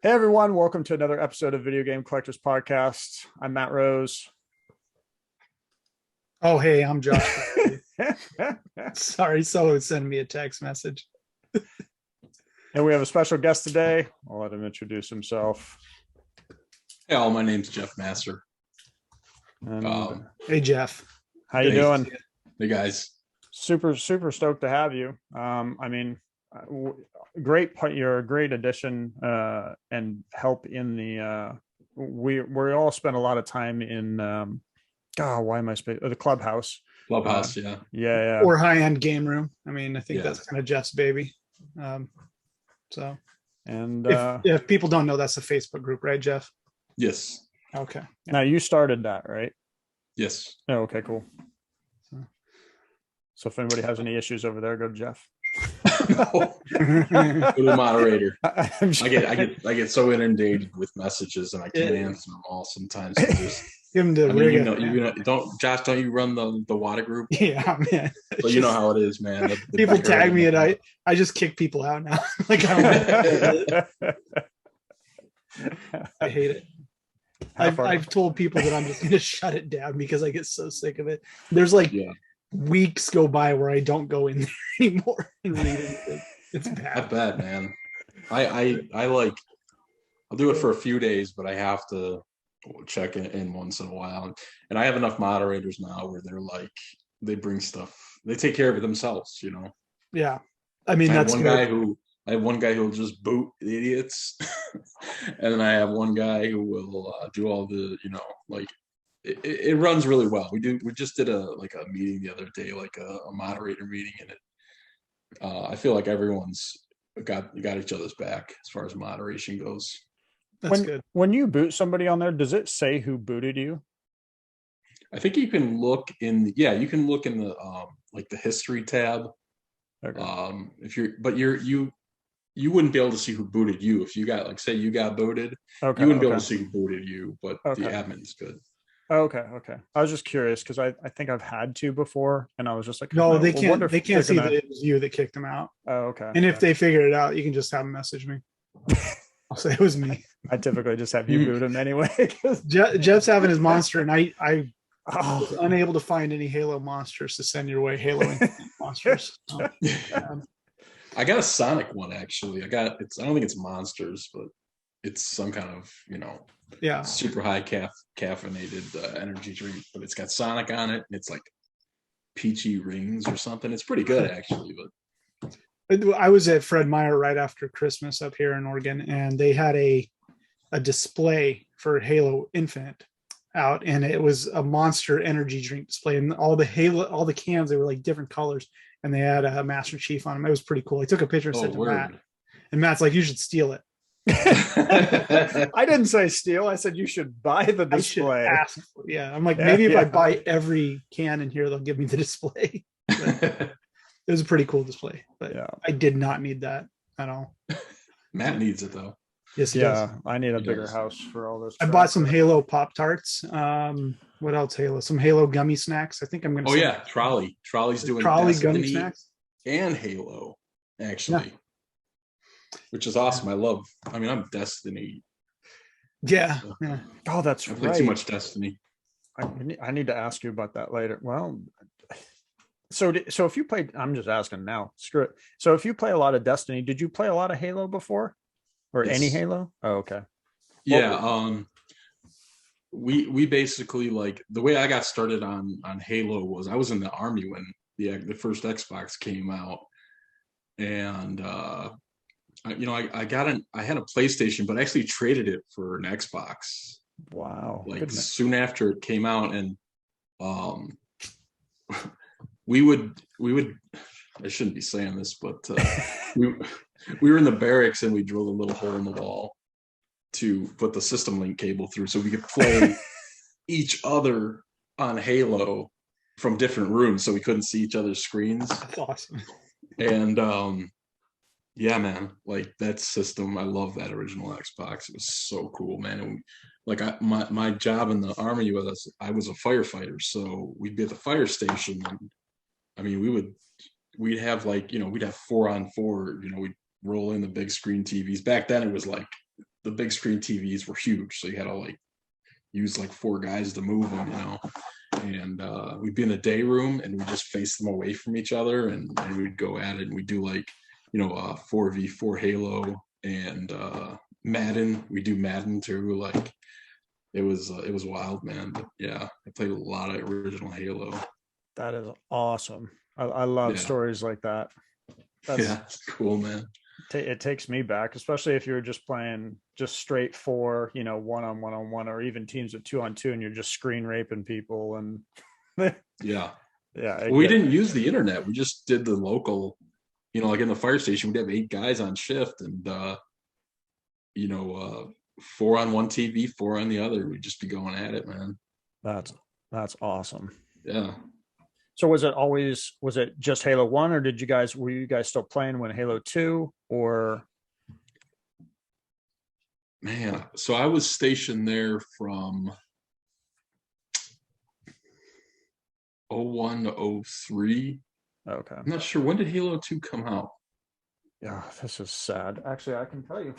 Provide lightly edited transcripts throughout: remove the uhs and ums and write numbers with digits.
Hey everyone, welcome to another episode of Video Game Collectors Podcast. I'm Matt Rose. Oh, hey, I'm Josh. Sorry, someone sent me a text message. And we have a special guest today. I'll let him introduce himself. Hey, all, my name's Jeff Master. And, Hey, Jeff. how you doing? Hey, guys. Super stoked to have you. Great. You're a great addition and help in the. We all spend a lot of time in. Why am I the clubhouse? Clubhouse, yeah. Or high-end game room. I mean, I think Yeah. that's kind of Jeff's baby. So, And if people don't know, that's a Facebook group, right, Jeff? Yes. Okay. now you started that, right? Yes. Oh, okay, cool. So if anybody has any issues over there, go to Jeff. No. Go to the moderator. I'm sure. I get so inundated with messages and I can't answer them all sometimes. So just, Give him the Josh, don't you run the water group? Yeah, man. So you know how it is, man. People tag me and I just kick people out now. Like I hate it. I've told people that I'm just going to shut it down because I get so sick of it. There's weeks go by where I don't go in there anymore and read anything. It's bad. I bet, man. I'll do it for a few days, but I have to check in once in a while. And I have enough moderators now where they bring stuff, they take care of it themselves, you know. Yeah. I mean, I that's have one guy who'll just boot the idiots. And then I have one guy who will do all the, it runs really well. We just did a meeting the other day, a moderator meeting, and I feel like everyone's got each other's back as far as moderation goes. That's good. When you boot somebody on there, does it say who booted you? I think you can look in the the history tab. Okay. You wouldn't be able to see who booted you if you got say you got booted. Okay, you wouldn't be able to see who booted you, but Okay. the admin's good. Okay. I was just curious because I think I've had to before, and I was just like, No, they can't. They can't see that it was you that kicked them out. Oh, okay. And if they figure it out, you can just have them message me. I'll say it was me. I typically just have you boot them anyway. Jeff's having his monster, and I was unable to find any Halo monsters to send your way. Halo monsters. So, I got a Sonic one actually. I don't think it's monsters, but it's some kind of super high caffeinated energy drink, but it's got Sonic on it, and it's like peachy rings or something. It's pretty good actually. But I was at Fred Meyer right after Christmas up here in Oregon, and they had a display for Halo Infinite out, and it was a Monster energy drink display, and all the cans, they were like different colors, and they had a Master Chief on them. It was pretty cool. I took a picture and sent to Matt, and Matt's like, "You should steal it." I didn't say steal. I said you should buy the display. I'm like, maybe if I buy every can in here, they'll give me the display. It was a pretty cool display, but I did not need that at all. Matt needs it though. Yes, he does. I need a bigger house for all this. I bought some Halo Pop Tarts. What else? Halo? Some Halo gummy snacks. I think I'm going to. Oh yeah, Trolley's doing Trolley gummy snacks and Halo actually, which is awesome. I'm Destiny. Yeah. Oh, that's I right. play too much Destiny. I need to ask you about that later. Well. So if you played, I'm just asking now. Screw it. So if you play a lot of Destiny, did you play a lot of Halo before, or any Halo? Oh, okay. Yeah. We basically the way I got started on Halo was I was in the Army when the first Xbox came out, and I had a PlayStation, but I actually traded it for an Xbox. Wow. Soon after it came out, and we would I shouldn't be saying this, but we were in the barracks and we drilled a little hole in the wall to put the system link cable through so we could play each other on Halo from different rooms, so we couldn't see each other's screens. That's awesome. And yeah, man, that system, I love that original Xbox. It was so cool, man. And my job in the Army was I was a firefighter, so we'd be at the fire station, and I mean we'd have we'd have 4-on-4, we'd roll in the big screen TVs. Back then it was the big screen TVs were huge, so you had to like use like 4 guys to move them, you know. And we'd be in the day room and we just face them away from each other, and we'd go at it, and we'd do like, you know, 4v4 Halo and Madden. We do Madden too. Like it was wild, man. But yeah, I played a lot of original Halo. That is awesome. I love Yeah. stories like that. Yeah, it's cool, man. It takes me back, especially if you're just playing just straight 4, you know, 1-on-1, or even teams of 2-on-2, and you're just screen raping people. And Yeah. yeah, We didn't use the internet. We just did the local, you know, like in the fire station, we'd have 8 guys on shift, and you know, 4 on one TV, 4 on the other. We'd just be going at it, man. That's awesome. Yeah. So was it just Halo 1, or were you guys still playing when Halo 2, or? Man, so I was stationed there from 01 to 03. Okay. I'm not sure, when did Halo 2 come out? Yeah, this is sad. Actually, I can tell you.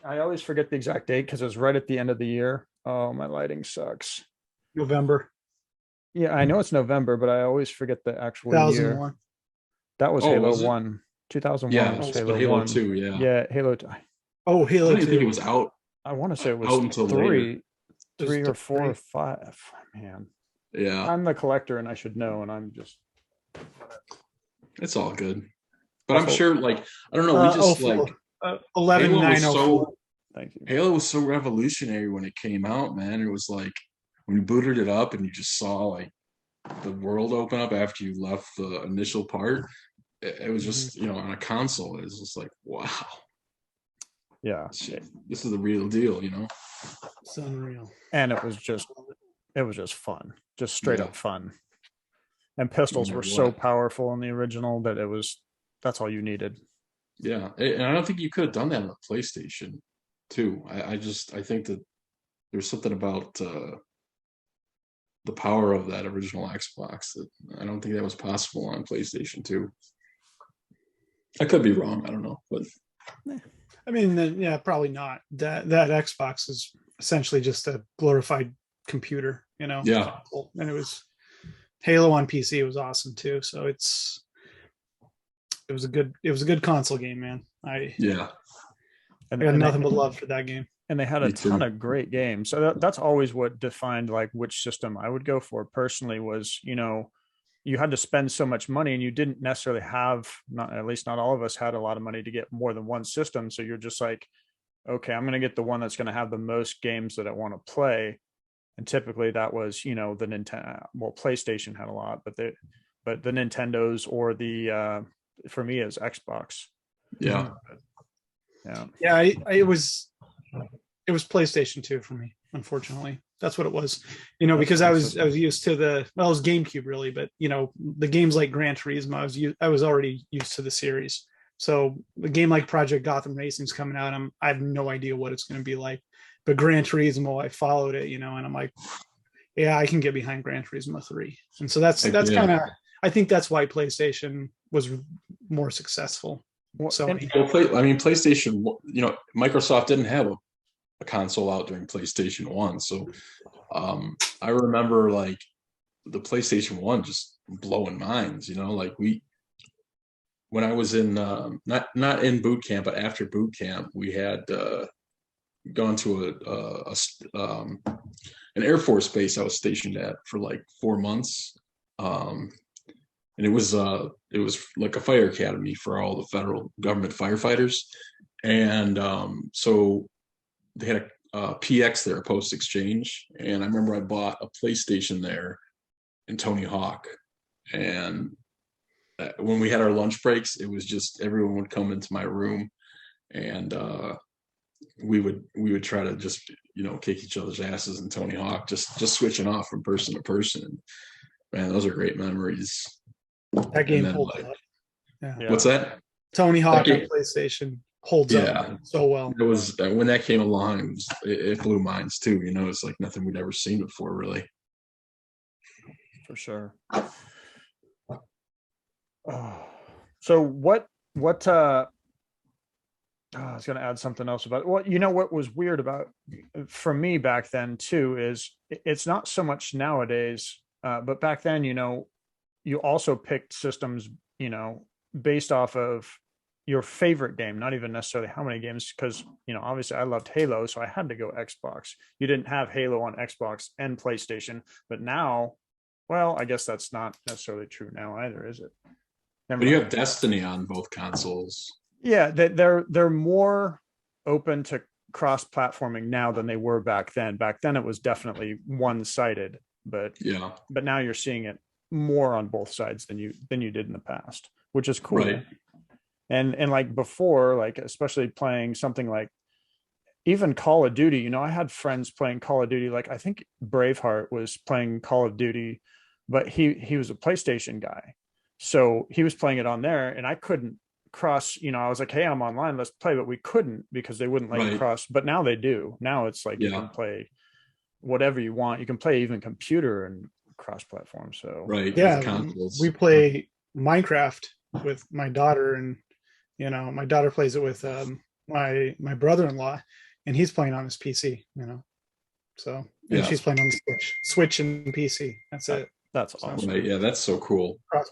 I always forget the exact date because it was right at the end of the year. Oh, my lighting sucks. November Yeah, I know it's November, but I always forget the actual year. 2001. That was Oh, Halo was it? 1. 2001 Yeah, was but Halo, Halo 1. 2, yeah. Yeah, Halo 2. Oh, I Halo don't even think it 2. was out. I want to say it was Out until 3, It was 3 or 4 or 3. 5. Man, Yeah, I'm the collector and I should know, and I'm just. it's all good. But I'm Also- sure, like, I don't know, we just 04. like 11 Halo was 904. so Thank you. Halo was so revolutionary when it came out, man. It was like when you booted it up and you just saw like the world open up after you left the initial part. It was just, you know, on a console, it was just like, wow, Yeah, shit, this is the real deal, you know. It's unreal. and it was just fun, just straight Yeah. up fun. And pistols No were matter so what. powerful in the original that that's all you needed. Yeah, and I don't think you could have done that on the PlayStation too. I think that there's something about the power of that original Xbox that I don't think that was possible on PlayStation 2. I could be wrong. I don't know, but I mean, yeah, probably not. That Xbox is essentially just a glorified computer, you know. yeah, And it was Halo on PC. It was awesome too. So it was a good console game, man. I yeah, And, got and nothing they, but love for that game. and they had a Me ton too. of great games. So that's always what defined like which system I would go for personally was, you know, you had to spend so much money and you didn't necessarily have, not at least not all of us had a lot of money to get more than one system. So you're just like, okay, I'm going to get the one that's going to have the most games that I want to play. And typically that was, you know, the Nintendo, well, PlayStation had a lot, but the Nintendos or the, for me is Xbox. yeah, Yeah. Yeah, it was PlayStation 2 for me, unfortunately. That's what it was. You know, because I was used to it was GameCube really, but you know, the games like Gran Turismo, I was already used to the series. So a game like Project Gotham Racing's coming out. I have no idea what it's going to be like. But Gran Turismo, I followed it, you know, and I'm like, yeah, I can get behind Gran Turismo 3. And so that's yeah. kind of, I think that's why PlayStation was more successful. Well, So and- PlayStation, you know, Microsoft didn't have a console out during PlayStation 1. So I remember like the PlayStation 1 just blowing minds, you know, like when I was in not in boot camp, but after boot camp, we had gone to an Air Force base I was stationed at for like 4 months. And it was like a fire academy for all the federal government firefighters. And so they had a PX there, a post exchange. And I remember I bought a PlayStation there in Tony Hawk. And when we had our lunch breaks, it was just everyone would come into my room, and we would try to just, you know, kick each other's asses in Tony Hawk, just switching off from person to person. And man, those are great memories. that game then, holds like, up. Yeah. Yeah. What's that? Tony Hawk That on PlayStation holds up so well. It was when that came along, it blew minds too. You know, it's like nothing we'd ever seen before, really. For sure. Oh. So what I was going to add something else about it. Well, you know what was weird about for me back then too is it's not so much nowadays, but back then, you also picked systems, based off of your favorite game, not even necessarily how many games, because obviously I loved Halo, so I had to go Xbox. You didn't have Halo on Xbox and PlayStation, but now, well, I guess that's not necessarily true now either, is it? Never But you mind. have Destiny on both consoles. Yeah, they're more open to cross-platforming now than they were back then. Back then it was definitely one-sided, but Yeah, now you're seeing it more on both sides than you did in the past, which is cool. right. And like before, like especially playing something like even Call of Duty, I had friends playing Call of Duty. Like I think Braveheart was playing Call of Duty, but he was a PlayStation guy. So he was playing it on there and I couldn't cross, I was like, hey, I'm online, let's play, but we couldn't because they wouldn't let you Right. cross. But now they do. Now it's like you Yeah. can play whatever you want. You can play even computer and cross platform. So Right. Yeah, With consoles. we play Minecraft with my daughter, and my daughter plays it with my brother-in-law, and he's playing on his PC. So and Yeah. she's playing on the Switch and PC. That's it. that's So- awesome. Right. Yeah, that's so cool. Cross-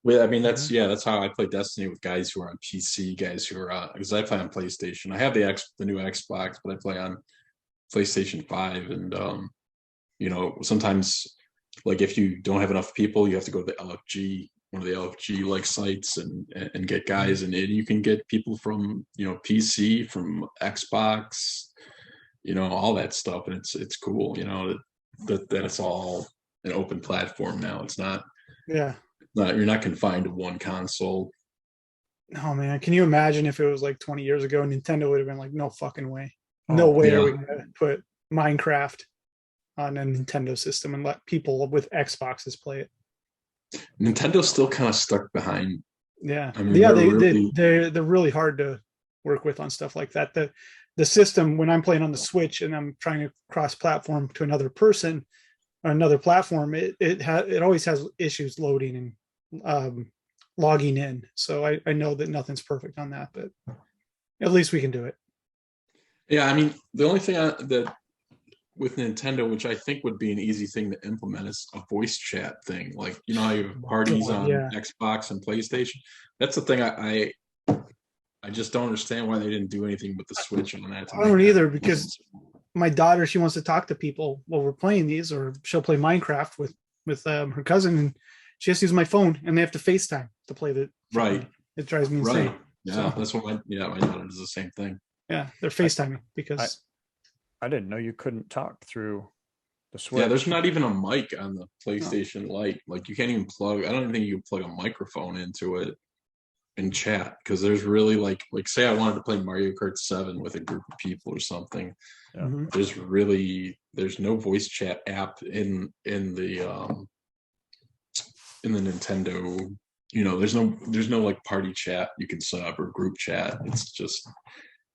Well, I mean, that's how I play Destiny with guys who are on PC, guys who are on, because I play on PlayStation. I have the new Xbox, but I play on PlayStation 5, and sometimes like if you don't have enough people, you have to go to the LFG, one of the LFG like sites, and get guys, and you can get people from PC, from Xbox, all that stuff, and it's cool, that it's all an open platform now. It's not. Yeah. You're not confined to one console. Oh man, can you imagine if it was like 20 years ago? Nintendo would have been like, no fucking way. No Oh, way yeah. are we gonna put Minecraft on a Nintendo system and let people with Xboxes play it. Nintendo's still kind of stuck behind. Yeah. I mean, Yeah, really, they're really hard to work with on stuff like that. The system, when I'm playing on the Switch and I'm trying to cross platform to another person or another platform, it always has issues loading and logging in. So I know that nothing's perfect on that, but at least we can do it. yeah. I mean, the only thing that with Nintendo, which I think would be an easy thing to implement, is a voice chat thing. Like how you have parties on Yeah. Xbox and PlayStation. That's the thing I just don't understand why they didn't do anything with the Switch on that. I don't either, because my daughter, she wants to talk to people while we're playing these, or she'll play Minecraft with her cousin, and she has to use my phone, and they have to FaceTime to play the. Right. It drives me insane. Right. Yeah, So- that's what my daughter does the same thing. Yeah, they're FaceTiming because I didn't know you couldn't talk through the Switch. Yeah, there's not even a mic on the PlayStation Lite. Like you can't even plug. I don't even think you can plug a microphone into it and chat, because there's really like say I wanted to play Mario Kart 7 with a group of people or something. Yeah. Mhm. There's no voice chat app in the Nintendo. There's no like party chat you can set up or group chat. It's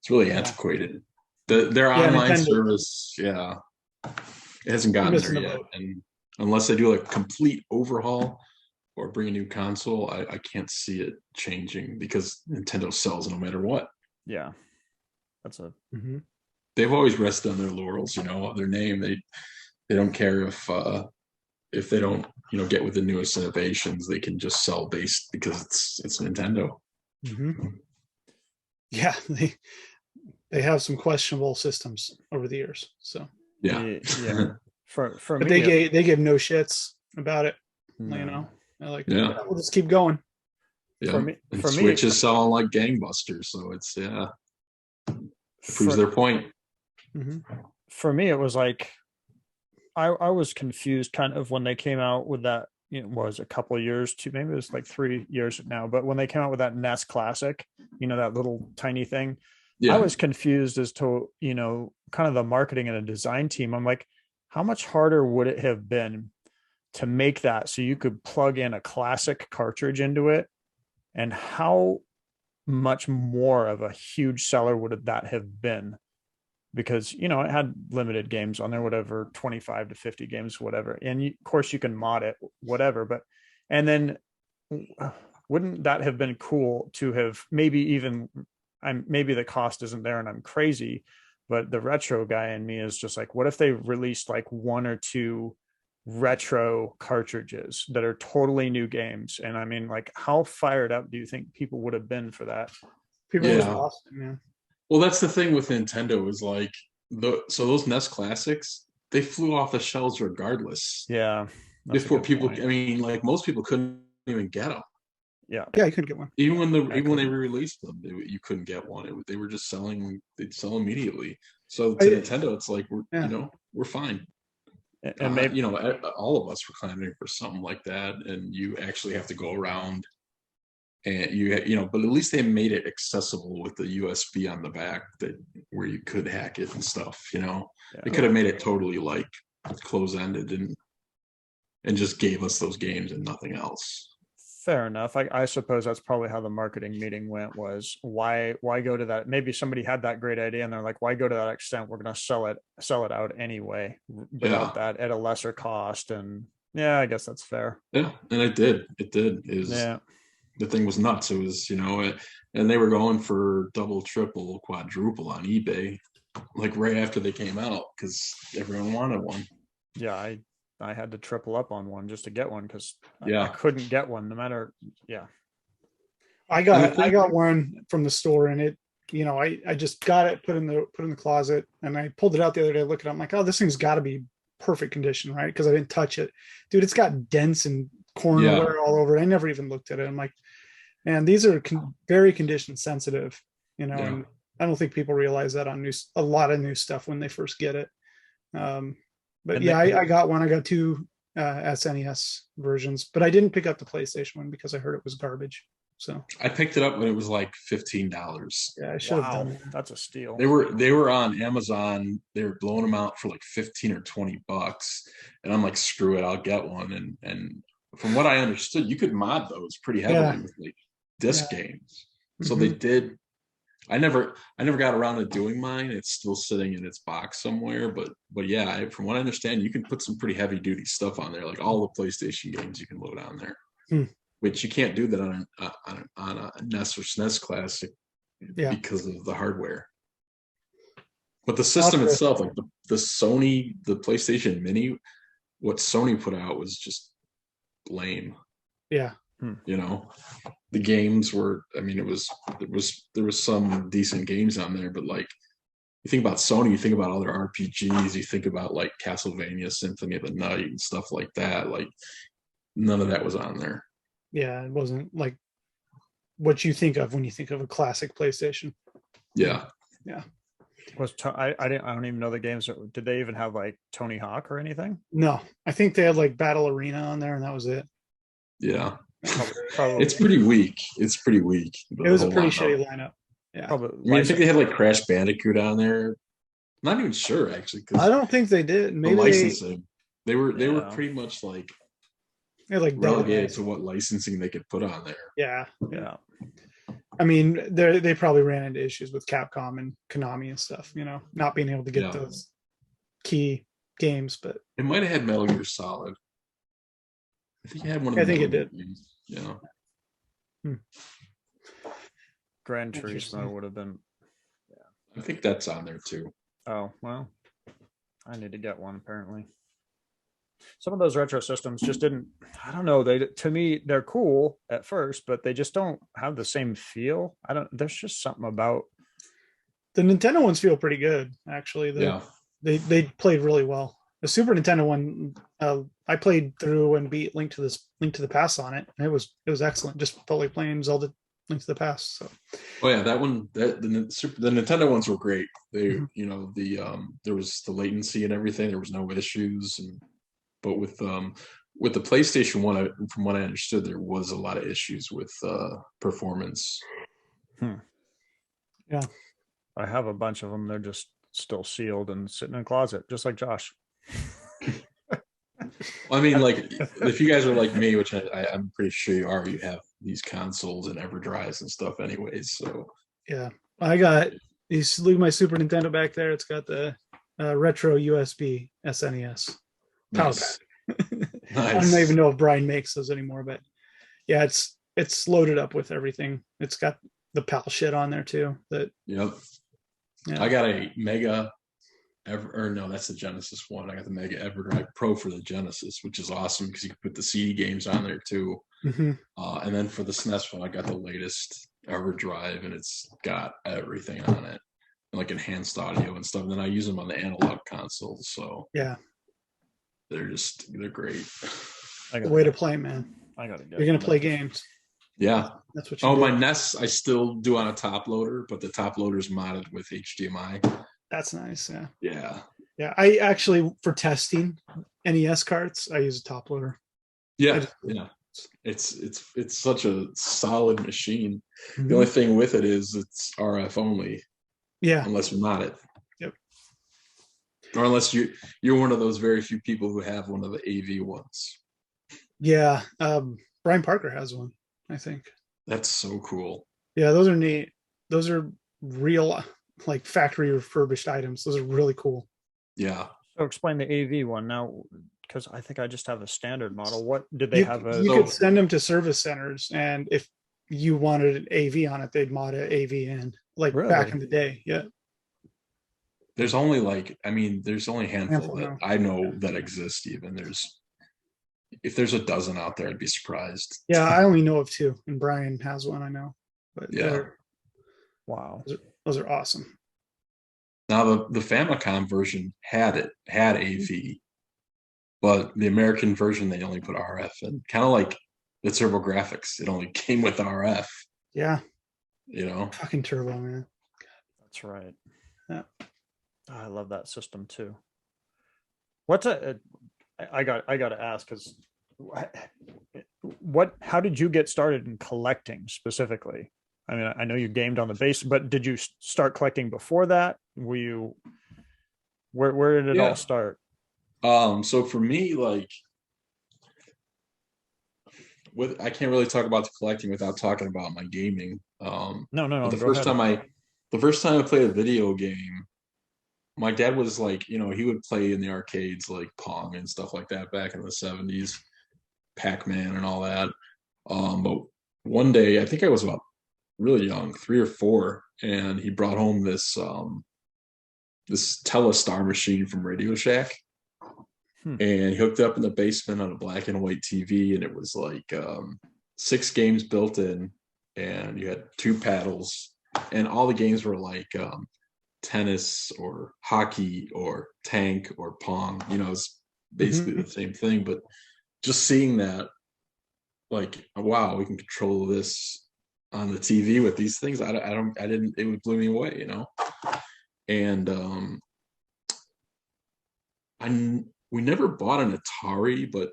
really antiquated. Their online Nintendo. service, it hasn't gotten Missing there the yet. boat. And unless they do a complete overhaul or bring a new console, I can't see it changing, because Nintendo sells no matter what. Yeah, that's a. Mhm. They've always rested on their laurels, their name. They don't care if they don't get with the newest innovations. They can just sell based because it's Nintendo. Mhm. Yeah, they have some questionable systems over the years. So, Yeah. For but me, they give no shits about it. no. They're like, Yeah. we'll just keep going. Yeah. For me- and for me- Switch is selling like gangbusters, so it's proves their point. Mhm. For me, it was like I was confused kind of when they came out with that. Was a couple of years to maybe it was like 3 years now, but when they came out with that NES Classic, that little tiny thing, Yeah. I was confused as to kind of the marketing and the design team. I'm like, how much harder would it have been to make that so you could plug in a classic cartridge into it, and how much more of a huge seller would that have been? Because it had limited games on there, whatever, 25 to 50 games, whatever, and of course you can mod it, whatever, but and then wouldn't that have been cool to have maybe even maybe the cost isn't there and I'm crazy, but the retro guy in me is just like, what if they released like one or two retro cartridges that are totally new games? And I mean, like, how fired up do you think people would have been for that? People Yeah. just lost it, man. Well, that's the thing with Nintendo is like so those NES classics, they flew off the shelves regardless. Yeah. Before people, I mean, like most people couldn't even get them. Yeah. Yeah, you couldn't get one. Even when they re-released them, you couldn't get one. They were just selling. They'd sell immediately. So to Nintendo, it's like we're fine. And maybe all of us were clamoring for something like that, and you actually have to go around. And but at least they made it accessible with the USB on the back where you could hack it and stuff. They could have made it totally like close-ended and just gave us those games and nothing else. Fair enough. I suppose that's probably how the marketing meeting went, was why go to that? Maybe somebody had that great idea and they're like, why go to that extent? We're going to sell it out anyway without that at a lesser cost. And yeah, I guess that's fair. Yeah. And it did. The thing was nuts. It was, and they were going for double, triple, quadruple on eBay, like right after they came out because everyone wanted one. Yeah. I had to triple up on one just to get one because I couldn't get one no matter. Yeah. I got one from the store and it, I just got it, put in the closet, and I pulled it out the other day, look at it. I'm like, oh, this thing's got to be perfect condition, right? Because I didn't touch it. Dude, it's got dents and cornware all over it. I never even looked at it. I'm like, man, these are very condition sensitive, and I don't think people realize that on a lot of new stuff when they first get it. But I got one. I got two SNES versions, but I didn't pick up the PlayStation one because I heard it was garbage. So I picked it up when it was like $15. Yeah, I should have done that. That's a steal. They were on Amazon. They were blowing them out for like 15 or 20 bucks, and I'm like, screw it, I'll get one. And from what I understood, you could mod those pretty heavily with like disc games. So they did. I never got around to doing mine. It's still sitting in its box somewhere. But yeah, from what I understand, you can put some pretty heavy duty stuff on there, like all the PlayStation games you can load on there. Which you can't do that on a NES or SNES Classic because of the hardware. But the system itself, like the PlayStation Mini, what Sony put out was just lame. Yeah. The games were, I mean, there was some decent games on there, but like you think about Sony, you think about other RPGs, you think about like Castlevania Symphony of the Night and stuff like that. Like none of that was on there. Yeah, it wasn't like what you think of when you think of a classic PlayStation. Yeah. I don't even know the games. Did they even have like Tony Hawk or anything? No, I think they had like Battle Arena on there, and that was it. Yeah. Probably. It's pretty weak. It was a pretty shitty lineup. Yeah. I think they had like Crash Bandicoot on there. I'm not even sure actually. I don't think they did. Maybe licensing. They were pretty much like relegated to what licensing they could put on there. Yeah. I mean, they probably ran into issues with Capcom and Konami and stuff, not being able to get those key games. But it might have had Metal Gear Solid. I think it had one of I think it did. Games. Yeah. Gran Turismo would have been. I think that's on there too. Oh, well, I need to get one apparently. Some of those retro systems just didn't, I don't know. To me, they're cool at first, but they just don't have the same feel. There's just something about. The Nintendo ones feel pretty good, actually. They played really well. The Super Nintendo one, I played through and beat Link to the Past on it. And it was excellent. Just totally playing Zelda Link to the Past. So. Oh yeah, that one. The Nintendo ones were great. They, there was the latency and everything. There was no issues, but with the PlayStation one, from what I understood, there was a lot of issues with performance. Yeah, I have a bunch of them. They're just still sealed and sitting in a closet, just like Josh. I mean, like if you guys are like me, which I'm pretty sure you are, you have these consoles and EverDrives and stuff anyways. So yeah, I got look at my Super Nintendo back there. It's got the retro USB SNES power pad. I don't even know if Brian makes those anymore, but yeah, it's loaded up with everything. It's got the PAL shit on there too. That Yep. yeah. I got a Mega or no, that's the Genesis one. I got the Mega Everdrive Pro for the Genesis, which is awesome because you can put the CD games on there too. Mm-hmm. And then for the SNES one, I got the latest Everdrive, and it's got everything on it, like enhanced audio and stuff. And then I use them on the analog consoles, so Yeah, they're great. the way to play, man. I gotta get. You're gonna play games. Yeah. That's what you Oh, do. my NES I still do on a top loader, but the top loader is modded with HDMI. That's nice. Yeah. Yeah. Yeah. I actually, for testing NES carts, I use a top loader. Yeah. Yeah. It's such a solid machine. Mm-hmm. The only thing with it is it's RF only. Yeah. Unless you mod it. Yep. Or unless you're one of those very few people who have one of the AV ones. Yeah. Brian Parker has one, I think. That's so cool. Yeah, those are neat. Those are real, like factory refurbished items. Those are really cool. Yeah. So explain the AV one now, because I think I just have a standard model. What did they have? You could send them to service centers, and if you wanted an AV on it, they'd mod an AV in, like back in the day. Yeah. There's only there's only a handful that I know that exist. Even if there's a dozen out there, I'd be surprised. Yeah, I only know of 2, and Brian has one. I know, but yeah, wow, those are awesome. Now the Famicom version had AV, but the American version they only put RF in. Kind of like the TurboGrafx, it only came with RF. Yeah, fucking Turbo, man. That's right. Yeah, I love that system too. What's I got to ask, because how did you get started in collecting specifically? I mean, I know you gamed on the base, but did you start collecting before that? Were you where did it all start? So for me, I can't really talk about the collecting without talking about my gaming. No. The first time I played a video game, my dad was he would play in the arcades like Pong and stuff like that back in the 70s, Pac-Man and all that. But one day, I think I was about really young, 3 or 4, and he brought home this Telestar machine from Radio Shack. And he hooked it up in the basement on a black and white TV, and it was 6 games built in, and you had 2 paddles, and all the games were tennis or hockey or tank or Pong. It's basically the same thing, but just seeing that, wow, we can control this on the TV with these things. It blew me away, and we never bought an Atari, but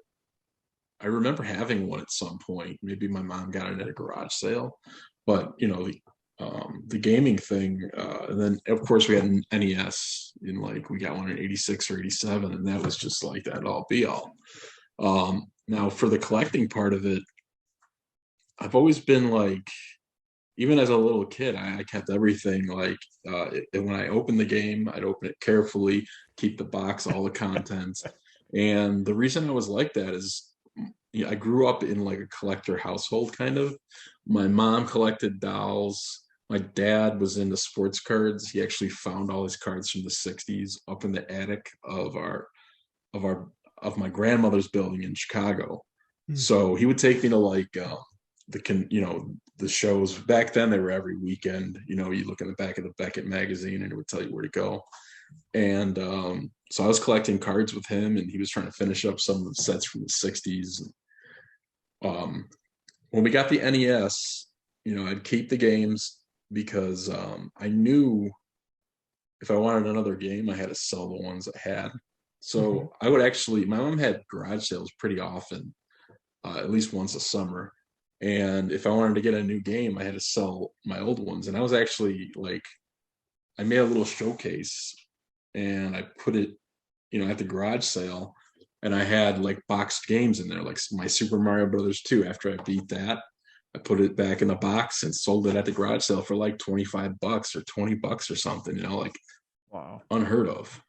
I remember having one at some point. Maybe my mom got it at a garage sale, but the gaming thing, and then of course we had an NES in we got one in 86 or 87, and that was just that all be all. Now for the collecting part of it, I've always been even as a little kid, I kept everything when I opened the game, I'd open it carefully, keep the box, all the contents. And the reason I was like that is I grew up in a collector household, kind of. My mom collected dolls. My dad was into sports cards. He actually found all his cards from the 60s up in the attic of my grandmother's building in Chicago. So he would take me to the shows. Back then they were every weekend. You look in the back of the Beckett magazine and it would tell you where to go. And so I was collecting cards with him, and he was trying to finish up some of the sets from the 60s. When we got the NES, I'd keep the games because I knew if I wanted another game, I had to sell the ones I had. So I would my mom had garage sales pretty often, at least once a summer. And if I wanted to get a new game, I had to sell my old ones. And I was actually I made a little showcase and I put it, at the garage sale, and I had boxed games in there, my Super Mario Brothers 2. After I beat that, I put it back in the box and sold it at the garage sale for $25 or $20 or something, wow, unheard of.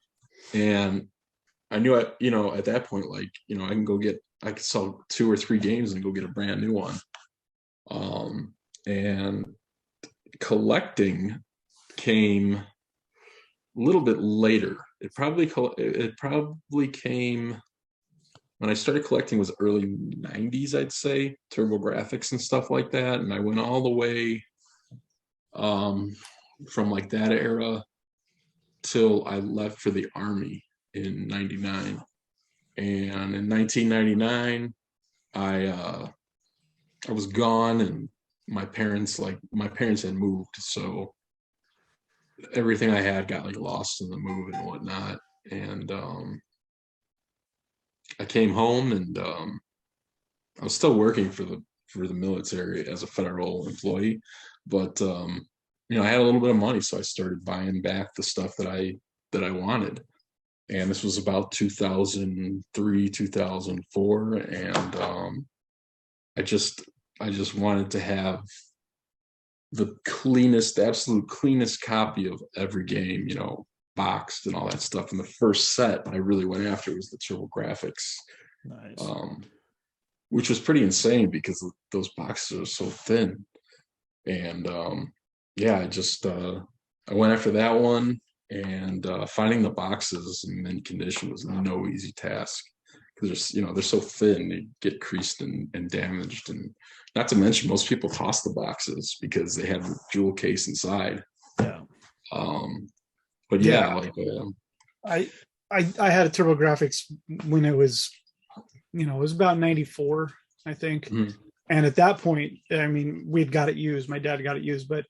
And I knew at that point, I could sell 2 or 3 games and go get a brand new one. And collecting came a little bit later. It probably came when I started collecting was early 90s, I'd say, TurboGrafx and stuff like that. And I went all the way from like that era till I left for the Army in 99. And in 1999, I was gone, and my parents had moved, so everything I had got like lost in the move and whatnot. And I came home, and I was still working for the military as a federal employee, but I had a little bit of money, so I started buying back the stuff that I wanted. And this was about 2003, 2004, and I just wanted to have the absolute cleanest copy of every game, boxed and all that stuff. And the first set I really went after was the TurboGrafx, Nice. Which was pretty insane because those boxes are so thin. And I went after that one, and finding the boxes in mint condition was no easy task because they're so thin, they get creased and damaged, and not to mention most people toss the boxes because they have a jewel case inside. Yeah. But yeah, I had a TurboGrafx when it was, it was about 94, I think. Mm-hmm. And at that point, I mean, we'd got it used. My dad got it used, but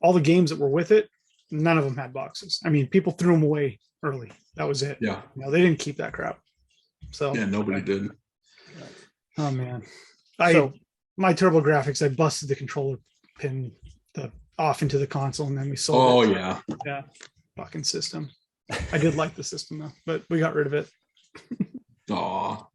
all the games that were with it, none of them had boxes. I mean, people threw them away early. That was it. Yeah. They didn't keep that crap. So yeah, nobody did. Oh man. My TurboGrafx, I busted the controller pin off into the console, and then we sold it. Yeah. Yeah. Fucking system. I did like the system though, but we got rid of it. Aw.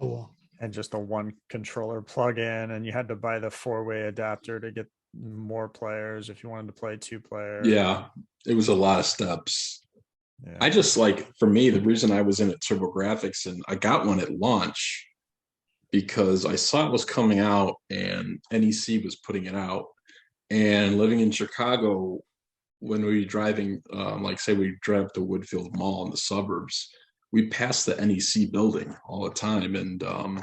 Oh well. And just a one controller plug in, and you had to buy the 4-way adapter to get more players if you wanted to play 2 players. Yeah, it was a lot of steps. Yeah. I just for me, the reason I was in at TurboGrafx, and I got one at launch because I saw it was coming out and NEC was putting it out. And living in Chicago, when we were driving, say we drive up to Woodfield Mall in the suburbs, we passed the NEC building all the time. And oh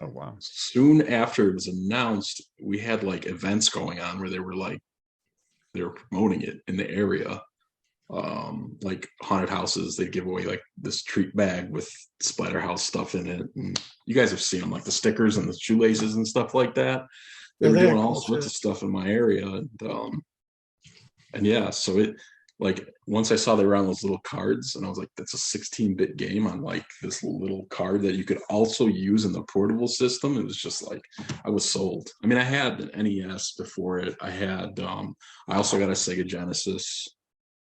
wow! Soon after it was announced, we had like events going on where they were promoting it in the area. Like haunted houses, they give away like this treat bag with Splatterhouse stuff in it. And you guys have seen them, like the stickers and the shoelaces and stuff like that. They were doing all sorts of stuff in my area. And yeah, so it once I saw they were on those little cards, and I was like, that's a 16-bit game on like this little card that you could also use in the portable system. It was just like, I was sold. I mean, I had an NES before it. I also got a Sega Genesis.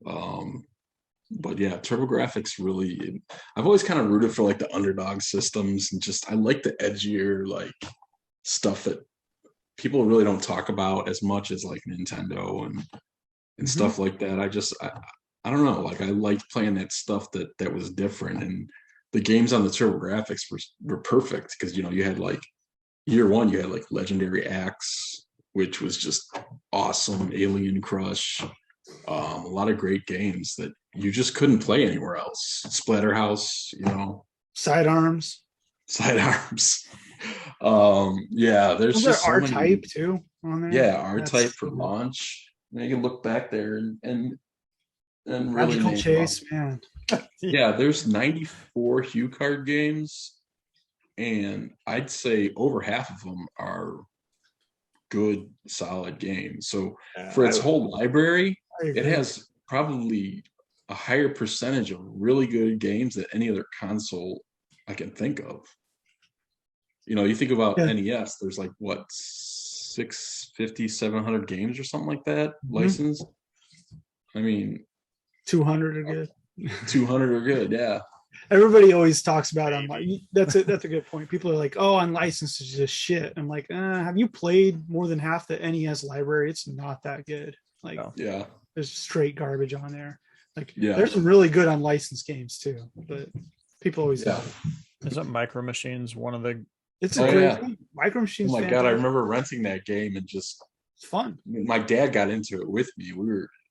But yeah, TurboGrafx really, I've always kind of rooted for like the underdog systems, and just I like the edgier like stuff that people really don't talk about as much as like Nintendo and stuff like that. I don't know, like I liked playing that stuff that was different, and the games on the TurboGrafx were perfect because you had like year one, you had like Legendary Axe, which was just awesome, Alien Crush. A lot of great games that you just couldn't play anywhere else. Splatterhouse, Sidearms. Yeah, there's just so R-Type many, too on there. Yeah, R-Type for launch. And you can look back there and really Magical Chase, man. Yeah, there's 94 Hue card games, and I'd say over half of them are good, solid games. So for its whole library, it has probably a higher percentage of really good games than any other console I can think of. You think about NES, there's like what, 650, 700 games or something like that licensed. I mean, 200 are good. 200 are good, yeah. Everybody always talks about that's a good point. People are like, oh, unlicensed is just shit. I'm like, have you played more than half the NES library? It's not that good. Like, yeah, there's straight garbage on there. Like, yeah, there's some really good unlicensed games too, but people always Isn't Micro Machines one of the? It's a great Micro Machines. Oh my god, I remember renting that game and just It's fun. My dad got into it with me.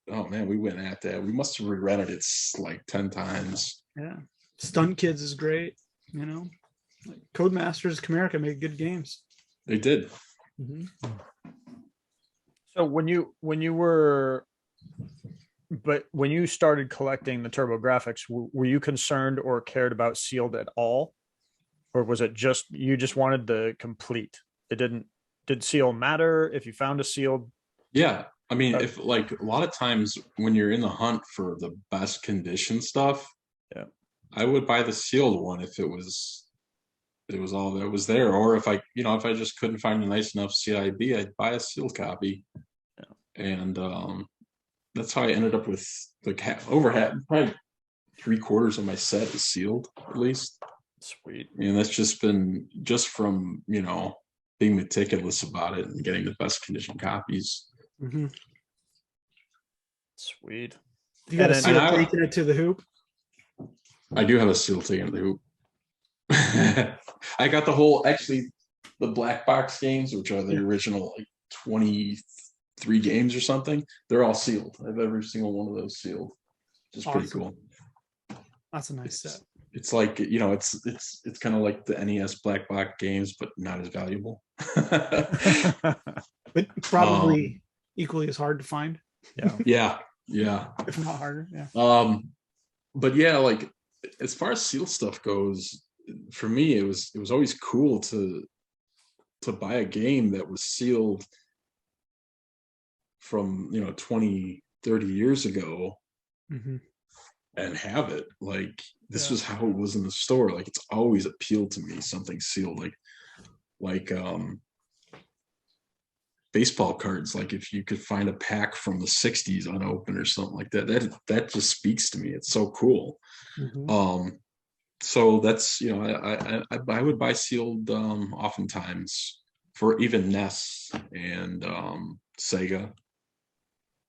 Oh man, we went at that. We must have re-rented it like 10 times. Yeah. Stunt Kids is great. Like Codemasters, Comerica made good games. They did. So when you started collecting the TurboGrafx, were you concerned or cared about sealed at all? Or was it just, you just wanted the complete? Did seal matter if you found a sealed? Yeah. I mean, if like a lot of times when you're in the hunt for the best condition stuff, yeah, I would buy the sealed one if it was all that was there. Or if I just couldn't find a nice enough CIB, I'd buy a sealed copy. Yeah. And that's how I ended up with the probably 3/4 of my set is sealed, at least. Sweet. I mean, that's just been from being meticulous about it and getting the best condition copies. Sweet. You got a seal taking it to the hoop? I do have a seal taking it to the hoop. I got the black box games, which are the original like 23 games or something. They're all sealed. I have every single one of those sealed. Just awesome. Pretty cool. That's a nice set. It's like, it's kind of like the NES black box games, but not as valuable. But probably equally as hard to find. Yeah. If not harder. Yeah. But yeah, like as far as seal stuff goes, for me, it was always cool to buy a game that was sealed from 20, 30 years ago. And have it like this was how it was in the store. Like it's always appealed to me, something sealed, like baseball cards. Like if you could find a pack from the 60s unopened or something like that just speaks to me. It's so cool. So that's I would buy sealed oftentimes for even NES and Sega,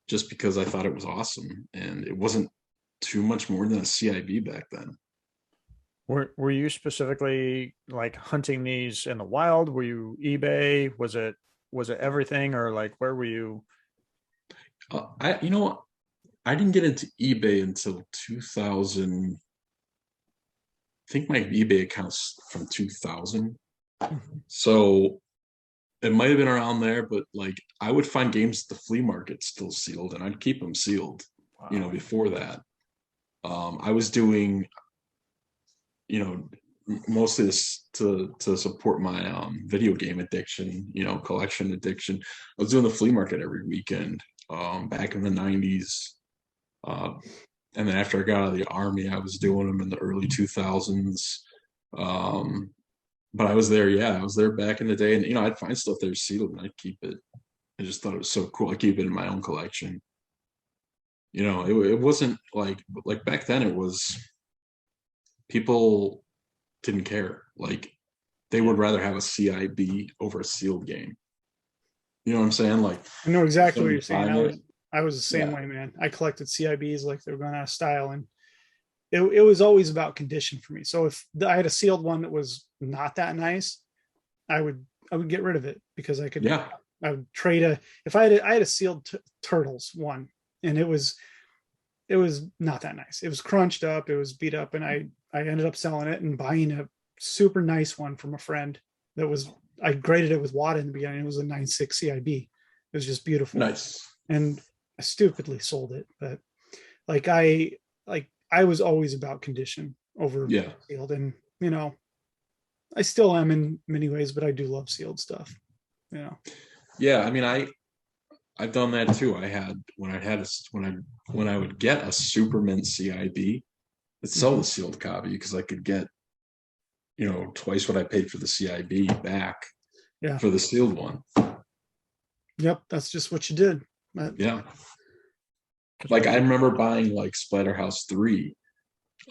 just because I thought it was awesome, and it wasn't too much more than a CIB back then. Were you specifically like hunting these in the wild? Were you eBay? Was it everything, or like where were you? I didn't get into eBay until 2000. I think my eBay account's from 2000. So it might have been around there, but like I would find games at the flea market still sealed, and I'd keep them sealed. Wow. Before that. I was doing, mostly this to support my video game addiction, collection addiction. I was doing the flea market every weekend back in the 90s. And then after I got out of the Army, I was doing them in the early 2000s. But I was there, I was there back in the day. And, I'd find stuff there sealed and I'd keep it. I just thought it was so cool. I keep it in my own collection. It wasn't like back then it was, people didn't care. Like they would rather have a CIB over a sealed game. You know what I'm saying? Like I know exactly what you're saying. I was the same way, man. I collected CIBs like they were going out of style, and it was always about condition for me. So if I had a sealed one that was not that nice, I would get rid of it because I could. I would trade if I had a sealed Turtles one. And it was not that nice. It was crunched up. It was beat up. And I ended up selling it and buying a super nice one from a friend I graded it with WADA in the beginning. It was a 9.6 CIB. It was just beautiful. Nice. And I stupidly sold it. But I was always about condition over sealed. And, I still am in many ways, but I do love sealed stuff. Yeah. I mean, I've done that too. I had when I would get a Superman CIB, I'd sell the sealed copy because I could get, twice what I paid for the CIB back for the sealed one. Yep, that's just what you did. Yeah. Like I remember buying like Splatterhouse 3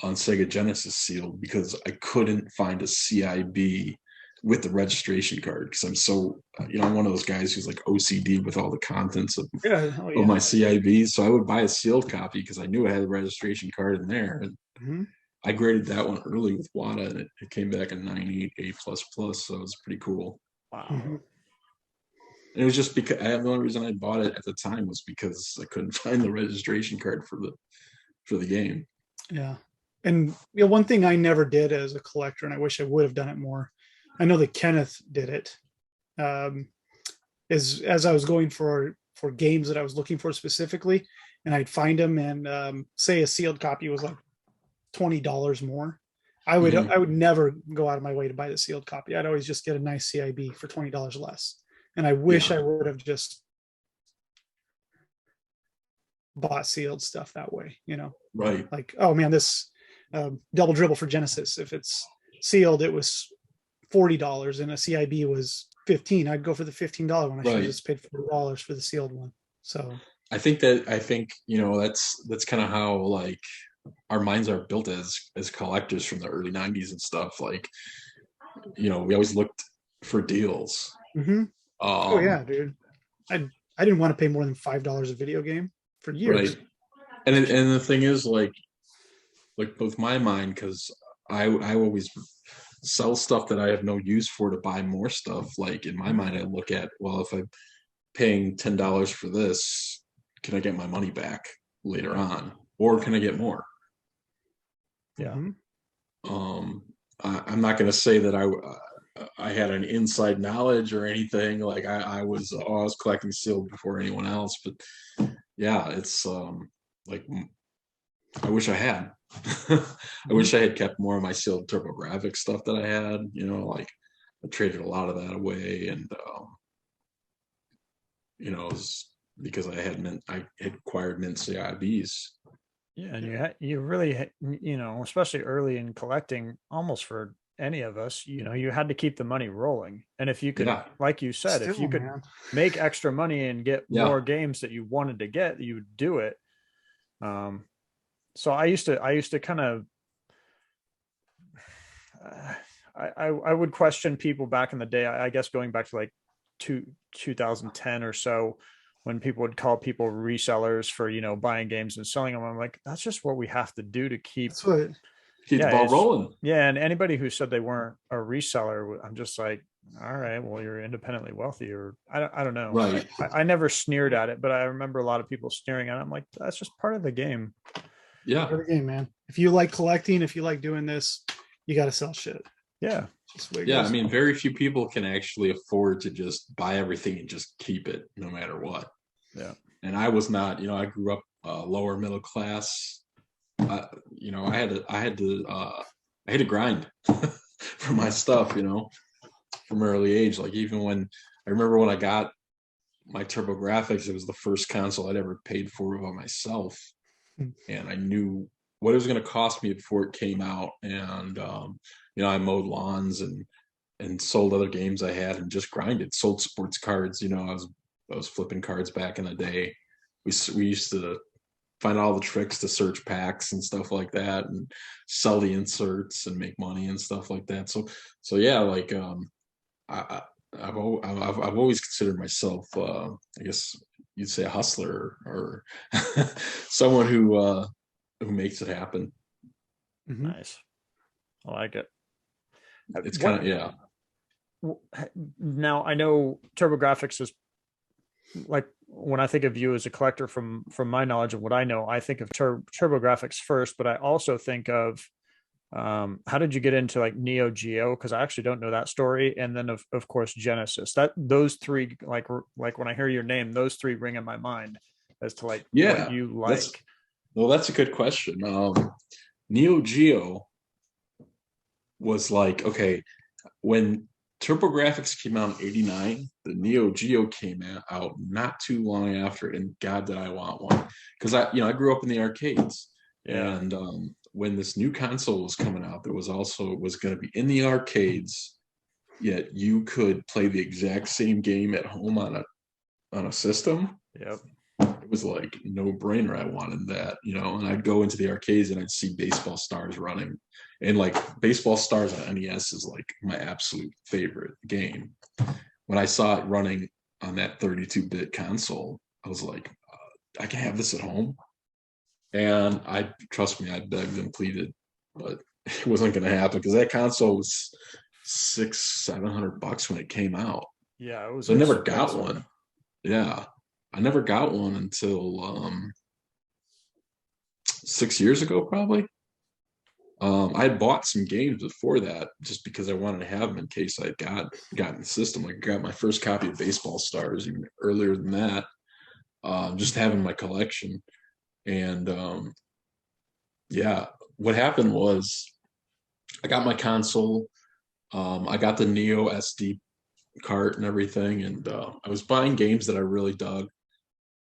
on Sega Genesis sealed because I couldn't find a CIB with the registration card because I'm so I'm one of those guys who's like OCD with all the contents of my CIBs. So I would buy a sealed copy because I knew I had the registration card in there, and I graded that one early with WADA, and it came back a 98 A++. So it was pretty cool. Wow. And it was just because the only reason I bought it at the time was because I couldn't find the registration card for the game. Yeah. And one thing I never did as a collector, and I wish I would have done it more. I know that Kenneth did it. Is as I was going for games that I was looking for specifically, and I'd find them, and say a sealed copy was like $20 more. I would never go out of my way to buy the sealed copy. I'd always just get a nice CIB for $20 less. And I wish I would have just bought sealed stuff that way, Right. like, oh man, this double dribble for Genesis, if it's sealed, it was $40 and a CIB was 15. I'd go for the $15 one. I should have just paid $4 for the sealed one. So I think that's kind of how like our minds are built as collectors from the early 90s and stuff. Like, we always looked for deals. Oh yeah, dude. I didn't want to pay more than $5 a video game for years. Right. And the thing is, like with my mind, because I always sell stuff that I have no use for to buy more stuff. Like in my mind, I look at, well, if I'm paying $10 for this, can I get my money back later on, or can I get more? Yeah. I'm not going to say that I had an inside knowledge or anything. Like I was collecting sealed before anyone else, but yeah, it's like I wish I had. I wish I had kept more of my sealed TurboGrafx stuff that I had. Like I traded a lot of that away, and it was because I had acquired mint CIBs. Yeah, and you really, especially early in collecting, almost for any of us, you had to keep the money rolling. And if you could, like you said, if you could make extra money and get more games that you wanted to get, you would do it. So I used to kind of, I would question people back in the day, I guess going back to like 2010 or so, when people would call people resellers for, buying games and selling them. I'm like, that's just what we have to do to keep the ball rolling. Yeah. And anybody who said they weren't a reseller, I'm just like, all right, well, you're independently wealthy, or I don't know. Right. I never sneered at it, but I remember a lot of people sneering at it. I'm like, that's just part of the game. Yeah. Part of the game, man. If you like collecting, if you like doing this, you got to sell shit. Yeah. Yeah. I mean, very few people can actually afford to just buy everything and just keep it no matter what. Yeah. And I was not, I grew up lower middle class. I had to grind for my stuff, from early age. Like even when I remember when I got my TurboGrafx, it was the first console I'd ever paid for by myself. And I knew what it was going to cost me before it came out. And, I mowed lawns and sold other games I had and just grinded, sold sports cards. I was flipping cards back in the day. We used to find all the tricks to search packs and stuff like that, and sell the inserts and make money and stuff like that. So yeah, like I've always considered myself, I guess you'd say, a hustler, or someone who makes it happen. Nice. I like it. It's kind of, yeah. Now I know TurboGrafx is, like, when I think of you as a collector, from my knowledge of what I know, I think of TurboGrafx first, but I also think of how did you get into like Neo Geo? Because I actually don't know that story. And then of course Genesis. Those three, like when I hear your name, those three ring in my mind as to like what you like. That's a good question. Neo Geo was like, okay, when TurboGrafx came out in '89, the Neo Geo came out not too long after, and God, did I want one, because I grew up in the arcades, and when this new console was coming out, there was going to be in the arcades, yet you could play the exact same game at home on a system. Yep. It was like no brainer. I wanted that, and I'd go into the arcades and I'd see Baseball Stars running. And like Baseball Stars on NES is like my absolute favorite game. When I saw it running on that 32-bit console, I was like, I can have this at home. And trust me, I begged and pleaded, but it wasn't going to happen because that console was $600-700 when it came out. Yeah, it was So I never got expensive. one. Yeah. I never got one until 6 years ago, probably. I had bought some games before that just because I wanted to have them in case I got in the system. Like I got my first copy of Baseball Stars even earlier than that, just having my collection. And yeah, what happened was I got my console. I got the Neo SD cart and everything, and I was buying games that I really dug.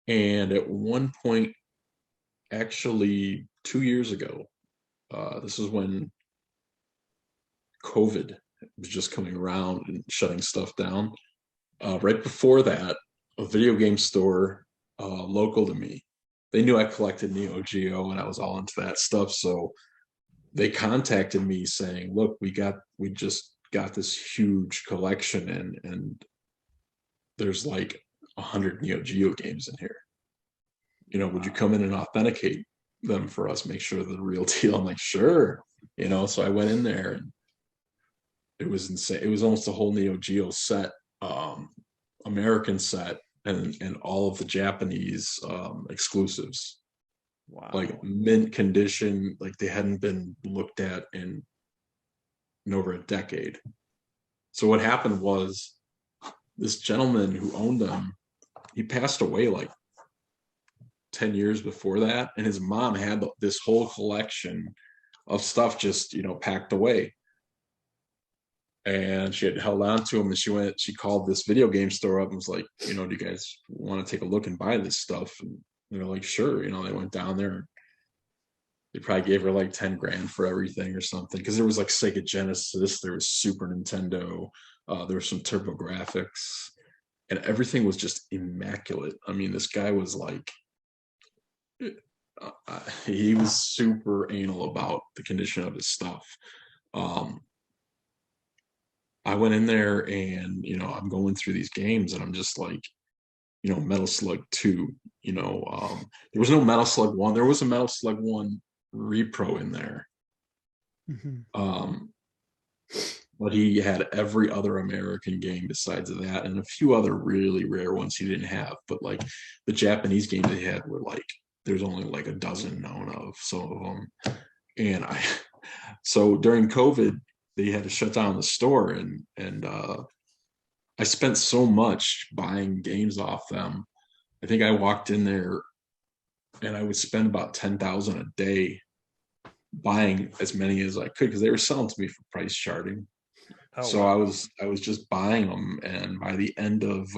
And at one point, actually 2 years ago, this is when COVID was just coming around and shutting stuff down. Right before that, a video game store local to me, they knew I collected Neo Geo and I was all into that stuff. So they contacted me saying, "Look, we just got this huge collection and there's like 100 Neo Geo games in here. Would you come in and authenticate them for us? Make sure they're the real deal." I'm like, "Sure." So I went in there and it was insane. It was almost a whole Neo Geo set, um, American set, and all of the Japanese exclusives, like Wow. mint condition, like they hadn't been looked at in over a decade. So what happened was this gentleman who owned them, he passed away like 10 years before that, and his mom had this whole collection of stuff just packed away, and she had held on to them, and she called this video game store up and was like, do you guys want to take a look and buy this stuff? And they're like, sure. They went down there. They probably gave her like 10 grand for everything or something, because there was like Sega Genesis, there was Super Nintendo, there was some Turbo Graphics, and everything was just immaculate. I mean, this guy was like, he was super anal about the condition of his stuff. um, I went in there and I'm going through these games and I'm just like, Metal Slug 2, there was no Metal Slug 1. There was a Metal Slug 1 repro in there. Mm-hmm. But he had every other American game besides that and a few other really rare ones he didn't have. But like the Japanese games they had were like, there's only like a dozen known of, some of them. And so during COVID, they had to shut down the store, and I spent so much buying games off them. I think I walked in there and I would spend about 10,000 a day buying as many as I could, because they were selling to me for price charting. Oh So I wow. was just buying them, and by the end of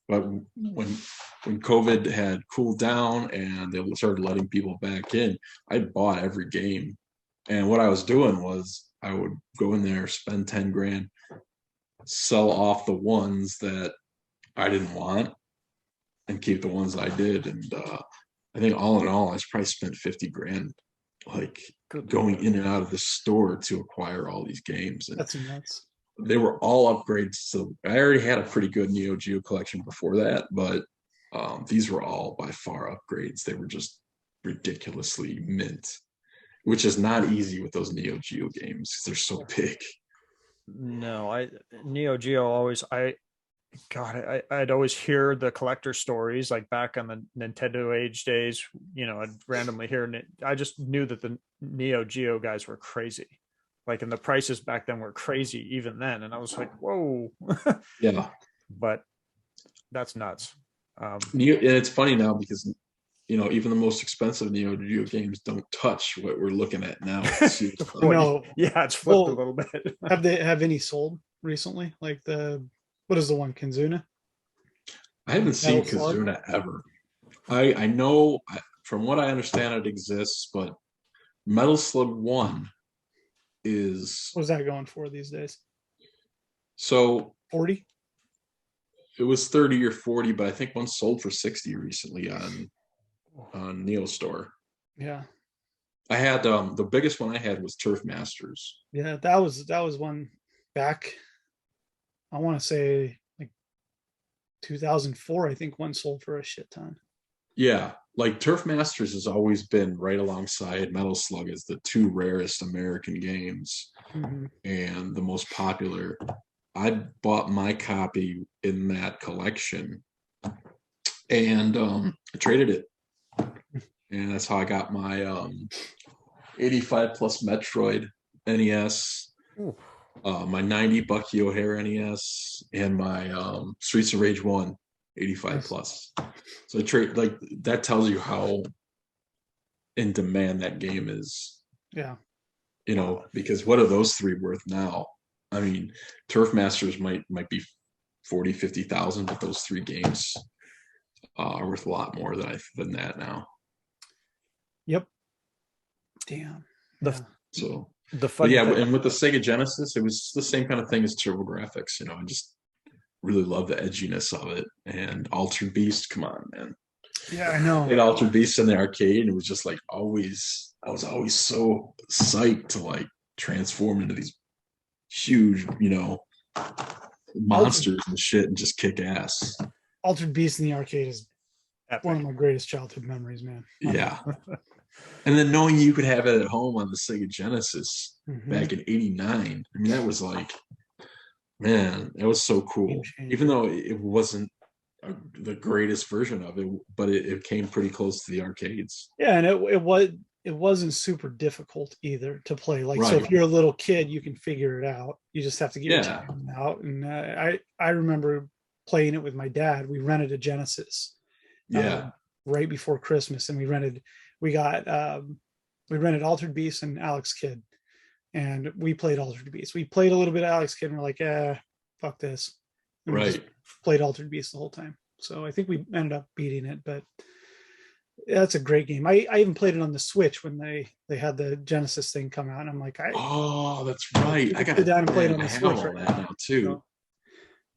but when COVID had cooled down and they started letting people back in, I bought every game. And what I was doing was I would go in there, spend 10 grand, sell off the ones that I didn't want, and keep the ones I did. And I think all in all, I probably spent 50 grand, like Good going Lord. in and out of the store to acquire all these games. And That's nuts. they were all upgrades. So I already had a pretty good Neo Geo collection before that, but these were all by far upgrades. They were just ridiculously mint, which is not easy with those Neo Geo games because they're so big. No, I Neo Geo always I'd always hear the collector stories like back on the Nintendo age days. I'd randomly hear I just knew that the Neo Geo guys were crazy. Like, and the prices back then were crazy even then. And I was like, whoa. Yeah. But that's nuts. And it's funny now because even the most expensive Neo Geo games don't touch what we're looking at now. No. Yeah, it's flipped a Well, little bit. have any sold recently? Like what is the one, Kenzuna? I haven't seen Metal Slug? Kazuna ever. I know from what I understand it exists, but Metal Slug 1 is What's that going for these days? so 40? it was 30 or 40, but I think one sold for 60 recently on Neo Store. Yeah. I had the biggest one I had was Turf Masters. Yeah, that was one back, I want to say like 2004. I think one sold for a shit ton. Yeah, like Turf Masters has always been right alongside Metal Slug as the two rarest American games Mm-hmm. and the most popular. I bought my copy in that collection, and I traded it, and that's how I got my 85 plus Metroid NES, Ooh. my 90 Bucky O'Hare NES, and my Streets of Rage 1 85 plus. So I trade, like, that tells you how in demand that game is. Yeah. You know, because what are those three worth now? I mean, Turf Masters might be 40, 50,000, but those three games are worth a lot more than that now. Yep. Damn. The So the but funny yeah, thing, and with the Sega Genesis, it was the same kind of thing as TurboGrafx. You know, I just really love the edginess of it. And Altered Beast, come on, man. Yeah, I know. Played Altered Beast in the arcade, and it was just like I was always so psyched to like transform into these huge, you know, monsters and shit and just kick ass. Altered Beast in the arcade is epic. one of my greatest childhood memories, man. Yeah. And then knowing you could have it at home on the Sega Genesis Mhm. back in '89, I mean, that was like, man, that was so cool. Game changer. Even though it wasn't the greatest version of it, but it came pretty close to the arcades. Yeah, and it wasn't super difficult either to play. Like, so Right. if you're a little kid, you can figure it out. You just have to get your Yeah. time out. And I remember playing it with my dad. We rented a Genesis. Yeah. Right before Christmas, and we rented Altered Beast and Alex Kidd, and we played Altered Beast. We played a little bit of Alex Kidd, and we're like, fuck this. And we just Right. played Altered Beast the whole time. So I think we ended up beating it, but that's a great game. I even played it on the Switch when they had the Genesis thing come out, and I'm like, Oh, that's right. I got to sit down and play it on I the have Switch all right that now too. So,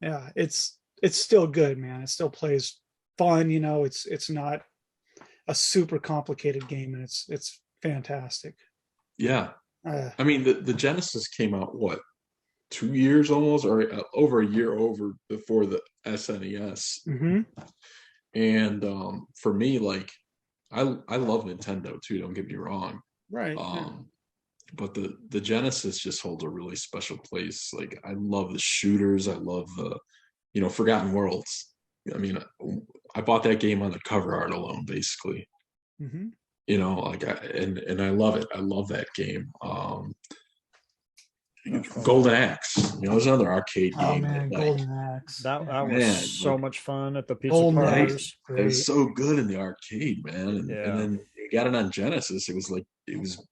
yeah, it's still good, man. It still plays fun. You know, it's not a super complicated game, and it's fantastic. Yeah. I mean, the Genesis came out what, 2 years almost, or over a year over before the SNES. Mhm. And for me, like, I love Nintendo too. Don't get me wrong. Right. But the Genesis just holds a really special place. Like, I love the shooters. I love the, you know, Forgotten Worlds. I mean, I bought that game on the cover art alone, basically. Mm-hmm. You know, like, and I love it. I love that game. Golden Axe, you know, there's another arcade Oh game. man, That, Golden Axe. that was man, so like, much fun at the pizza Golden parlors. Axe. it was so good in the arcade, man. And, Yeah. and then you got it on Genesis. It was like, it was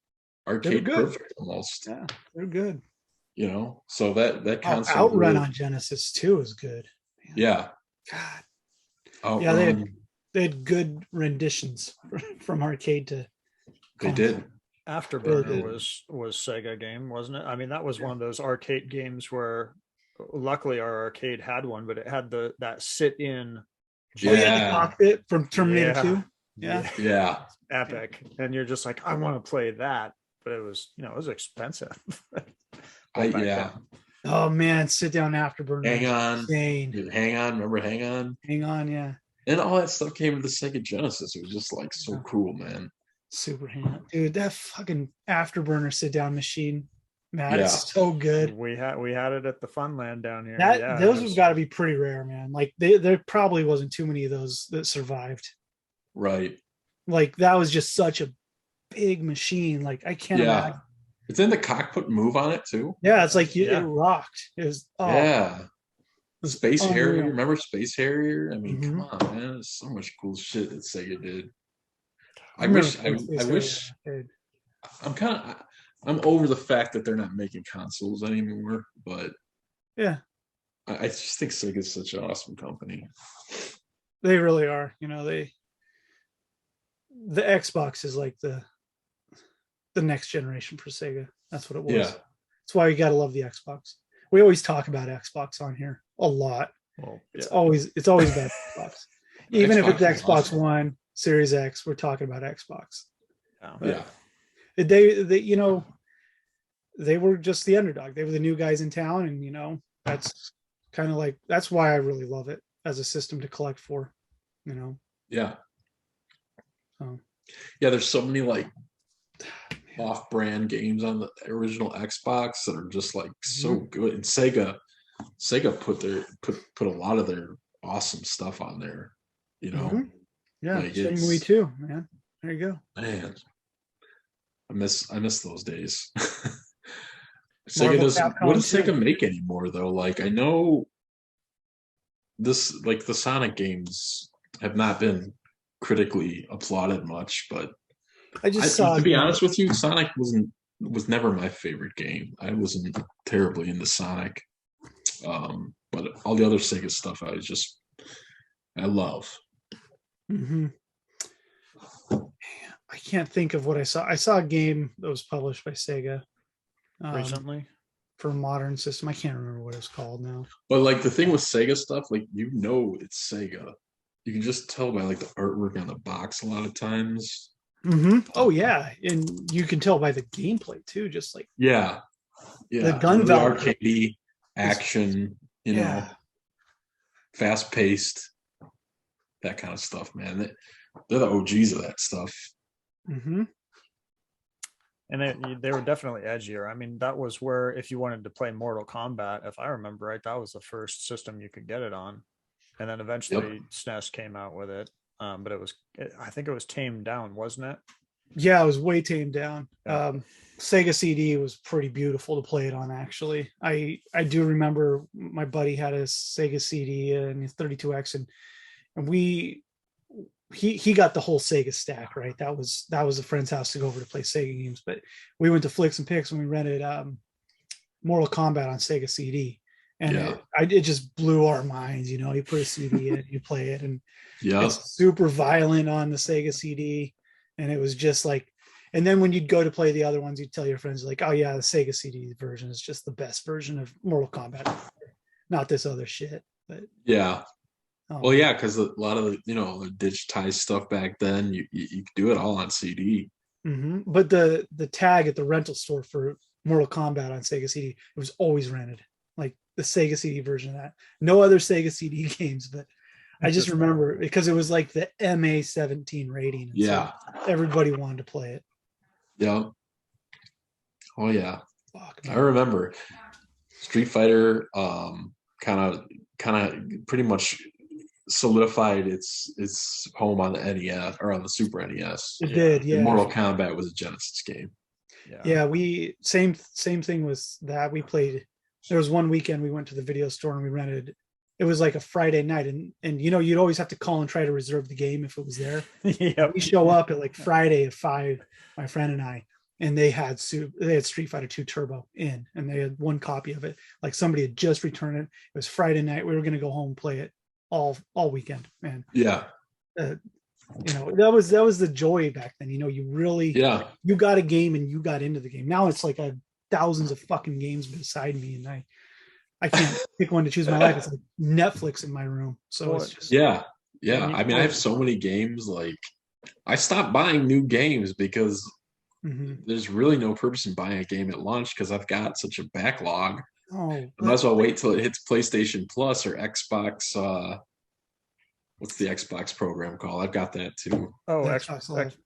arcade good. perfect almost. Yeah, they're good. You know, so that console Outrun really, on Genesis too is good. Man. yeah. God. Outrun, Yeah, they had good renditions from arcade to they console. did. Afterburner did. was Sega game, wasn't it? I mean, that was one of those arcade games where luckily our arcade had one, but it had that sit in. Oh yeah, the Yeah. cockpit from Terminator Yeah. 2. Yeah. Yeah. Epic. And you're just like, I want to play that. But it was, you know, it was expensive. Yeah. then. Oh man, sit down Afterburner. Hang on. Insane. Hang on. Remember Hang On? Hang on, yeah. And all that stuff came to the Sega Genesis. It was just like so Yeah. cool, man. Super hand. Dude, that fucking Afterburner sit down machine, man, Yeah. it's so good. We had it at the Funland down here. Those have got to be pretty rare, man. Like there probably wasn't too many of those that survived. Right. Like that was just such a big machine. Like I can't imagine. It's in the cockpit move on it too. Yeah, it's like Yeah. it rocked. It was Yeah. it was Space unreal. Harrier. Remember Space Harrier? I mean, come Mhm. on, man. There's so much cool shit that Sega did. I remember wish Space Harrier. I'm over the fact that they're not making consoles anymore, but Yeah, I just think Sega's such an awesome company. they really are. You know, the Xbox is like the next generation for Sega. That's what it was. Yeah. That's why you gotta love the Xbox. We always talk about Xbox on here a lot. Well, It's always about Xbox. Even if it's Xbox is Xbox awesome. One, Series X, we're talking about Xbox. Yeah. They you know, they were just the underdog. They were the new guys in town, and you know, that's kind of like that's why I really love it as a system to collect for, you know. Yeah. So Yeah, there's so many like off-brand games on the original Xbox that are just like so good. And Sega, Sega put a lot of their awesome stuff on there. You know, Mhm. Yeah, like same it's we too, man. There you go. man, I miss those days. Sega Marvel doesn't. What Capcom does Sega 2. make anymore though? Like I know this, like the Sonic games have not been critically applauded much, but I just saw to be again. honest with you, Sonic was never my favorite game. I wasn't terribly into Sonic, but all the other Sega stuff I love. Hmm. I can't think of what I saw. I saw a game that was published by Sega Recently. for a modern system. I can't remember what it's called now. But like the thing with Sega stuff, like it's Sega. You can just tell by like the artwork on the box a lot of times. Oh yeah, and you can tell by the gameplay too. Just like Yeah, the yeah, gun really valve, arcadey action, you know, fast paced, that kind of stuff, man. They're the OGs of that stuff. Mm-hmm. And they were definitely edgier. I mean, that was where if you wanted to play Mortal Kombat, if I remember right, that was the first system you could get it on. And then eventually SNES came out with it. But I think it was tamed down, wasn't it? Yeah, it was way tamed down. Yeah. Sega CD was pretty beautiful to play it on. Actually, I do remember my buddy had a Sega CD and his 32X, and he got the whole Sega stack, right? That was a friend's house to go over to play Sega games. But we went to Flicks and Picks and we rented Mortal Kombat on Sega CD, and it just blew our minds. You know, you put a CD in, you play it, and it's super violent on the Sega CD, and it was just like. And then when you'd go to play the other ones, you'd tell your friends like, "Oh yeah, the Sega CD version is just the best version of Mortal Kombat, not this other shit." But yeah. Well, yeah, because a lot of the the digitized stuff back then, you could do it all on CD. Mm-hmm. But the tag at the rental store for Mortal Kombat on Sega CD, it was always rented, like the Sega CD version of that. No other Sega CD games, but I just remember because it was like the MA17 rating. Yeah, so everybody wanted to play it. Yeah. Oh yeah. Fuck, I remember Street Fighter kind of pretty much solidified its home on the NES or on the Super NES. It did, yeah. And Mortal Kombat was a Genesis game. Yeah, we same thing was that we played. There was one weekend we went to the video store and we rented. It was like a Friday night, and you'd always have to call and try to reserve the game if it was there. Yeah, we show up at like Friday at 5, my friend and I, and they had Street Fighter 2 Turbo in, and they had one copy of it. Like somebody had just returned it. It was Friday night. We were going to go home and play it all weekend, man. Yeah. That was the joy back then. You really you got a game and you got into the game. Now it's like I have thousands of fucking games beside me, and I can't pick one to choose my life. It's like Netflix in my room. So it's just yeah. I mean, I have so many games. Like, I stopped buying new games because there's really no purpose in buying a game at launch because I've got such a backlog. I might as well wait till it hits PlayStation Plus or Xbox. What's the Xbox program called? I've got that too. Oh, Xbox.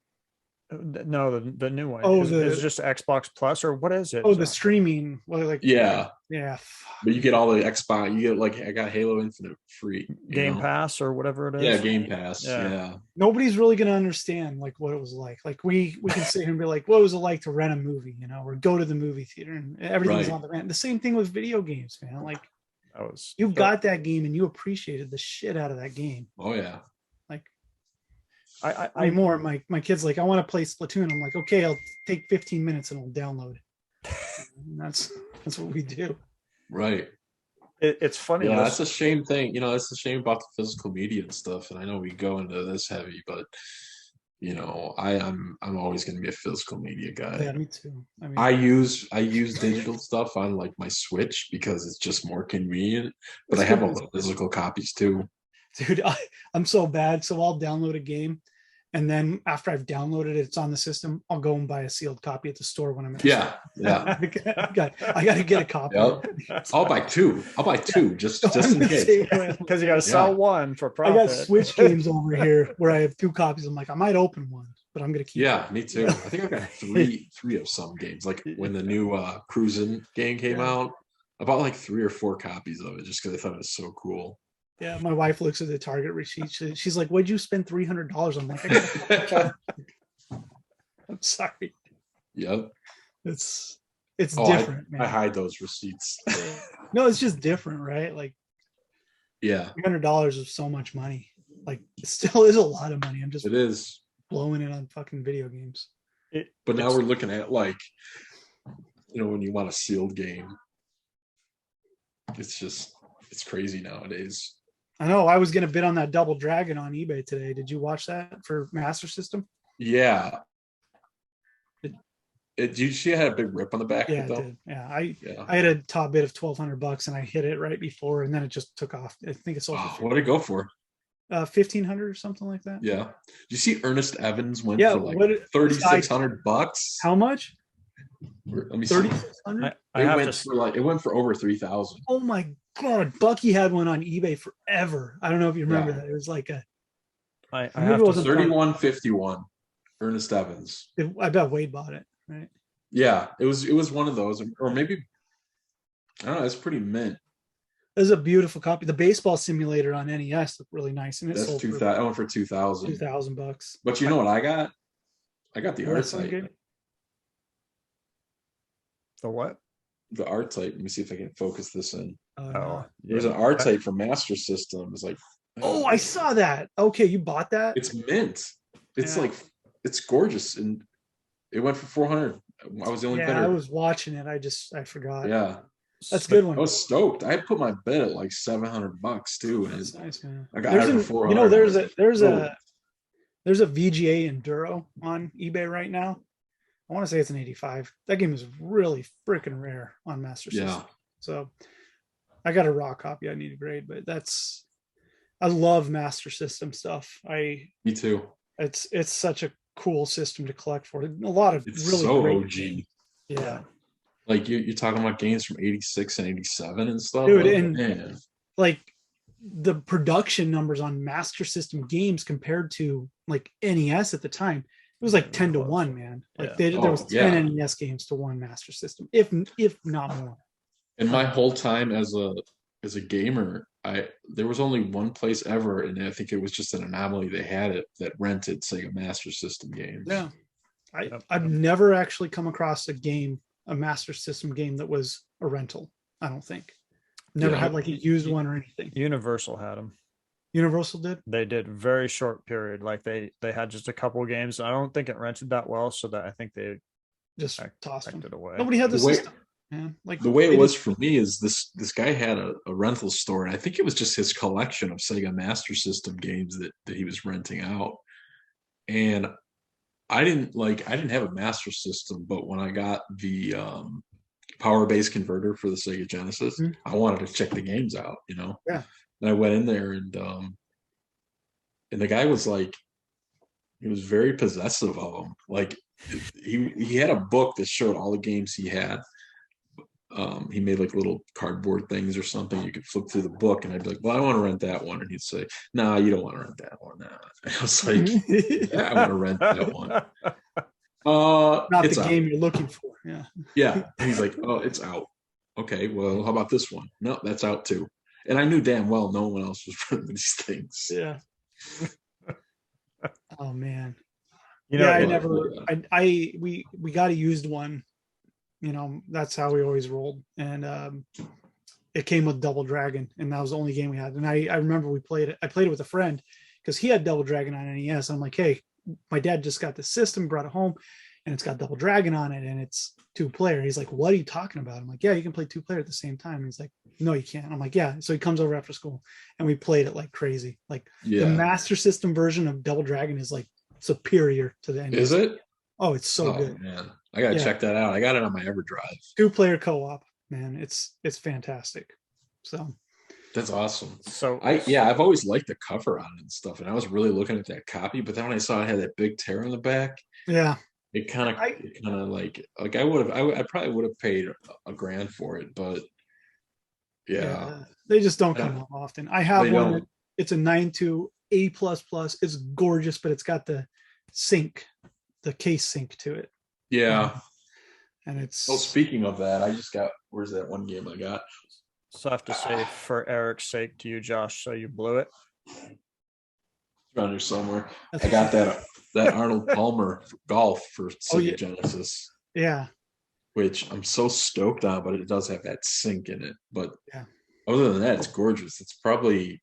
No, the new one. Oh, is just Xbox Plus, or what is it? Oh, the streaming. Yeah. But you get all the Xbox. You get I got Halo Infinite free. Game Pass or whatever it is. Yeah, Game Pass. Yeah. Nobody's really gonna understand like what it was like. Like we can sit here and be like, what was it like to rent a movie? Or go to the movie theater and everything was on the rent. The same thing with video games, man. Like you got that game and you appreciated the shit out of that game. Oh yeah. Like my kid's like, I want to play Splatoon. I'm like, okay, I'll take 15 minutes and I'll download. And that's what we do. Right. It's funny. Yeah, that's a shame thing. It's a shame about the physical media and stuff. And I know we go into this heavy, but I'm always going to be a physical media guy. Yeah, me too. I use digital stuff on like my Switch because it's just more convenient. But I have all the physical copies too. Dude, I'm so bad. So I'll download a game, and then after I've downloaded it, it's on the system. I'll go and buy a sealed copy at the store when I'm at yeah. I got to get a copy. Yep. I'll buy two just in case. Because you got to sell one for profit. I got Switch games over here where I have 2 copies. I'm like, I might open one, but I'm gonna keep. Yeah, me too. I think I've got three of some games. Like when the new Cruisin' game came out, I bought like 3 or 4 copies of it just because I thought it was so cool. Yeah, my wife looks at the Target receipt. She's like, "What'd you spend $300 on?" I'm like, I got I'm sorry. Yep. It's Oh, different, I man. hide those receipts. No, it's just different, right? Like Yeah, $300 is so much money. Like it still is a lot of money. I'm just it is. blowing it on fucking video games. But now we're looking at like, when you want a sealed game, it's crazy nowadays. I know. I was gonna bid on that Double Dragon on eBay today. Did you watch that for Master System? Yeah. She had a big rip on the back of Yeah, it it though. did. Yeah, I had a top bid of $1,200 and I hit it right before, and then it just took off. I think it's sold for What did it go for? 1,500 or something like that. Yeah. Did you see Ernest Evans went Yeah, for like what $3,600? How much? Let me see. 3,600. It went for over 3,000. Oh my god, Bucky had one on eBay forever. I don't know if you remember that. It was like I have to 31.51. Ernest Evans. I bet Wade bought it, right? Yeah, it was one of those, or maybe I don't know. It's pretty mint. There's a beautiful copy. The baseball simulator on NES looked really nice, and it That's sold 2,000. I went for 2,000. $2,000. But you know what I got? I got the art type. The what? The art type. Let me see if I can focus this in. No. There's an art type for Master System. It's like, oh, I saw that. Okay, you bought that? It's mint. It's like, it's gorgeous, and it went for 400. I was the only bidder. I was watching it. I forgot. Yeah, that's a good one. I was stoked. I put my bid at like $700 too, and that's nice, man. I got it for 400. You know, there's a VGA Enduro on eBay right now. I want to say it's an 85. That game is really freaking rare on Master System. Yeah. So I got a raw copy I need to grade, but I love Master System stuff. Me too. It's such a cool system to collect for. A lot of it's really so great OG. games. Yeah. Like you're talking about games from 86 and 87 and stuff. Dude, and like the production numbers on Master System games compared to like NES at the time, it was like 10 to 1, man. Like there was 10 NES games to 1 Master System, if not more. And my whole time as a gamer, there was only one place ever, and I think it was just an anomaly they had it, that rented Sega Master System games. Yeah. I've never actually come across a Master System game that was a rental. I don't think. Never had like a used one or anything. Universal had them. Universal did? They did very short period. Like they had just a couple of games. I don't think it rented that well, so that I think they just tossed it away. Nobody had the system. Man. Like the way it was for me is this guy had a rental store, and I think it was just his collection of Sega Master System games that he was renting out. And I didn't have a Master System, but when I got the power base converter for the Sega Genesis, I wanted to check the games out, Yeah. And I went in there, and the guy was like, he was very possessive of them. Like he had a book that showed all the games he had. He made like little cardboard things or something. You could flip through the book, and I'd be like, well, I want to rent that one. And he'd say, no, you don't want to rent that one. Nah. I was like, yeah, I want to rent that one. Not it's the out. game you're looking for. Yeah. Yeah. And he's like, oh, it's out. Okay, well, how about this one? No, that's out too. And I knew damn well no one else was renting these things. Yeah. Oh man. We got a used one. That's how we always rolled. And it came with Double Dragon, and that was the only game we had. And I remember I played it with a friend because he had Double Dragon on NES. I'm like, hey, my dad just got the system, brought it home, and it's got Double Dragon on it, and it's 2-player. He's like, what are you talking about? I'm like, yeah, you can play 2-player at the same time. And he's like, no, you can't. I'm like, yeah. So he comes over after school, and we played it like crazy. Like the Master System version of Double Dragon is like superior to the NES. Is it? Oh, it's so good. Man, I gotta check that out. I got it on my EverDrive. 2-player co-op, man. It's fantastic. So that's awesome. So I've always liked the cover on it and stuff, and I was really looking at that copy. But then when I saw it had that big tear on the back, it kind of like I probably would have paid $1,000 for it, but they just don't come up often. I have one. It's a 9.2 A++. It's gorgeous, but it's got the case sync to it. Yeah. And it's Oh, speaking of that, I just got. Where's that one game I got? So I have to say, for Eric's sake, to you, Josh, so you blew it. It's around here somewhere. that's I got that Arnold Palmer golf for Sega Genesis, yeah. which I'm so stoked on, but it does have that sink in it. But Yeah. other than that, it's gorgeous. It's probably,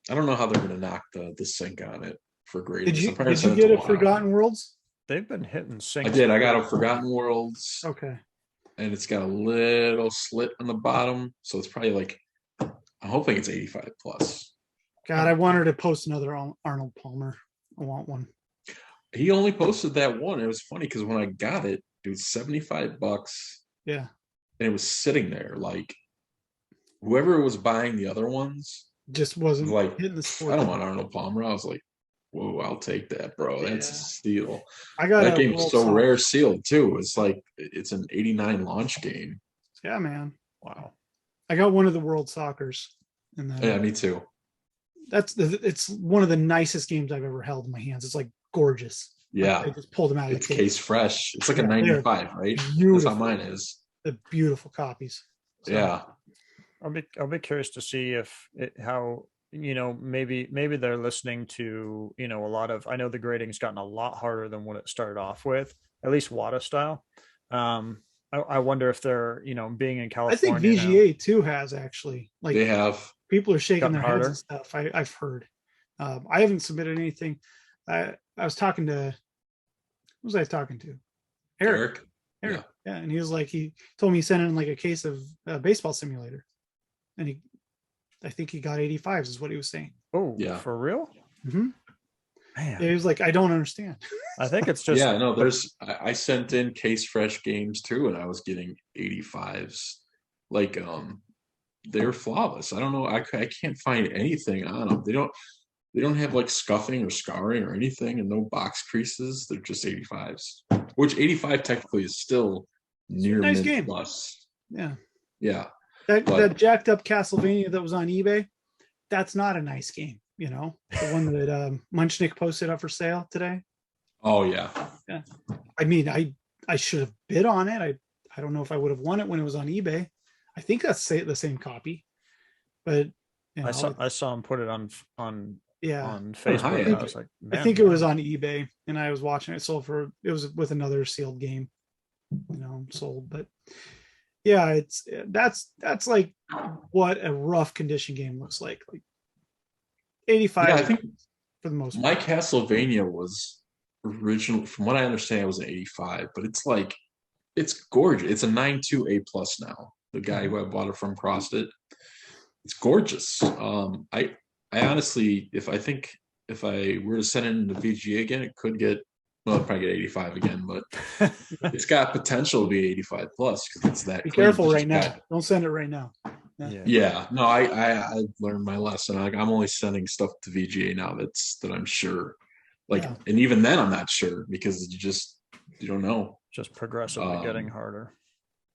I don't know how they're going to knock the sink on it for grading. Did you get a Forgotten Worlds? They've been hitting sinks. I did. I got a Forgotten Worlds. Okay. And it's got a little slit on the bottom, so it's probably like, I'm hoping it's 85 plus. God, I wanted to post another Arnold Palmer. I want one. He only posted that one. It was funny because when I got it, it was $75. Yeah. And it was sitting there. Like, whoever was buying the other ones just wasn't like, hitting the sport. I don't want Arnold Palmer. I was like, whoa, I'll take that, bro. That's a steal. I got that game's so rare sealed too. It's like it's an 89 launch game. Yeah, man. Wow. I got one of the World Soccers. Yeah, me too. It's one of the nicest games I've ever held in my hands. It's like gorgeous. Yeah. I just pulled them out of the case fresh. It's like a 95, right? Beautiful. That's how mine is. The beautiful copies. So, yeah. I'll be curious to see how maybe they're listening to a lot of, I know the grading's gotten a lot harder than what it started off with, at least WADA style. I wonder if they're being in California. I think VGA too has actually, like, they have, people are shaking their harder. heads and stuff. I've heard. I haven't submitted anything. I was talking to, who was I talking to? Eric. Yeah. And he was like, he told me he sent in like a case of Baseball Simulator, and I think he got 85s is what he was saying. Oh, yeah, for real? Mm-hmm. Man, he was like, I don't understand. I think it's just I sent in case fresh games too, and I was getting 85s. Like, they're flawless. I don't know. I can't find anything on them. They don't have like scuffing or scarring or anything, and no box creases. They're just 85s, which 85 technically is still near nice mint game. plus. Yeah. That jacked up Castlevania that was on eBay, that's not a nice game. The one that Munchnik posted up for sale today. Oh yeah. I mean, I should have bid on it. I don't know if I would have won it when it was on eBay. I think that's the same copy, but I saw him put it on Facebook. I was like, I think it was on eBay, and I was watching it. It was with another sealed game, sold. But yeah, that's like what a rough condition game looks like. Like 85. Yeah, I think for the most part. My Castlevania was original, from what I understand, it was an 85, but it's gorgeous. It's a 9.2 A plus now. The guy who I bought it from crossed it. It's gorgeous. I honestly, if I were to send it into VGA again, it could get, well, it'd probably get 85 again, but it's got potential to be 85 plus because it's that. Be careful right now. Don't send it right now. Yeah. No, I learned my lesson. Like, I'm only sending stuff to VGA now that I'm sure. And even then I'm not sure because you don't know. Just progressively getting harder.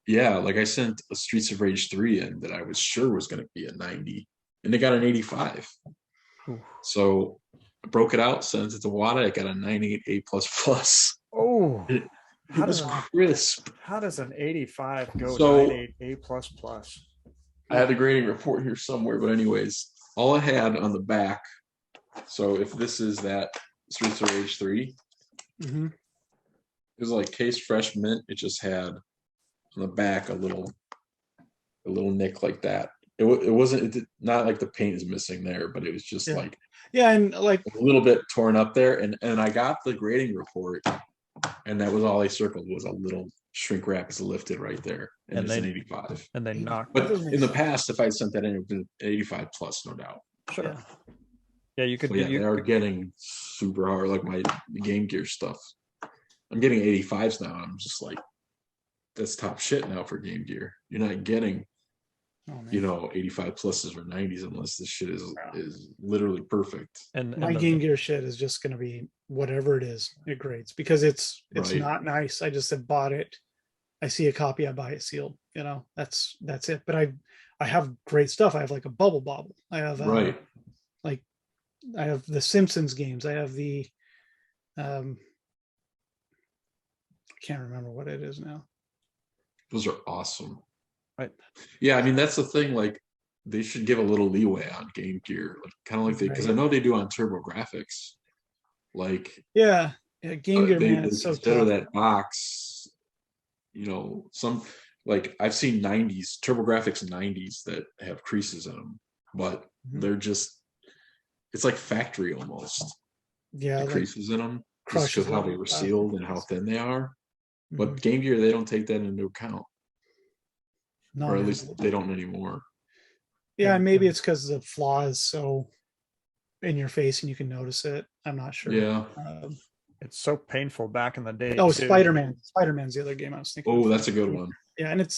Yeah, like I sent a Streets of Rage 3 in that I was sure was going to be a 90, and they got an 85. Ooh. So I broke it out, sent it to WADA. I got a 98 A plus plus. Oh, it was crisp. How does an 85 go to 98 A plus plus? I have the grading report here somewhere, but anyways, all it had on the back. So if this is that Streets of Rage 3, it was like case fresh mint. It just had on the back a little nick like that. It not like the paint is missing there, but it was just and like a little bit torn up there. And I got the grading report, and that was all I circled was a little shrink wrap is lifted right there, and it's an 85. And they knocked. But in the past, if I sent that in, it would have been 85 plus, no doubt. Sure. Yeah, you could. They are getting super hard, like my Game Gear stuff. I'm getting 85s now. I'm just like, that's top shit now for Game Gear. You're not getting, 85 pluses or 90s unless this shit is literally perfect. And my Game Gear shit is just going to be whatever it is. It grades because it's not nice. I just have bought it. I see a copy, I buy it sealed. That's it. But I have great stuff. I have like a Bubble Bobble. I have I have the Simpsons games. I have the can't remember what it is now. Those are awesome. Right. Yeah, I mean that's the thing. Like they should give a little leeway on Game Gear, like kind of like because I know they do on TurboGrafx. Like Yeah, Game Gear, they man, it's so consider tough. that box, some like I've seen 90s TurboGrafx 90s that have creases in them, but Mhm. they're just it's like factory almost. Yeah, The like creases in them just crushes because how all they the were plastic. sealed and how thin they are. But Mhm. Game Gear, they don't take that into account, No, or at man. least they don't anymore. Yeah, And- maybe and- it's because the flaw is so in your face and you can notice it. I'm not sure. Yeah. It's so painful back in the day. Oh, too. Spider-Man. Spider-Man's the other game I was thinking. Oh, of. that's a good one. Yeah, and it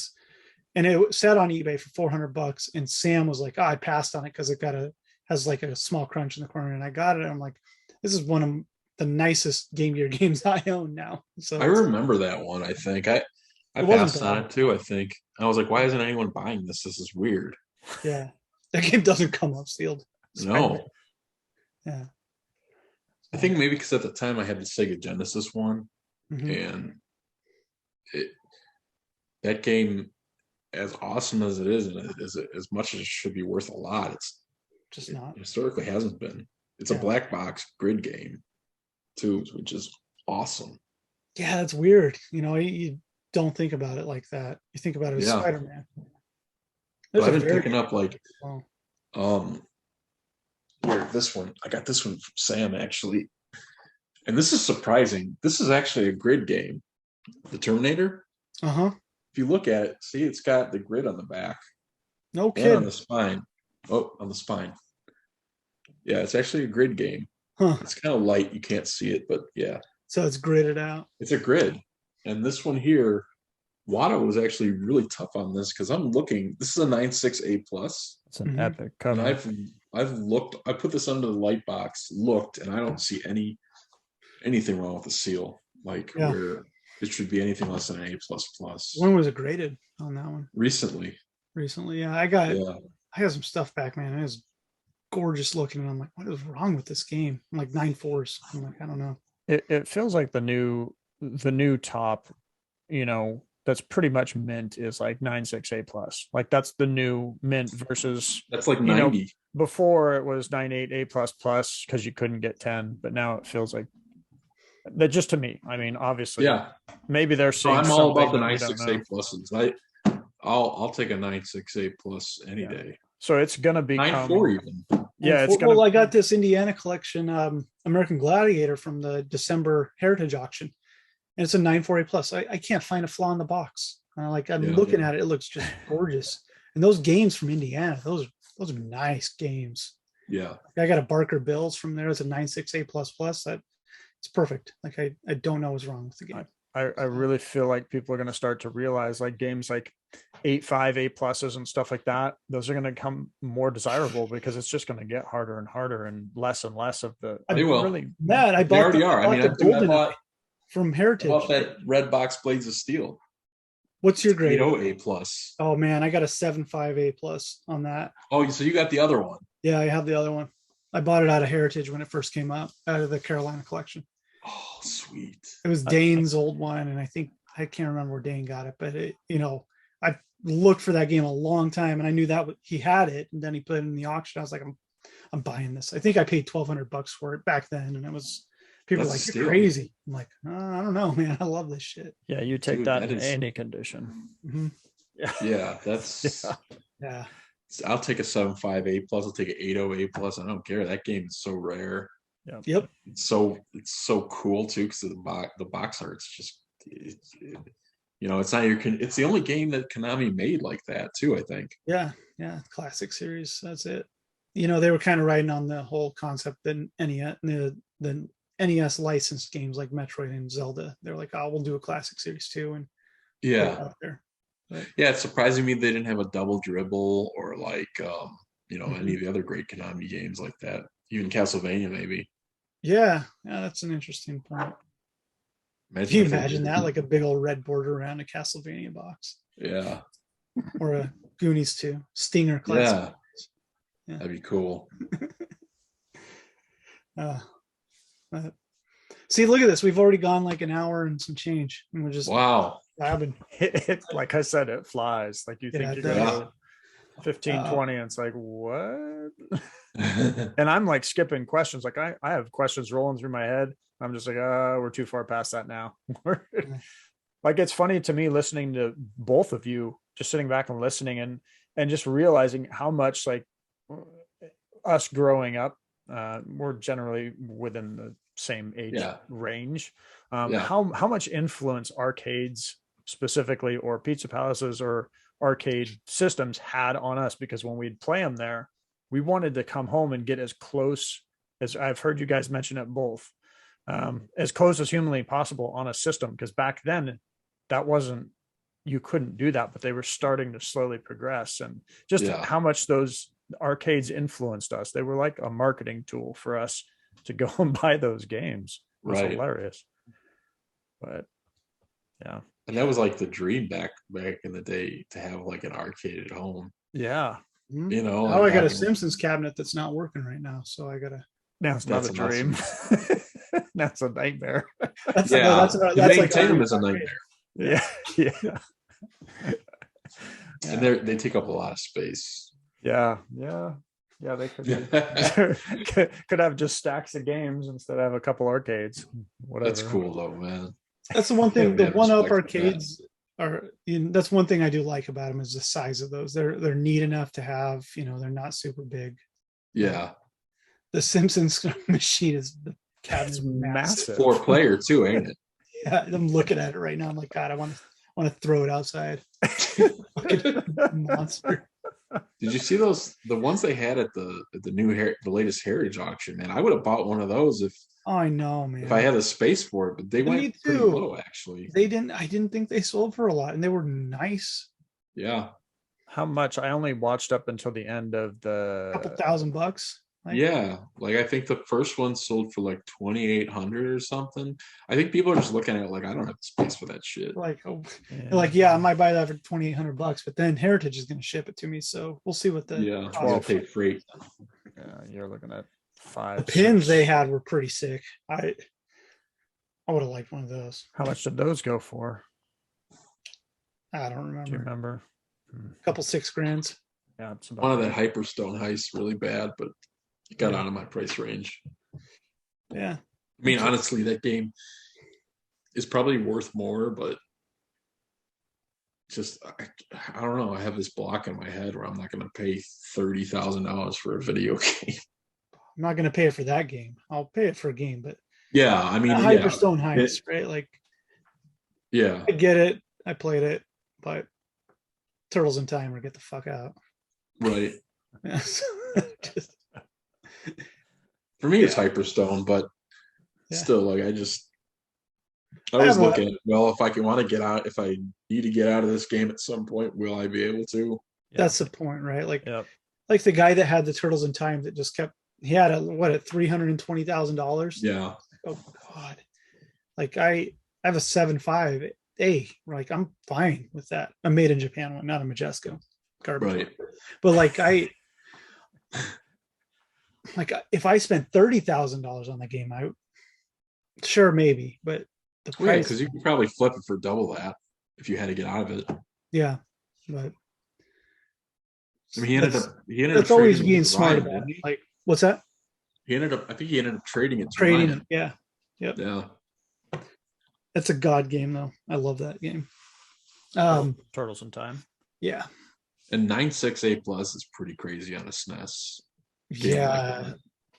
sat on eBay for $400, and Sam was like, "Oh, I passed on it because it has like a small crunch in the corner," and I got it. I'm like, "This is one of the nicest Game Gear games I own now." So I remember that one. I think I It wasn't passed on bad. it too. I think I was like, why isn't anyone buying this? This is weird. Yeah, that game doesn't come up sealed. Spider-Man. No, Yeah. I think maybe because at the time I had the Sega Genesis one, Mhm. and that game, as awesome as it is, and as much as it should be worth a lot, Just it not. historically hasn't been. It's a Yeah. black box grid game too, which is awesome. Yeah, that's weird. You don't think about it like that. You think about it as Yeah. Spider-Man. But There's I've a been very picking up like well, here, this one. I got this one from Sam actually. And this is surprising. This is actually a grid game. The Terminator. uh-huh. If you look at it, see it's got the grid on the back No and kidding. on the spine. Oh, on the spine. Yeah, it's actually a grid game. Huh. It's kind of light. You can't see it, but yeah, So it's gridded out. it's a grid. And this one here, Watto was actually really tough on this because I'm looking. This is a 9.6 plus. It's an Mhm. epic And cover. I've looked. I put this under the light box, looked, and I don't see anything wrong with the seal. Like Yeah. where it should be anything less than an A plus plus. When was it graded on that one? Recently, Recently. Yeah, I got yeah, some stuff back, man. It was gorgeous looking, and I'm like, what is wrong with this game? I'm like 9.4s. I'm like, I don't know. It feels like the new top, that's pretty much mint is like 9.6 A+. Like that's the new mint versus that's like you know, 90. before it was 9.8 A++ because you couldn't get 10, but now it feels like that just to me. I mean, obviously, Yeah, maybe they're so seeing I'm all something about the that we don't 9.6 A know. pluses. I'll take a 9.6 A plus any Yeah. day. So it's gonna become 9.4 even. Yeah, it's gonna. Well, I got this Indiana collection, American Gladiator from the December Heritage auction, and it's a 9.4 plus. I can't find a flaw in the box. I'm Yeah. looking at it; it looks just gorgeous. And those games from Indiana, those are nice games. Yeah, I got a Barker Bills from there. It's a 9.6 A plus plus. It's perfect. Like I don't know what's wrong with the game. I really feel like people are going to start to realize like games like 8.5 A+s and stuff like that. Those are going to become more desirable because it's just going to get harder and harder and less of the. They will. Really, Matt, I they bought already are. I mean, I bought from Heritage. that red box Blades of Steel. What's your grade? 8.0 A plus. Oh man, I got a 7.5 A plus on that. Oh, so you got the other one? Yeah, I have the other one. I bought it out of Heritage when it first came up, out of the Carolina collection. Oh, sweet. It was Dane's old one, and I can't remember where Dane got it, but I looked for that game a long time, and I knew that he had it, and then he put it in the auction. I was like, I'm buying this. I think I paid $1,200 for it back then, and it was people were like, you're crazy. I'm like, I don't know, man. I love this shit. Yeah, you take that in any condition. Mm-hmm. Yeah, that's yeah. I'll take a 7.5 A plus. I'll take an 8.0 A plus. I don't care. That game is so rare. Yep. It's so cool too because of the box art. It's just it's not it's the only game that Konami made like that too. I think. Yeah, classic series. That's it. They were kind of riding on the whole concept that NES, the NES licensed games like Metroid and Zelda. They're like, oh, we'll do a classic series too, and yeah, there. But, yeah. It's surprising me they didn't have a double dribble or like mm-hmm. any of the other great Konami games like that. Even Castlevania maybe. Yeah, that's an interesting point. Can you imagine that, like a big old red border around a Castlevania box? Yeah. Or a Goonies 2 Stinger classic. Yeah. That'd be cool. See, look at this. We've already gone like an hour and some change, and we're just Wow. blabbing. Like I said, it flies. Like you think Yeah, you're it gonna does. go 15, 20, and it's like, what? And I'm like skipping questions. Like I have questions rolling through my head. I'm just like, we're too far past that now. Like it's funny to me listening to both of you, just sitting back and listening and just realizing how much like us growing up, we're generally within the same age range. How much influence arcades specifically, or pizza palaces or arcade systems had on us, because when we'd play them there, we wanted to come home and get as close as I've heard you guys mention it both, as close as humanly possible on a system. Because back then that wasn't, you couldn't do that, but they were starting to slowly progress, and just how much those arcades influenced us. They were like a marketing tool for us to go and buy those games. It was hilarious. But yeah. And that was like the dream back in the day, to have like an arcade at home. Yeah. You know, I got a Simpsons cabinet that's not working right now, so I gotta. Now it's not a dream. That's a nightmare. That's like them is a nightmare. Yeah. And they take up a lot of space. Yeah. They could have just stacks of games instead of a couple arcades. Whatever. That's cool though, man. That's the one thing. The one-up arcades are. That's one thing I do like about them, is the size of those. They're neat enough to have. They're not super big. Yeah. The Simpsons machine is the cabinet's massive. 4-player too, ain't it? Yeah, I'm looking at it right now. I'm like, God, I want to throw it outside. Monster. Did you see those? The ones they had at the latest Heritage auction, man. I would have bought one of those if. Oh, I know, man. If I had the space for it, but they went pretty low, actually. They didn't. I didn't think they sold for a lot, and they were nice. Yeah. How much? I only watched up until the end of the. Couple $1,000. Like I think the first one sold for like 2,800 or something. I think people are just looking at it like, I don't have the space for that shit. Like, I might buy that for $2,800, but then Heritage is going to ship it to me, so we'll see what the I'll pay freight. Yeah, you're looking at 5. The pins they had were pretty sick. I would have liked one of those. How much did those go for? I don't remember. Do you remember? A couple $6,000. Yeah, it's about one of that Hyperstone heists really bad, but it got out of my price range. Yeah. I mean, honestly, that game is probably worth more, but just I don't know. I have this block in my head where I'm not going to pay $30,000 for a video game. I'm not going to pay it for that game. I'll pay it for a game, but I mean, Hyperstone Heist, right? Like, I get it. I played it, but Turtles in Time or get the fuck out. Right. Yeah. For me, it's Hyperstone, but still, like, I was looking at, if I want to get out, if I need to get out of this game at some point, will I be able to? That's the point, right? Like, like the guy that had the Turtles in Time that just kept, he had at $320,000. Yeah. Oh God. Like I have a 7.5. Like I'm fine with that. A made in Japan one, not a Majesco garbage. Right. But if I spent $30,000 on the game, maybe, but the price, because you could probably flip it for double that if you had to get out of it. Yeah, but I mean, he ended up. That's always being smart about it. Like, what's that? I think he ended up trading it. Yeah. Yep. Yeah. That's a god game, though. I love that game. Turtles in Time. Yeah. And 968 Plus is pretty crazy on a SNES. Yeah,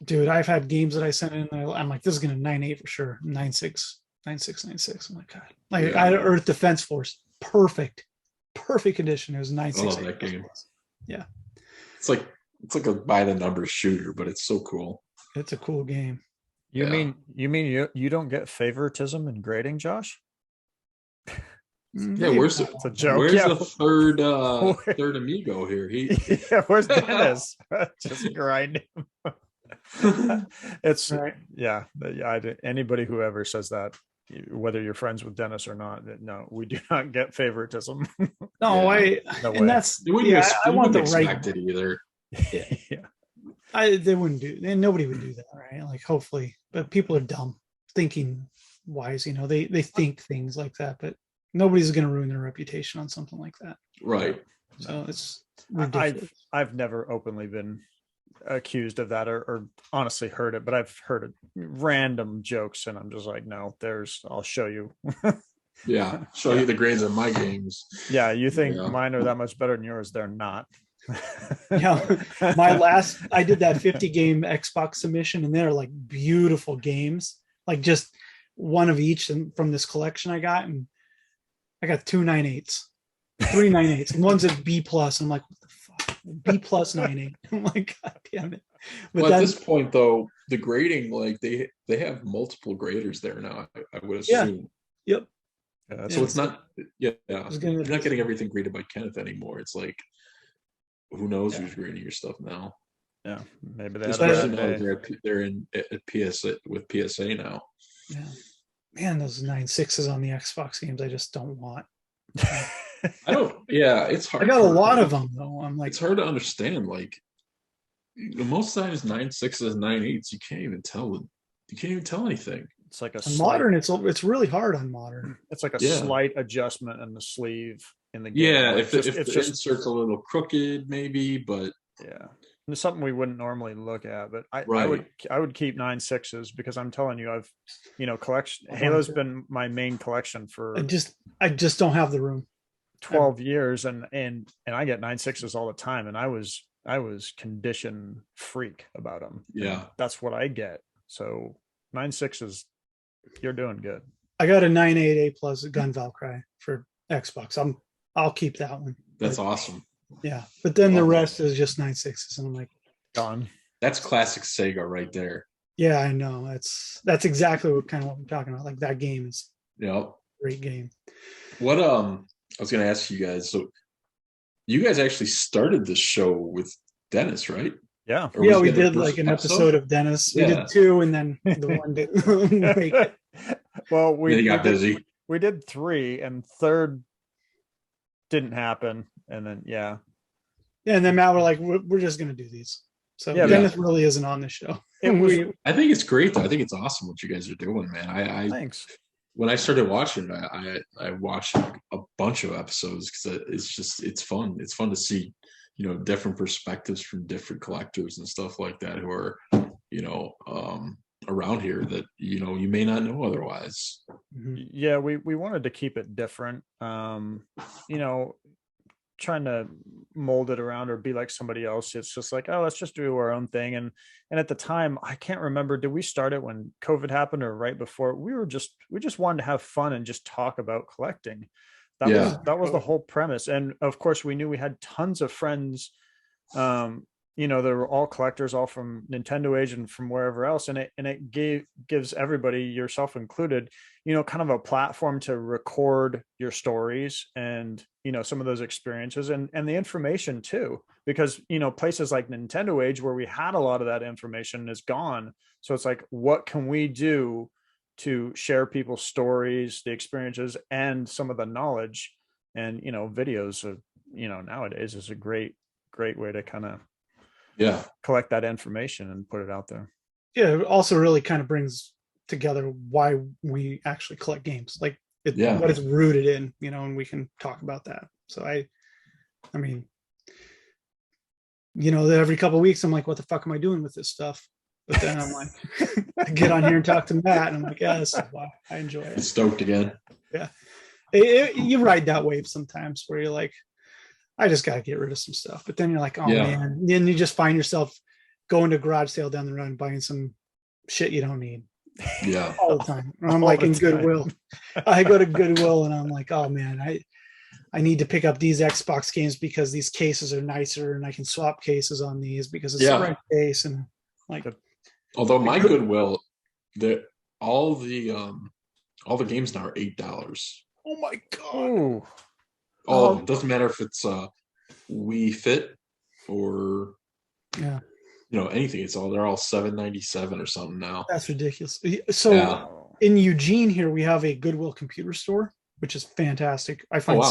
dude, I've had games that I sent in. I'm like, this is gonna 9.8 for sure. 9.6, 9.6, 9.6. I'm like, God. Like, I had Earth Defense Force, perfect condition. It was 9.6. I love that game. Yeah, it's like a by the numbers shooter, but it's so cool. It's a cool game. You mean you don't get favoritism in grading, Josh? Yeah, where's the joke? Where's the third amigo here? Where's Dennis? Just grind him. It's right. Anybody who ever says that, whether you're friends with Dennis or not, no, we do not get favoritism. No, I want the right either. They wouldn't do, and nobody would do that, right? Like, hopefully, but people are dumb. thinking wise. They think things like that, but nobody's going to ruin their reputation on something like that. Right. So it's ridiculous. I've never openly been accused of that or honestly heard it, but I've heard random jokes and I'm just like, no, I'll show you. Yeah. Show you the grades of my games. Yeah. You think mine are that much better than yours? They're not. Yeah. I did that 50 game Xbox submission and they're like beautiful games, like just one of each from this collection I got. And I got 2 9.8s, 3 9.8s, and one's a B plus. I'm like, what the fuck? B plus 9.8. I'm like, God damn it. But well, at this point though, the grading, like they have multiple graders there now, I would assume. Yeah. Yep. Yeah, so it's not you're not getting everything graded by Kenneth anymore. It's like, who knows who's grading your stuff now? Yeah, maybe they especially now they're in at PSA with PSA now. Yeah, man, those 9.6s on the Xbox games, I just don't want. It's hard. I got a lot of them though. I'm like, it's hard to understand. Like most times, 9.6s, 9.8s, you can't even tell anything. It's like modern. It's really hard on modern. It's like a slight adjustment in the sleeve in the game. Yeah, like if the insert's a little crooked, maybe, but yeah, it's something we wouldn't normally look at. But I would keep 9.6s because I'm telling you, I've collection. Halo's been my main collection for. I just don't have the room. 12 years, and I get 9.6s all the time, and I was condition freak about them. Yeah, and that's what I get. So 9.6s. You're doing good. I got a 9.8 plus Gun Valkyrie for Xbox. I'll keep that one. That's awesome. Yeah, but then the rest is just 9.6s, and I'm like, gone. That's classic Sega right there. Yeah, I know. That's exactly what we're talking about. Like that game is a great game. What I was going to ask you guys. So, you guys actually started this show with Dennis, right? Yeah. Yeah, we did like an episode of Dennis. We did 2, and then the one didn't make it. Well, we got busy. We did 3, and 3rd didn't happen, and then and then Matt were like, we're just gonna do these. So Dennis really isn't on the show. I think it's great though. I think it's awesome what you guys are doing, man. Thanks. When I started watching it, I watched a bunch of episodes because it's fun. It's fun to see different perspectives from different collectors and stuff like that who are around here that you may not know otherwise. Yeah, we wanted to keep it different, trying to mold it around or be like somebody else. It's just like, let's just do our own thing. And at the time, I can't remember, did we start it when COVID happened or right before? We just wanted to have fun and just talk about collecting. That was the whole premise. And of course we knew we had tons of friends, they were all collectors, all from Nintendo age and from wherever else. And it gives everybody, yourself included, kind of a platform to record your stories and, some of those experiences and the information too, because, places like Nintendo age where we had a lot of that information is gone. So it's like, what can we do to share people's stories, the experiences, and some of the knowledge? And videos of nowadays is a great way to kind of collect that information and put it out there. It also really kind of brings together why we actually collect games, like what it's rooted in, and we can talk about that. So I mean, every couple of weeks I'm like, what the fuck am I doing with this stuff? But then I'm like, I get on here and talk to Matt, and I'm like, this is why I enjoy it. Stoked again. Yeah. You ride that wave sometimes where you're like, I just got to get rid of some stuff. But then you're like, man. And then you just find yourself going to a garage sale down the road and buying some shit you don't need. Yeah. All the time. And I'm like in Goodwill. I go to Goodwill and I'm like, oh man, I need to pick up these Xbox games because these cases are nicer and I can swap cases on these because it's the right case. And like, although my Goodwill, all the games now are $8. Oh my god! All of them. Doesn't matter if it's Wii Fit or anything. They're all $7.97 or something now. That's ridiculous. So in Eugene here, we have a Goodwill computer store, which is fantastic. I find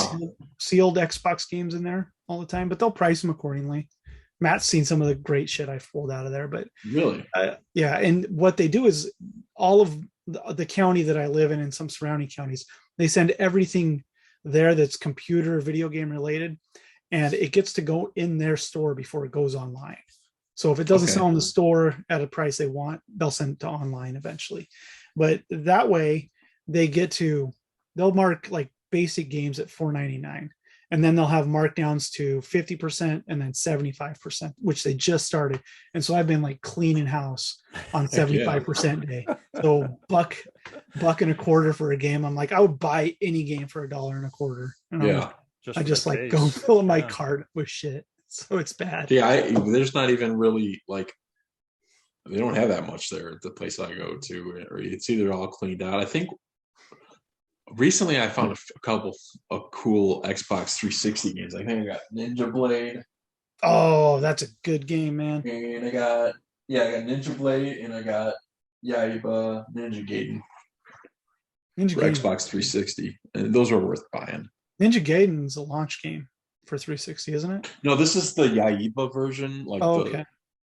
sealed Xbox games in there all the time, but they'll price them accordingly. Matt's seen some of the great shit I pulled out of there, but really, and what they do is all of the county that I live in and some surrounding counties, they send everything there that's computer video game related, and it gets to go in their store before it goes online. So if it doesn't Okay. sell in the store at a price they want, they'll send it to online eventually. But that way they'll mark like basic games at $4.99, and then they'll have markdowns to 50% and then 75%, which they just started. And so I've been like cleaning house on 75% day. So buck and a quarter for a game. I'm like, I would buy any game for $1.25. And Yeah. I just like go fill my cart with shit. So it's bad. Yeah, there's not even really like they don't have that much there at the place I go to, or it's either all cleaned out. I think recently I found a couple of cool Xbox 360 games. I think I got Ninja Blade. Oh, that's a good game, man. And I got Ninja Blade, and I got Yaiba Ninja Gaiden for Xbox 360, and those were worth buying. Ninja Gaiden's a launch game for 360, isn't it? No, this is the Yaiba version. Like okay.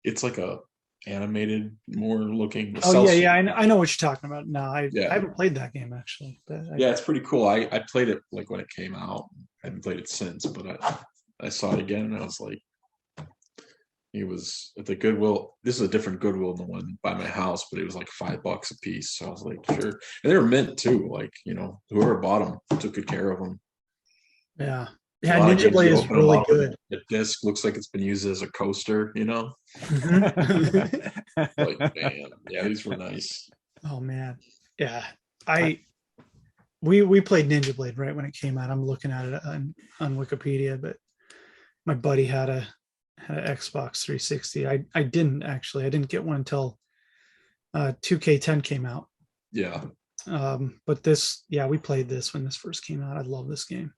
It's like a animated, more looking. Oh yeah, I know what you're talking about. No, I haven't played that game actually. But it's pretty cool. I played it like when it came out. I haven't played it since, but I saw it again and I was like, it was at the Goodwill. This is a different Goodwill than the one by my house, but it was like $5 a piece. So I was like, sure. And they were mint too. Like, whoever bought them took good care of them. Yeah. Yeah, Ninja Blade is really good. The disc looks like it's been used as a coaster, Mm-hmm. Like, man, yeah, these were nice. Oh man, yeah. We played Ninja Blade right when it came out. I'm looking at it on Wikipedia, but my buddy had an Xbox 360. I didn't actually. I didn't get one until 2K10 came out. Yeah. But we played this when this first came out. I love this game.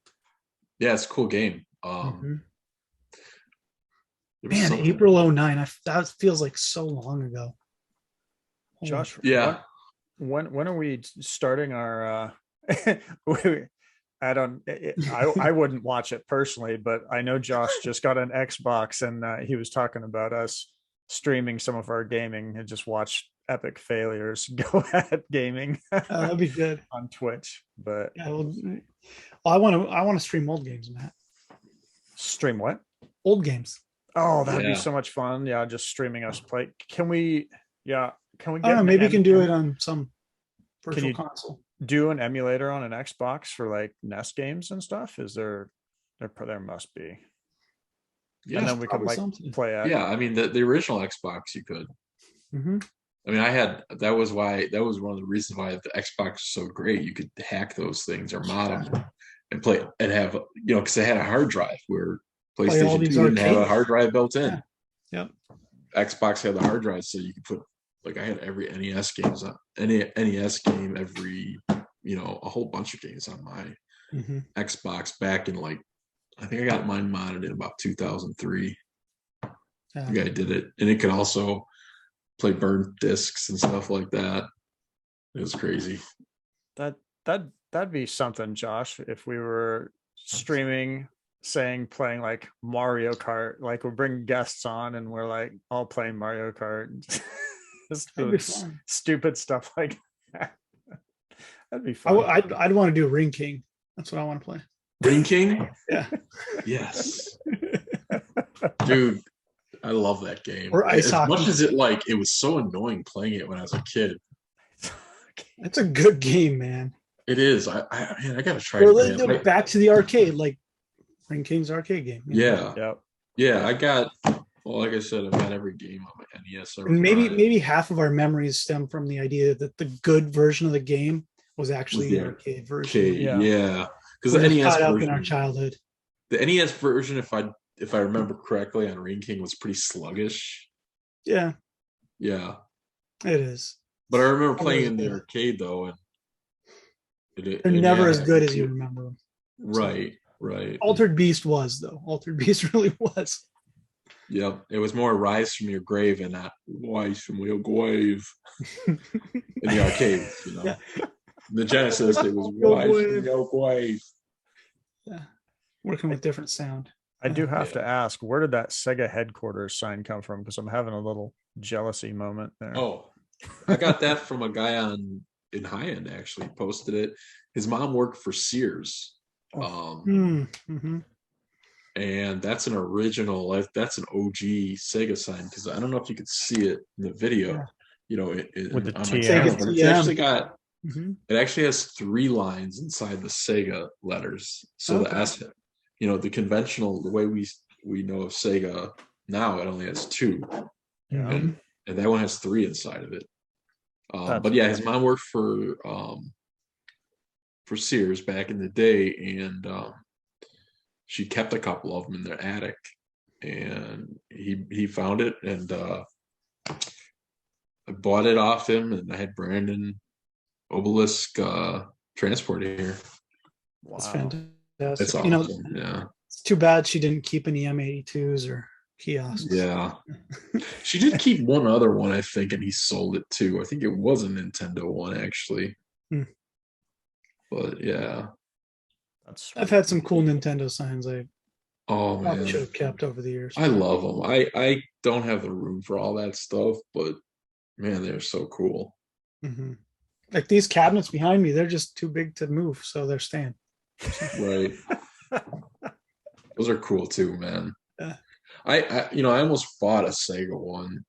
Yeah, it's a cool game. Man, April 2009. That feels like so long ago. Josh, yeah. When are we starting our? I wouldn't watch it personally, but I know Josh just got an Xbox, and he was talking about us streaming some of our gaming and just watch epic failures go at gaming. That'd be good on Twitch. But yeah, I want to stream old games, Matt. Stream what? Old games. Oh, that'd be so much fun. Yeah, just streaming us play. Can we? Yeah, can we? Get maybe you can do it on some virtual console. Do an emulator on an Xbox for like NES games and stuff? Is there must be. Yeah, and then we could like play it. Yeah, I mean the original Xbox you could. Mm-hmm. I mean, that was one of the reasons why the Xbox was so great. You could hack those things or mod them and play and have, because they had a hard drive where PlayStation 2 didn't have a hard drive built in. Yeah. Yep. Xbox had the hard drive, so you could put, like, I had every NES games on any NES game, every, a whole bunch of games on my Xbox back in I think I got mine modded in about 2003. The guy did it, and it could also play burnt discs and stuff like that. It was crazy. That'd be something, Josh, if we were streaming, playing like Mario Kart, like we'll bring guests on and we're like all playing Mario Kart. Just stupid stuff like that. That'd be fun. I'd want to do Ring King. That's what I want to play. Ring King? Yeah. Yes. Dude, I love that game. Or ice hockey. Much as it was so annoying playing it when I was a kid. It's a good game, man. It is. I gotta try it. Back to the arcade, like Ring King's arcade game. Yeah. Yeah, I got, like I said, I've got every game on my NES. And maybe half of our memories stem from the idea that the good version of the game was actually the arcade version. Yeah. Because the NES version in our childhood. The NES version, if I remember correctly, on Ring King was pretty sluggish. Yeah. Yeah. It is. But I remember playing in the arcade though, and they're never as good as you remember them. Right. Altered Beast was, though. Altered Beast really was. Yep. It was more Rise from Your Grave and not Rise from Your Grave in the arcade, Yeah. The Genesis, it was Rise from Your Grave. Yeah. Working with different sound. I do have to ask, where did that Sega headquarters sign come from? Because I'm having a little jealousy moment there. Oh, I got that from a guy on in High End actually posted it. His mom worked for Sears. Mm-hmm. And that's an original, that's an OG Sega sign, because I don't know if you could see it in the video, Yeah. you know, With the on my TM. channel, but it's actually TM. got, Mm-hmm. it actually has 3 lines inside the Sega letters. So Okay. the S, you know, the conventional, the way we know of Sega now, it only has 2, Yeah. and that one has 3 inside of it. That's But yeah, his mom worked for Sears back in the day, and she kept a couple of them in their attic, and he found it, and I bought it off him, and I had Brandon Obelisk transport it here. wow. That's fantastic. It's awesome. You know, Yeah. it's too bad she didn't keep any M82s or kiosks. Yeah. She did keep one other one, I think, and he sold it too. I think it was a Nintendo one, actually. But yeah. I've had some cool Nintendo signs I Oh probably man, should have kept over the years. I love them. I don't have the room for all that stuff, but man, they're so cool. Mm-hmm. Like these cabinets behind me, they're just too big to move, so they're staying. Right. Those are cool too, man. Yeah. I you know, I almost bought a Sega one,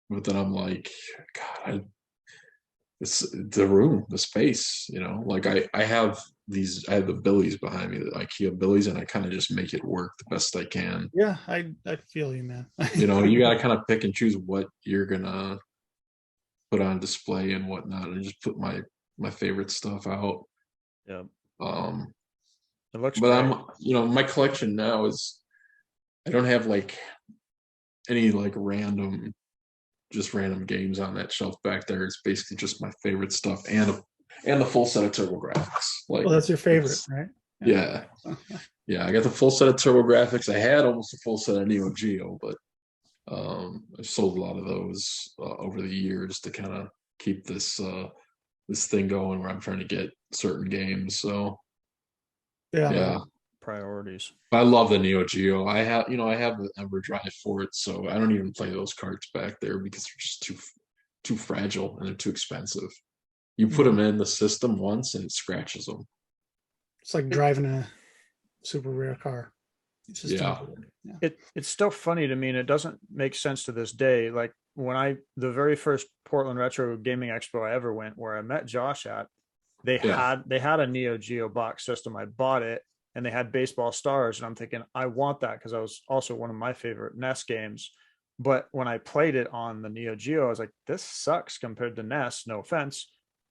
but then I'm like, God, the room, the space, you know, like I have the Billies behind me, the IKEA Billies, and I kind of just make it work the best I can. Yeah, I feel you, man. You know, you got to kind of pick and choose what you're gonna put on display and whatnot, and just put my favorite stuff out. Yeah. It looks but great. I'm, you know, my collection now is, I don't have like any like random games on that shelf back there. It's basically just my favorite stuff, and the full set of TurboGrafx. Like, well, that's your favorite, right? Yeah. Yeah, I got the full set of TurboGrafx. I had almost a full set of Neo Geo, but I've sold a lot of those over the years to kind of keep this thing going where I'm trying to get certain games. So yeah. Priorities. I love the Neo Geo. I have the Ember drive for it, so I don't even play those carts back there because they're just too fragile and they're too expensive. You put them in the system once and it scratches them. It's like driving a super rare car. It's just yeah. It's still funny to me, and it doesn't make sense to this day. Like when the very first Portland Retro Gaming Expo I ever went, where I met Josh at, they had a Neo Geo box system. I bought it, and they had Baseball Stars, and I'm thinking I want that because that was also one of my favorite NES games. But when I played it on the Neo Geo, I was like, this sucks compared to NES. No offense.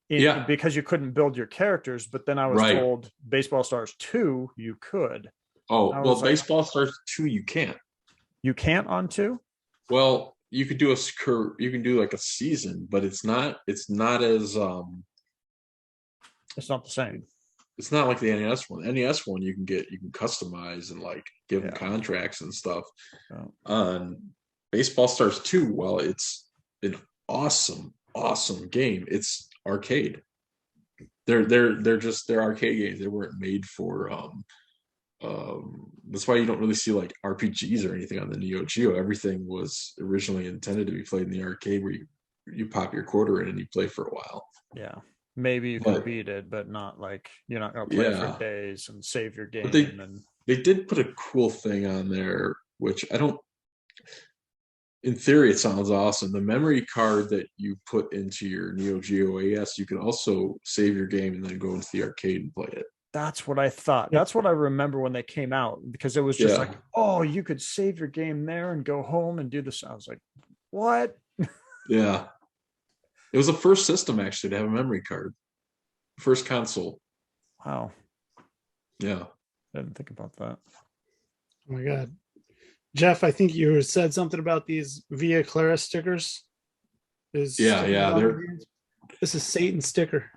Because you couldn't build your characters, but then I was told Baseball Stars 2 you could. Oh, well, like, Baseball Stars 2 you can't. You can't on 2? Well, you could do you can do like a season, but it's not as it's not the same. It's not like the NES one. NES one you can customize and like give them contracts and stuff. Oh. On Baseball Stars 2, well, it's an awesome game. It's arcade. They're arcade games. They weren't made for that's why you don't really see like RPGs or anything on the Neo Geo. Everything was originally intended to be played in the arcade where you pop your quarter in and you play for a while. Yeah. Maybe you can beat it, but not like you're not gonna play for days and save your game. They did put a cool thing on there, which I don't. In theory, it sounds awesome. The memory card that you put into your Neo Geo AS, you can also save your game and then go into the arcade and play it. That's what I thought. That's what I remember when they came out, because it was just like, oh, you could save your game there and go home and do this. I was like, what? Yeah. It was the first system actually to have a memory card. First console. Wow. Yeah. I didn't think about that. Oh my God. Jeff, I think you said something about these Via Clara stickers. This is Satan sticker.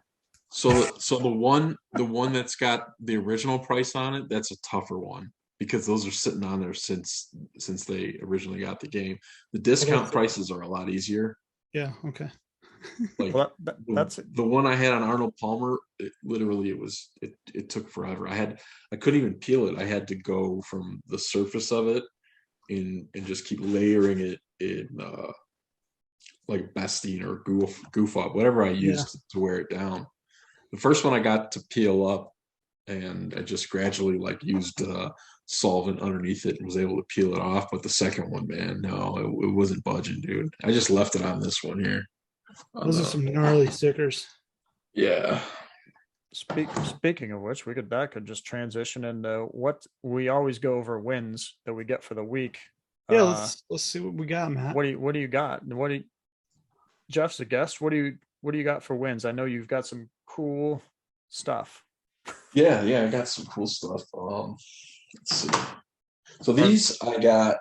So the one that's got the original price on it, that's a tougher one because those are sitting on there since they originally got the game. The discount prices are a lot easier. Yeah. Okay. Like that's the one I had on Arnold Palmer. It took forever. I couldn't even peel it. I had to go from the surface of it and just keep layering it in like besting or goof up, whatever I used to wear it down. The first one I got to peel up, and I just gradually like used solvent underneath it and was able to peel it off. But the second one, man, no, it wasn't budging, dude. I just left it on this one here. Those are some gnarly stickers. Yeah. Speaking of which, that could just transition into what we always go over wins that we get for the week. Yeah, let's see what we got, Matt. What do you got? Jeff's the guest. What do you got for wins? I know you've got some cool stuff. Yeah, I got some cool stuff. Let's see. So these I got,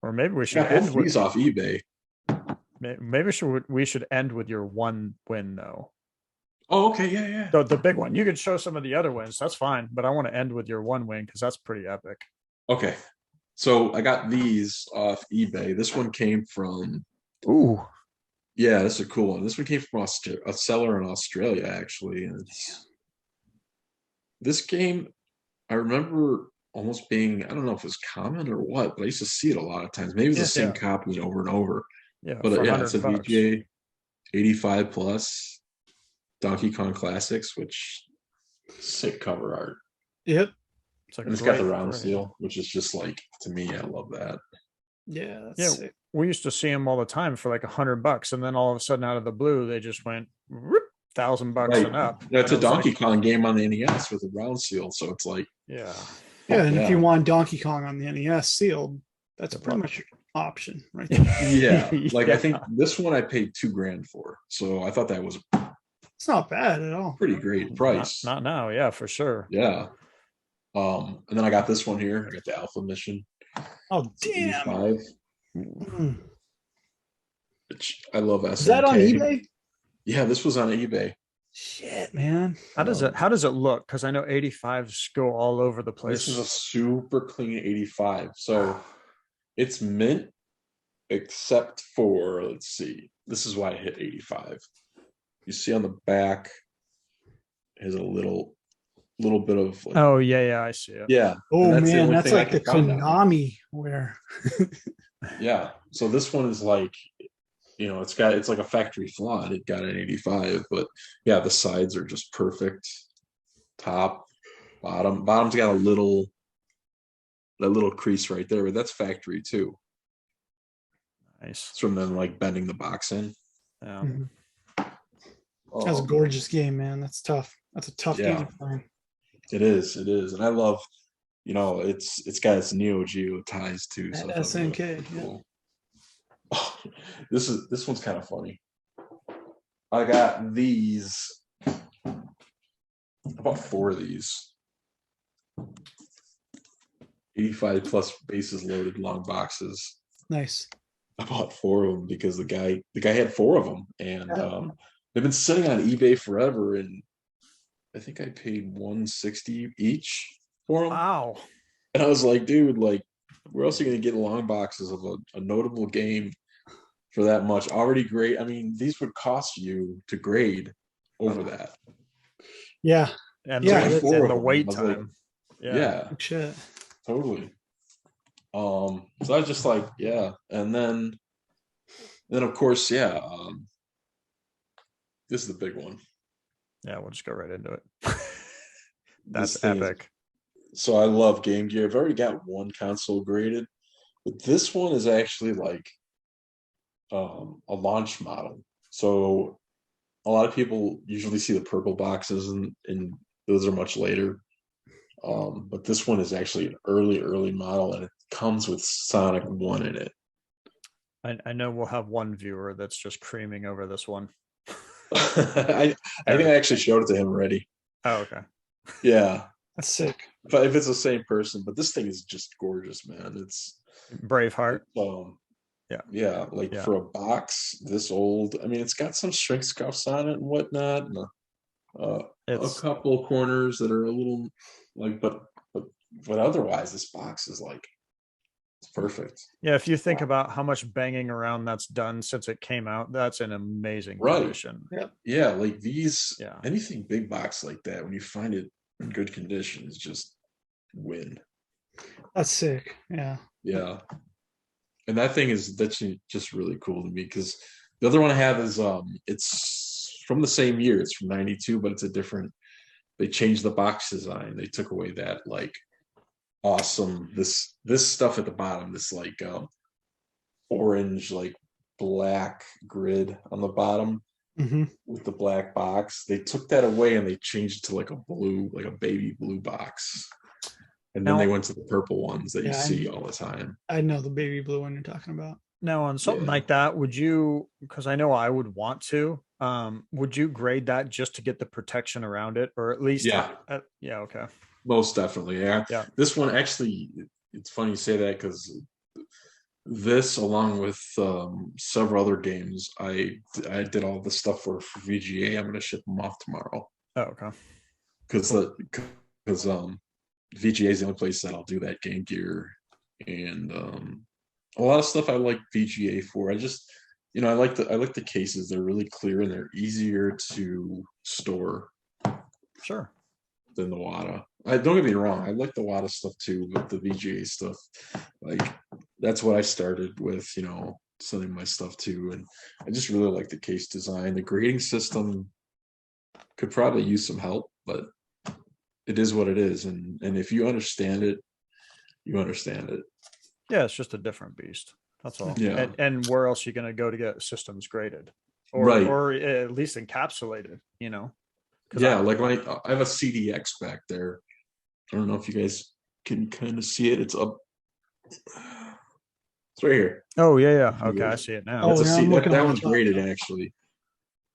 or maybe we should end with these off eBay. Maybe we should end with your one win though. Oh, okay, yeah. The big one. You could show some of the other wins. That's fine, but I want to end with your one win because that's pretty epic. Okay, so I got these off eBay. This one came from. Ooh. Yeah, this is a cool one. This one came from a seller in Australia, actually. And this game, I remember almost being, I don't know if it was common or what, but I used to see it a lot of times. Maybe it's the same copy over and over. Yeah, but yeah, it's a VGA 85 plus. Donkey Kong Classics, which sick cover art. Yep. It's got the round seal, which is just like, to me, I love that. Yeah. Sick. We used to see them all the time for like $100, and then all of a sudden, out of the blue, they just went $1,000 and up. That's a Donkey Kong game on the NES with a round seal, so it's like, and if you want Donkey Kong on the NES sealed, that's pretty much your option, right there. Yeah, I think this one I paid $2,000 for, so I thought that was. It's not bad at all. Pretty great price. Not now, yeah, for sure. Yeah. And then I got this one here. I got the Alpha Mission. Oh damn! Which I love. SNK. Is that on eBay? Yeah, this was on eBay. Shit, man. How does it look? Because I know 85s go all over the place. This is a super clean 85. So it's mint, except for, let's see. This is why I hit 85. You see on the back is a little bit of like, oh yeah, I see it. Yeah. Oh man, that's like the Konami wear. Yeah. So this one is like, it's like a factory flaw. It got an 85, but yeah, the sides are just perfect. Top, bottom's got that little crease right there, but that's factory too. Nice. It's from them like bending the box in. Yeah. Mm-hmm. That's a gorgeous game, man. That's tough. That's a tough game to find. It is, and I love, it's got its Neo Geo ties too. So SNK. Really cool. Oh, this one's kind of funny. I got these. About 4 of these. 85 plus bases loaded long boxes. Nice. I bought 4 of them because the guy had 4 of them, and they've been sitting on eBay forever, and I think I paid $160 each for them. Wow. And I was like, dude, like, where else are you gonna get long boxes of a notable game for that much? Already great. I mean, these would cost you to grade over that. Yeah. And the wait time. Like, yeah. Shit. Totally. So I was just like, yeah. And then of course, this is the big one. Yeah, we'll just go right into it. That's epic. So I love Game Gear. I've already got one console graded, but this one is actually like a launch model. So a lot of people usually see the purple boxes, and those are much later. But this one is actually an early model, and it comes with Sonic 1 in it. I know we'll have one viewer that's just creaming over this one. I think I actually showed it to him already. Oh, okay. Yeah. That's sick. But if it's the same person, but this thing is just gorgeous, man. It's Braveheart. Yeah, for a box this old, I mean, it's got some shrink scuffs on it and whatnot, and a couple corners that are a little like, but otherwise, this box is like, it's perfect. Yeah, if you think about how much banging around that's done since it came out, that's an amazing condition. Yeah, like these, anything big box like that, when you find it in good condition, is just win. That's sick. Yeah. And that's just really cool to me because the other one I have is it's from the same year. It's from '92, but it's a different. They changed the box design. They took away that like awesome this stuff at the bottom. This like orange like black grid on the bottom with the black box. They took that away and they changed it to like a blue, like a baby blue box. And then they went to the purple ones that you see all the time. I know the baby blue one you're talking about. Now on something like that, would you, because I know I would want to, would you grade that just to get the protection around it, or at least okay. Most definitely. Yeah. This one actually, it's funny you say that because this, along with several other games, I did all the stuff for VGA. I'm going to ship them off tomorrow. Oh, okay. Because VGA is the only place that I'll do that. Game Gear and a lot of stuff I like VGA for. I just, I like the cases. They're really clear and they're easier to store. Sure. Than the WATA. Don't get me wrong, I like the WATA stuff too, but the VGA stuff, like that's what I started with, selling my stuff to. And I just really like the case design. The grading system could probably use some help, but it is what it is. And if you understand it, you understand it. Yeah, it's just a different beast. That's all. Yeah. And where else are you going to go to get systems graded or at least encapsulated, Yeah, I have a CDX back there. I don't know if you guys can kind of see it. It's up. It's right here. Oh, yeah. Okay, I see it now. That one's graded, actually.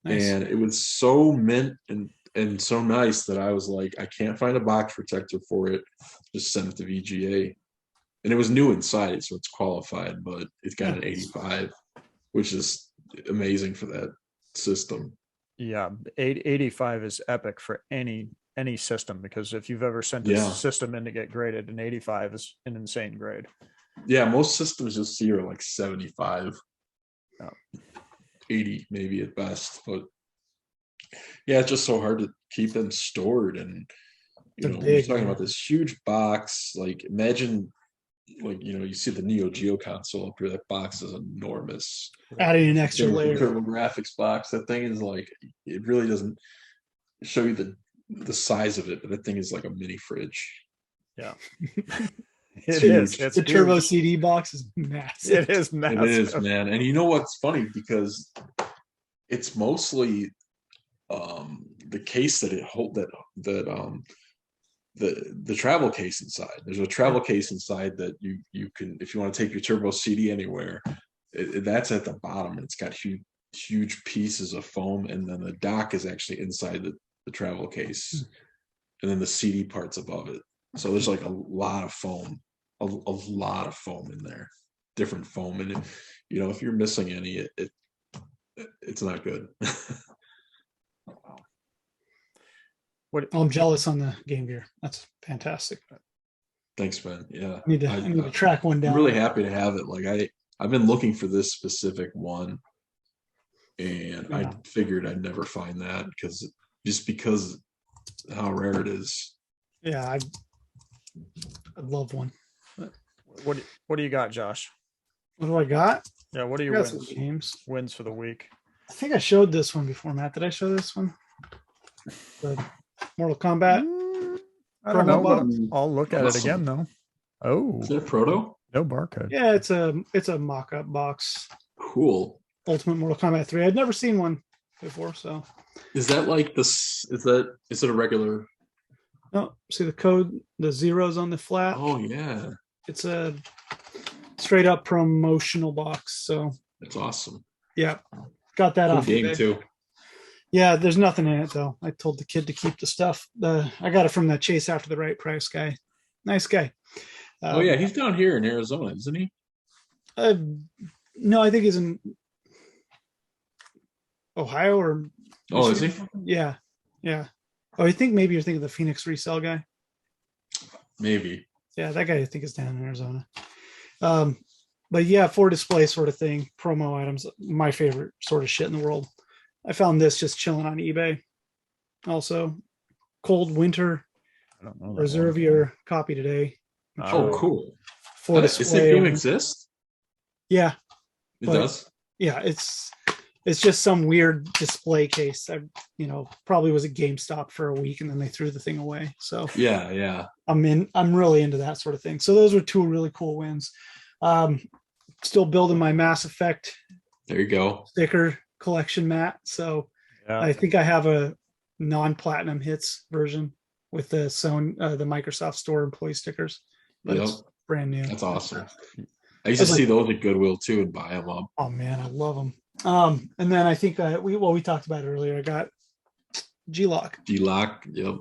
Nice. And it was so mint and so nice that I was like, I can't find a box protector for it. Just send it to VGA. And it was new inside, so it's qualified, but it's got an 85, which is amazing for that system. Yeah, 85 is epic for any system, because if you've ever sent a system in to get graded, an 85 is an insane grade. Yeah, most systems you'll see are like 75, 80 maybe at best. But yeah, it's just so hard to keep them stored. And we're talking about this huge box. Like imagine, you see the Neo Geo console up here. That box is enormous. Adding an extra layer. Incredible graphics box. That thing is like, it really doesn't show you the size of it, but that thing is like a mini fridge. Yeah. It is. It's the Turbo CD box is massive. It is massive. It is, man. And you know what's funny? Because it's mostly the case that it hold the travel case inside. There's a travel case inside that you can, if you want to take your Turbo CD anywhere, that's at the bottom, and it's got huge pieces of foam, and then the dock is actually inside the travel case, and then the CD part's above it. So there's like a lot of foam, a lot of foam in there, different foam, and if you're missing any, it's not good. I'm jealous on the Game Gear. That's fantastic. Thanks, man. Yeah, I need to track one down. I'm really happy to have it. Like I've been looking for this specific one, and I figured I'd never find that because how rare it is. Yeah, I'd love one. What do you got, Josh? What do I got? Yeah, what are your wins for the week? I think I showed this one before, Matt. Did I show this one? The Mortal Kombat. I don't know, but I'll look at it again though. Oh, is it a proto? No barcode. Yeah, it's a mock-up box. Cool. Ultimate Mortal Kombat 3. I'd never seen one before, so. Is that like this? Is it a regular? No, see the code, the zeros on the flap. Oh yeah. It's a straight up promotional box. So that's awesome. Yeah, got that off game too. Yeah, there's nothing in it though. I told the kid to keep the stuff. I got it from the Chase After the Right Price guy. Nice guy. Oh yeah, he's down here in Arizona, isn't he? No, I think he's in Ohio or. Oh, is he? Yeah. Oh, I think maybe you're thinking of the Phoenix Resell guy. Maybe. Yeah, that guy I think is down in Arizona. But yeah, for display sort of thing, promo items, my favorite sort of shit in the world. I found this just chilling on eBay. Also, Cold Winter. I don't know. Reserve your copy today. Oh, cool. For display. Does the game exist? Yeah, It but does. yeah, it's just some weird display case. I probably was at GameStop for a week and then they threw the thing away. So Yeah. I'm really into that sort of thing. So those were two really cool wins. Still building my Mass Effect There you go. sticker collection, Matt. So Yeah. I think I have a non-platinum hits version with the the Microsoft Store employee stickers, but Yep. it's brand new. That's awesome. I used to see those at Goodwill too and buy them up. Oh man, I love them. And then I think we talked about it earlier. I got G-Lock Yep.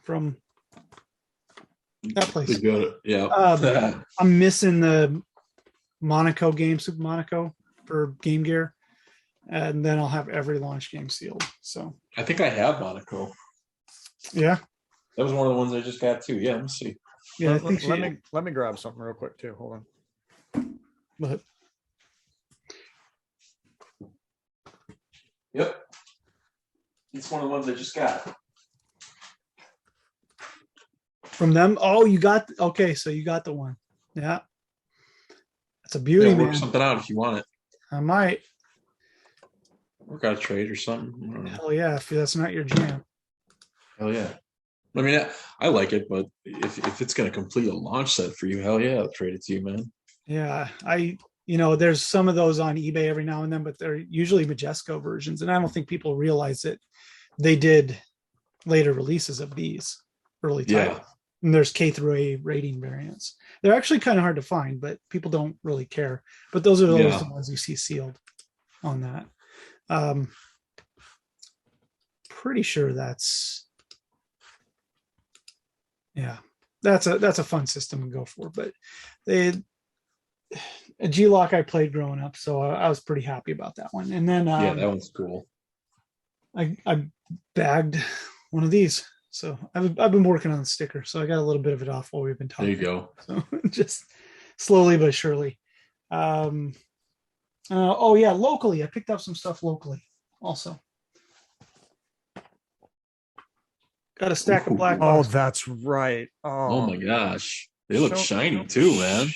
from that place. Good. Yeah. I'm missing the Monaco game, Super Monaco for Game Gear, and then I'll have every launch game sealed. So I think I have Monaco. yeah, That was one of the ones I just got too. Yeah, let's see. yeah. I let, think let me grab something real quick too. Hold on. but Yep. It's one of the ones I just got. from them. Oh, you got okay. So you got the one. Yeah, that's a beauty, Yeah, work man. something out if you want it. I might. Work out a trade or something. I don't know. Hell yeah, if that's not your jam. Hell yeah. I mean, I like it, but if it's going to complete a launch set for you, hell yeah, I'll trade it to you, man. Yeah, there's some of those on eBay every now and then, but they're usually Majesco versions, and I don't think people realize that they did later releases of these early titles. Yeah. And there's K through A rating variants. They're actually kind of hard to find, but people don't really care. But those are the ones you see sealed on that. Pretty sure that's a fun system to go for. But a G-Lock I played growing up, so I was pretty happy about that one. And then Yeah, that one's cool. I bagged one of these. So I've been working on the sticker, so I got a little bit of it off while we've been talking. There you go. So just slowly but surely. Locally, I picked up some stuff locally also. Got a stack of black Oh, boxes. that's right. Oh my gosh. They look shiny too, man.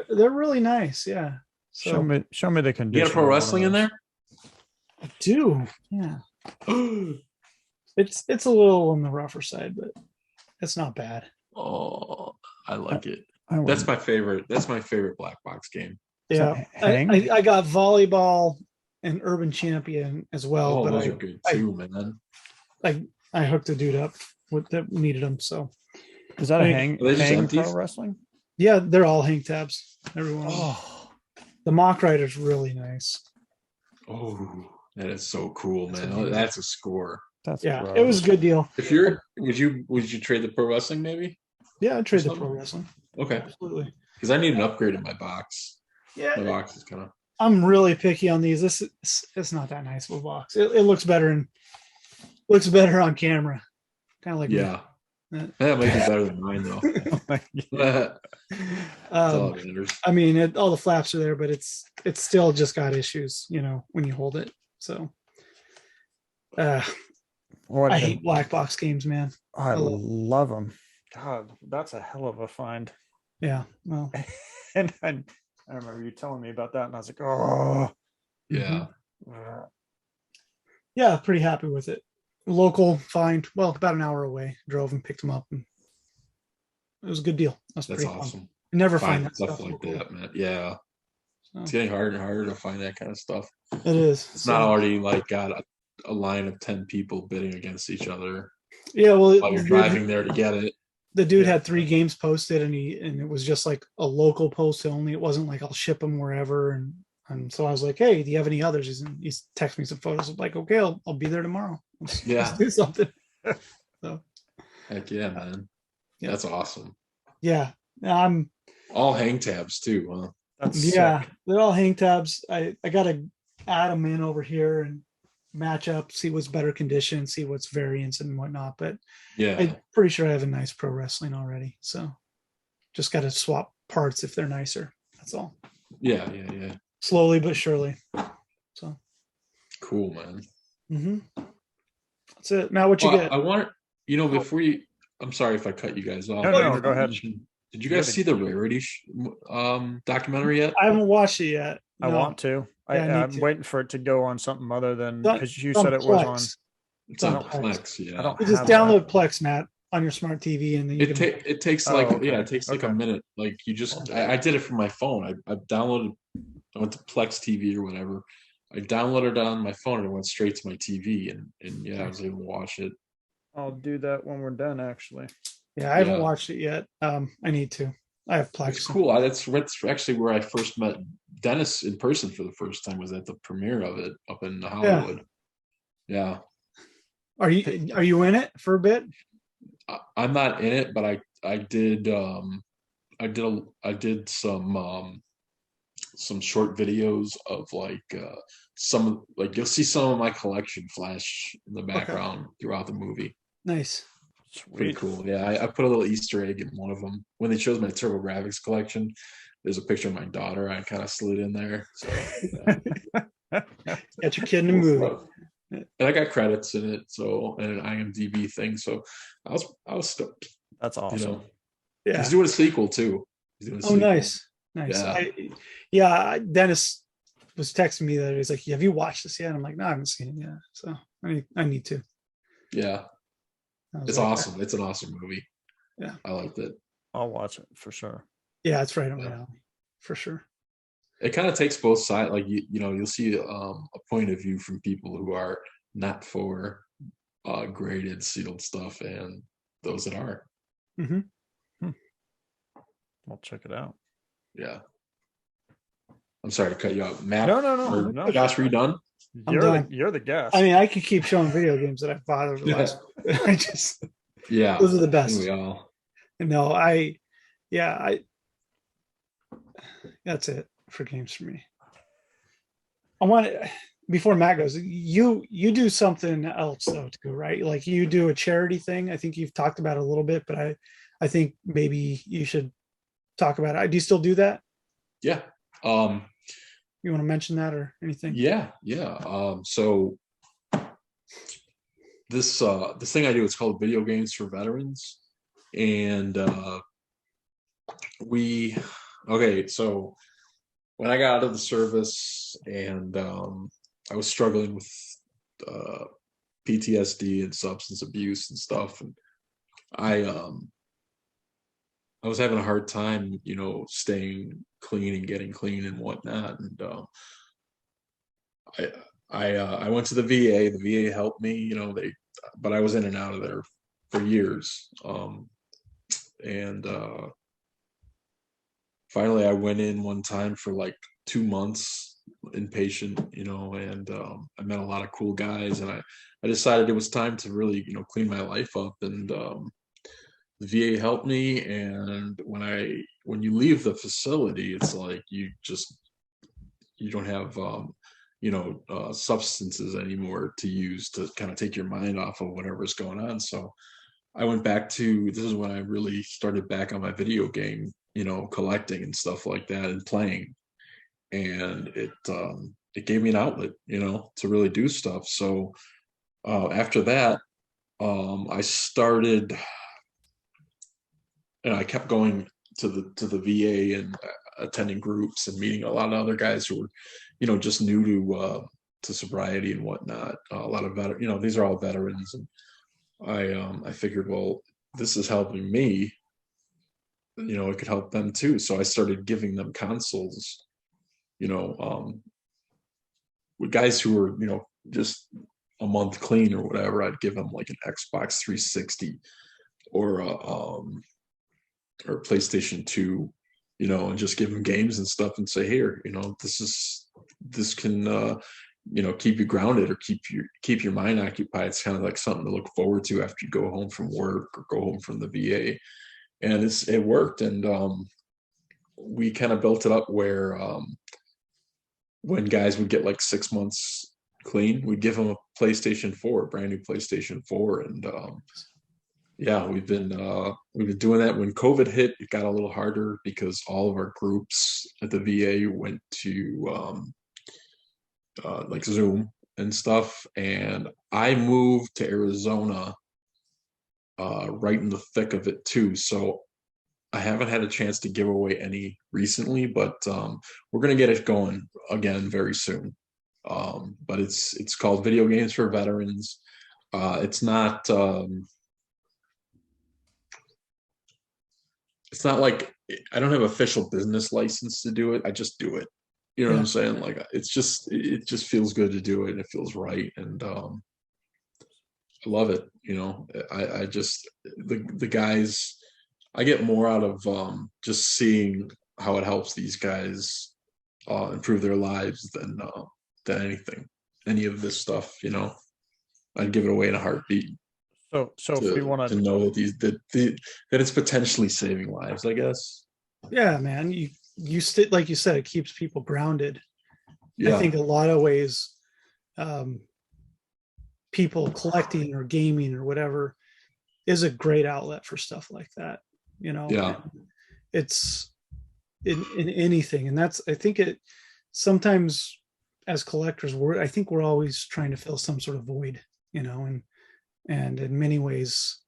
They're really nice, yeah. So, show me the condition. You got pro wrestling in there? I do, yeah. It's a little on the rougher side, but it's not bad. Oh, I like it. I That's my favorite. That's my favorite black box game. Yeah, I got volleyball and urban champion as well. Oh, but those are good too, man. I hooked a dude up with that needed them. So is that a hang empties? pro wrestling? Yeah, they're all hang tabs. Everyone. Oh, the Mock Rider's really nice. Oh, that is so cool, man. That's a score. That's it was a good deal. If you're, would you trade the pro wrestling maybe? Yeah, I'd trade the pro wrestling. Okay, Absolutely. because I need an upgrade in my box. Yeah, my box is kind of. I'm really picky on these. It's not that nice of a box. It looks better on camera. Kind of like Yeah. That might be better than mine though. I mean, all the flaps are there, but it's still just got issues, when you hold it. So, I hate black box games, man. I love them. God, that's a hell of a find. Yeah. Well, and I remember you telling me about that, and I was like, oh, yeah. Yeah, pretty happy with it. Local find, well, about an hour away. Drove and picked them up, and it was a good deal. That's pretty awesome. Fun. I never find that stuff like locally. That, man. Yeah, it's getting harder and harder to find that kind of stuff. It is. It's not already like got a line of 10 people bidding against each other. Yeah, well, while you're driving there to get it. The dude had 3 games posted, and it was just like a local post only. It wasn't like I'll ship them wherever, and so I was like, hey, do you have any others? He's texted me some photos. I'm like, okay, I'll be there tomorrow. Let's do something. So, heck yeah, man. Yeah. That's awesome. Yeah, I'm all hang tabs too, huh? That's sick. They're all hang tabs. I gotta add them in over here and match up, see what's better condition, see what's variants and whatnot. But yeah, I'm pretty sure I have a nice pro wrestling already. So just got to swap parts if they're nicer. That's all. Yeah. Slowly but surely. So cool, man. Mm-hmm. That's it. Matt, what you get? I want before you. I'm sorry if I cut you guys off. No, go ahead. Did you guys see the Rarity documentary yet? I haven't watched it yet. I No, want to. yeah, I need I'm to. waiting for it to go on something other than It's on, because you it's on said it was on. Plex. It's It's on on Plex. Plex. I Yeah. don't You just have that. download Plex, Matt, on your smart TV, and then you can. It takes Oh, like okay. it takes like a Okay. minute. Like you just I did it from my phone. I downloaded. I went to Plex TV or whatever. I downloaded it on my phone and it went straight to my TV and yeah, I was able to watch it. I'll do that when we're done. Actually. Yeah, I haven't Yeah, watched it yet. I need to. I have it's Plex. cool. That's actually where I first met Dennis in person for the first time. Was at the premiere of it up in Yeah. Hollywood. Yeah, Are you in it for a bit? I'm not in it, but I did I did some short videos of like some like you'll see some of my collection flash in the Okay. background throughout the movie. Nice. Pretty Sweet. cool. Yeah, I put a little Easter egg in one of them when they chose my Turbo Graphics collection. There's a picture of my daughter. I kind of slid in there. So yeah. Got your kid in the movie. And I got credits in it, so and an IMDb thing. So I was stoked. That's You awesome. know, Yeah. he's doing a sequel too. He's doing a Oh, sequel. nice. Nice. Yeah. Dennis was texting me that he's like, "Have you watched this yet?" I'm like, "No, I haven't seen it yet." So I need to. Yeah, I was it's like, awesome. It's an awesome movie. Yeah. I liked it. I'll watch it for sure. Yeah, it's right on my Yeah. alley, for sure. It kind of takes both sides. Like you know, you'll see a point of view from people who are not for graded sealed stuff and those that are. Hmm. I'll check it out. Yeah. I'm sorry to cut you off, Matt. No. Josh, were you done? I'm done. You're the guest. I mean, I could keep showing video games that I've bought over the last. I just Yeah, those are the best. we all. No, that's it for games for me. I want to, before Matt goes, you do something else though too, right? Like you do a charity thing. I think you've talked about it a little bit, but I think maybe you should talk about it. Do you still do that? Yeah. You want to mention that or anything? Yeah. So this thing I do, it's called Video Games for Veterans, and so when I got out of the service and I was struggling with PTSD and substance abuse and stuff, and I was having a hard time, staying clean and getting clean and whatnot, and I went to the VA. The VA helped me, but I was in and out of there for years, and finally I went in one time for like 2 months inpatient, and I met a lot of cool guys, and I decided it was time to really, clean my life up, and the VA helped me. And when you leave the facility, it's like you don't have substances anymore to use to kind of take your mind off of whatever's going on. So I went back to, this is when I really started back on my video game, collecting and stuff like that and playing. And it gave me an outlet, to really do stuff. So after that, I started, and I kept going to the VA and attending groups and meeting a lot of other guys who were, just new to sobriety and whatnot. A lot of these are all veterans, and I figured, well, this is helping me. It could help them too. So I started giving them consoles, with guys who were, just a month clean or whatever. I'd give them like an Xbox 360 or or PlayStation 2, and just give them games and stuff and say, here, this can keep you grounded or keep your mind occupied. It's kind of like something to look forward to after you go home from work or go home from the VA. And it worked. And we kind of built it up where when guys would get like 6 months clean, we'd give them a PlayStation 4, a brand new PlayStation 4. And yeah, we've been doing that. When COVID hit, it got a little harder because all of our groups at the VA went to like Zoom and stuff. And I moved to Arizona right in the thick of it too. So I haven't had a chance to give away any recently, but we're gonna get it going again very soon. But it's called Video Games for Veterans. It's not like I don't have official business license to do it. I just do it. You know what I'm saying? Like it just feels good to do it, and it feels right, and I love it. I just the guys. I get more out of just seeing how it helps these guys improve their lives than anything, any of this stuff. I'd give it away in a heartbeat. So if we want to know that it's potentially saving lives, I guess. Yeah, man. Like you said, it keeps people grounded. Yeah. I think a lot of ways, people collecting or gaming or whatever is a great outlet for stuff like that. Yeah. It's in anything, and I think it sometimes as collectors, I think we're always trying to fill some sort of void, and in many ways,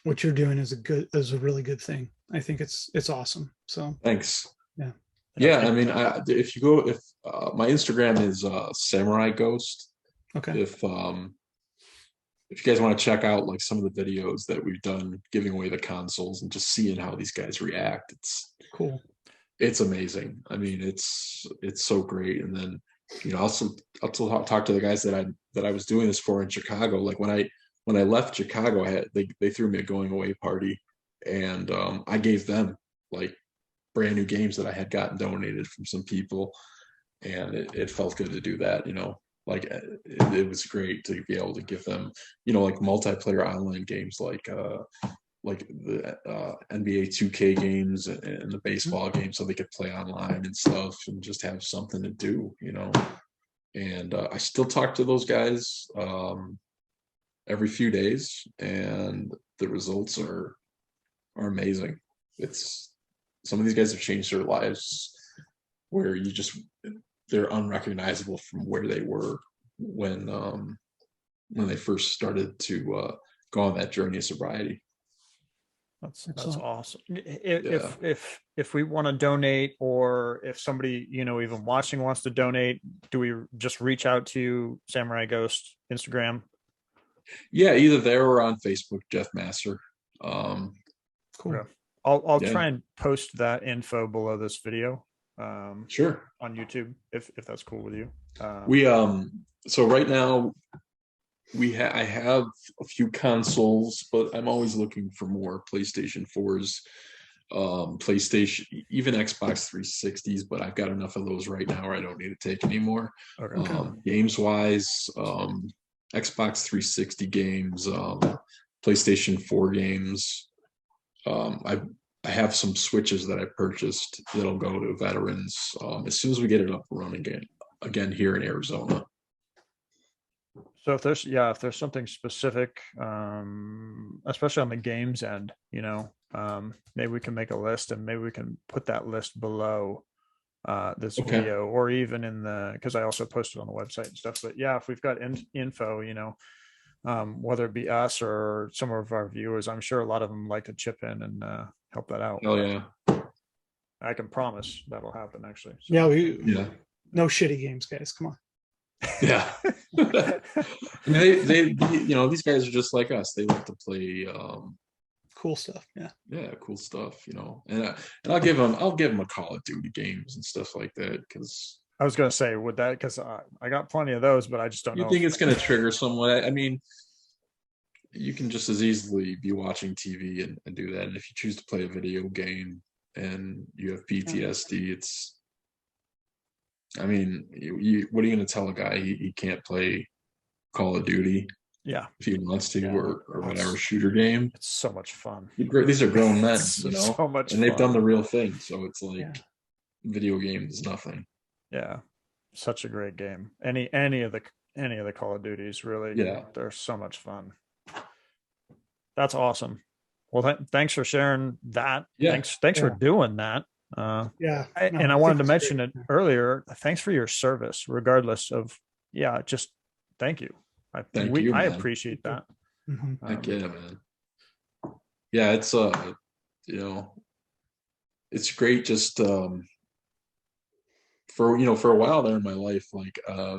what you're doing is a really good thing. I think it's awesome. So thanks. Yeah. I mean, if my Instagram is samuraighost. Okay. If you guys want to check out like some of the videos that we've done giving away the consoles and just seeing how these guys react, it's cool. It's amazing. I mean, it's so great. And then I'll talk to the guys that I was doing this for in Chicago. Like when I left Chicago, they threw me a going away party, and I gave them like brand new games that I had gotten donated from some people, and it felt good to do that. Like it was great to be able to give them, like multiplayer online games like the NBA 2K games and the baseball games, so they could play online and stuff and just have something to do, And I still talk to those guys every few days, and the results are amazing. Some of these guys have changed their lives where they're unrecognizable from where they were when they first started to go on that journey of sobriety. That's awesome. If we want to donate, or if somebody even watching wants to donate, do we just reach out to Samurai Ghost Instagram? Yeah, either there or on Facebook, Jeff Master. Cool. Okay. I'll try and post that info below this video. Sure. On YouTube, if that's cool with you. So right now I have a few consoles, but I'm always looking for more PlayStation 4s, PlayStation, even Xbox 360s, but I've got enough of those right now where I don't need to take anymore. Okay. Games wise, Xbox 360 games, PlayStation 4 games. I have some Switches that I purchased that'll go to veterans as soon as we get it up and running again here in Arizona. So if there's something specific, especially on the games end, maybe we can make a list, and maybe we can put that list below this video, or even because I also posted on the website and stuff. But yeah, if we've got info, whether it be us or some of our viewers, I'm sure a lot of them like to chip in and help that out. Oh yeah, I can promise that'll happen. Actually, so. No shitty games, guys. Come on. Yeah. I mean, they these guys are just like us. They like to play cool stuff. Yeah, cool stuff. And I'll give them a Call of Duty games and stuff like that, because I was gonna say, would that, because I got plenty of those, but I just don't know. You think it's gonna trigger someone? I mean, you can just as easily be watching TV and do that. And if you choose to play a video game and you have PTSD, what are you going to tell a guy he can't play Call of Duty? Yeah, if he wants to, or whatever shooter game. It's so much fun. These are grown men, so much, and they've done the real thing. So it's like video game is nothing. Yeah, such a great game. Any of the Call of Duties, really. Yeah, they're so much fun. That's awesome. Well, thanks for sharing that. Yeah. Thanks for doing that. I wanted to mention it earlier. Thanks for your service, regardless of. Yeah, just thank you. I appreciate that. Mm-hmm. Heck yeah, man. yeah, it's it's great. Just for a while there in my life, like I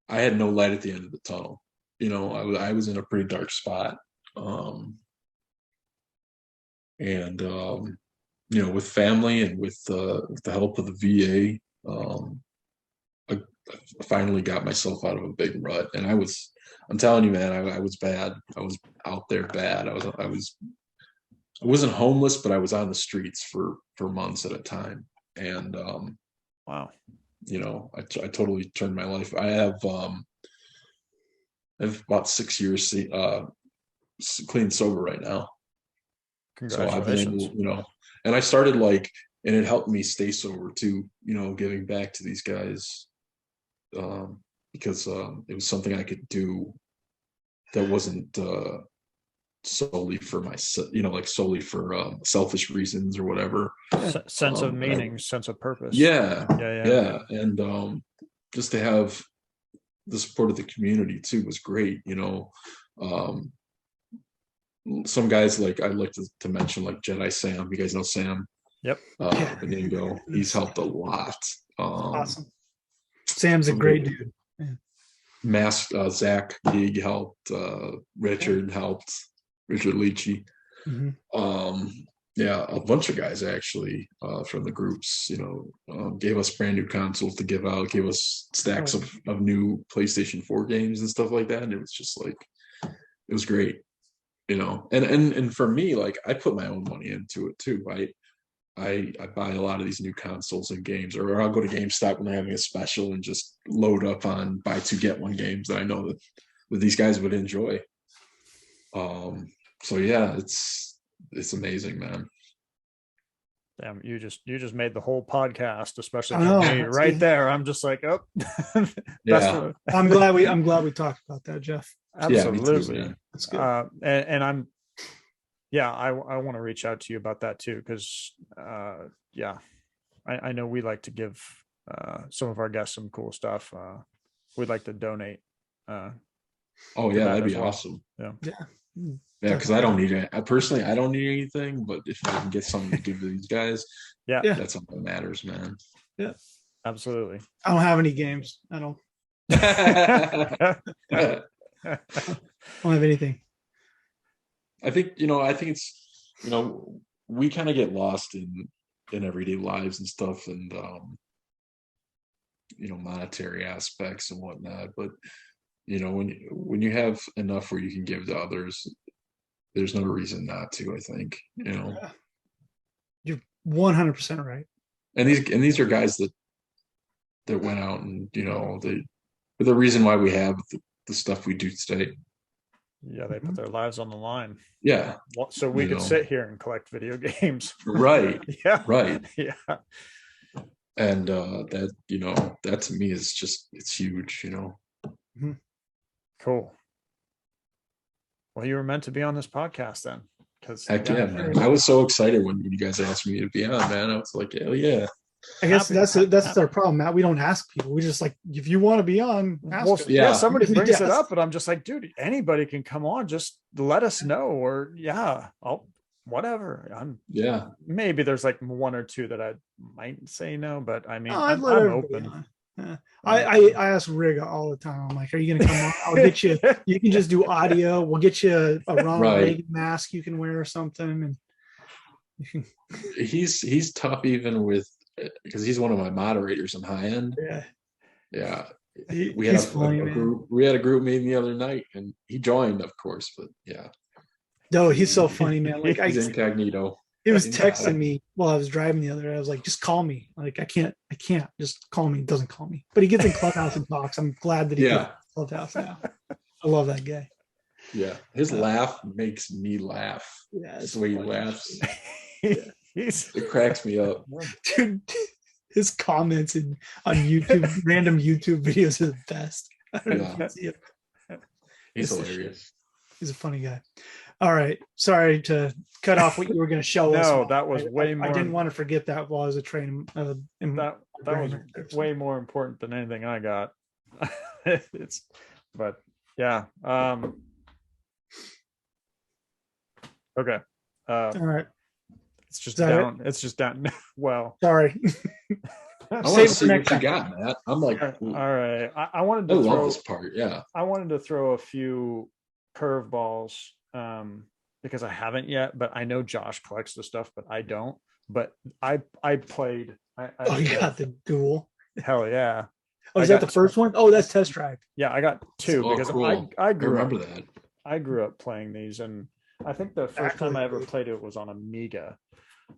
had no light at the end of the tunnel. I was in a pretty dark spot, and with family and with the help of the VA, I finally got myself out of a big rut. And I'm telling you, man, I was bad. I was out there bad. I wasn't homeless, but I was on the streets for months at a time. And Wow. I totally turned my life. I have about 6 years clean and sober right now. So I've been able, and I started and it helped me stay sober too, giving back to these guys, because it was something I could do that wasn't solely for myself, solely for selfish reasons or whatever. Sense of meaning, sense of purpose. Yeah. And just to have the support of the community too was great. Some guys I'd like to mention, like Jedi Sam. You guys know Sam? Yep. Beningo. He's helped a lot. Awesome. Sam's a great dude. Yeah. Zach Gig helped. Richard helped. Richard Leachy. Mm-hmm. Yeah, a bunch of guys actually from the groups, gave us brand new consoles to give out, gave us stacks of new PlayStation 4 games and stuff like that. And it was just it was great, and for me, I put my own money into it too. I buy a lot of these new consoles and games, or I'll go to GameStop when they're having a special and just load up on buy two get one games that I know that these guys would enjoy. So yeah, it's amazing, man. Damn, you just made the whole podcast, especially for me, right there. I'm just like, oh, yeah. I'm glad we talked about that, Jeff. Absolutely. Yeah, that's good. And I'm, I want to reach out to you about that too, because I know we like to give some of our guests some cool stuff. We'd like to donate. That'd be awesome. Yeah. Yeah, because I don't need it. Personally, I don't need anything, but if I can get something to give to these guys, that's something that matters, man. Yeah, absolutely. I don't have any games. I don't. I don't have anything. I think it's we kind of get lost in everyday lives and stuff, and monetary aspects and whatnot. But when you have enough where you can give to others, there's no reason not to. I think you're 100% right. And these are guys that went out and the reason why we have the stuff we do today. Yeah, they put their lives on the line. Yeah, so we could sit here and collect video games. Right. Yeah. Right. Yeah. And that to me is just, it's huge. Mm-hmm. Cool. Well, you were meant to be on this podcast then. Heck yeah, man. I was so excited when you guys asked me to be on, man. I was like, hell yeah. I guess that's our problem, Matt. We don't ask people. We just if you want to be on, ask somebody brings it up, but I'm just like, dude, anybody can come on. Just let us know, or I'll whatever. Maybe there's one or two that I might say no, but I mean, I'm open. Yeah. I ask Rig all the time. I'm like, are you going to come on? I'll get you. You can just do audio. We'll get you a Ronald Reagan mask you can wear or something. And he's tough even with, because he's one of my moderators on High End. Yeah. We had a group. We had a group meeting the other night, and he joined, of course. But yeah. No, he's so funny, man. He's incognito. He was texting me while I was driving the other day. I was like, just call me. I can't. Just call me. He doesn't call me. But he gets in Clubhouse and talks. I'm glad that he gets in Clubhouse now. I love that guy. Yeah. His laugh makes me laugh. Yeah. That's the way he laughs. It cracks me up. Dude, his comments on YouTube, random YouTube videos are the best. I don't know if you see it. He's hilarious. He's a funny guy. All right. Sorry to cut off what you were going to show us. No, that was way more. I didn't want to forget that while I was a train. That was way more important than anything I got. But yeah. Okay. Uh, All right. it's just Is that down. It's just down. Well, Sorry. I want Save to it for see next what you time. got, Matt. I'm like, all ooh, right. I wanted I to love throw. this part. Yeah. I wanted to throw a few curveballs because I haven't yet, but I know Josh collects the stuff, but I don't. But I played. Oh, you got the duel. Hell yeah. Oh, I is that got the first one? Oh, that's Test Drive. Yeah, I got two Oh, because cool. I grew remember up that. I grew up playing these, and I think the first time I ever Exactly. played it was on Amiga.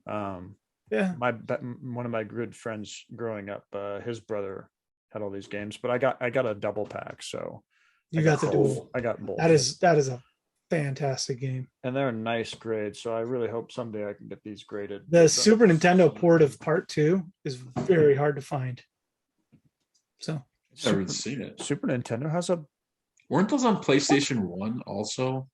Um, Yeah. one of my good friends growing up, his brother had all these games, but I got a double pack, so You got the both. duel. I got both. That is a fantastic game. And they're a nice grade, so I really hope someday I can get these graded. The Super Nintendo port of Part 2 is very hard to find. So Never even seen it. Super Nintendo has a. Weren't those on PlayStation 1 also?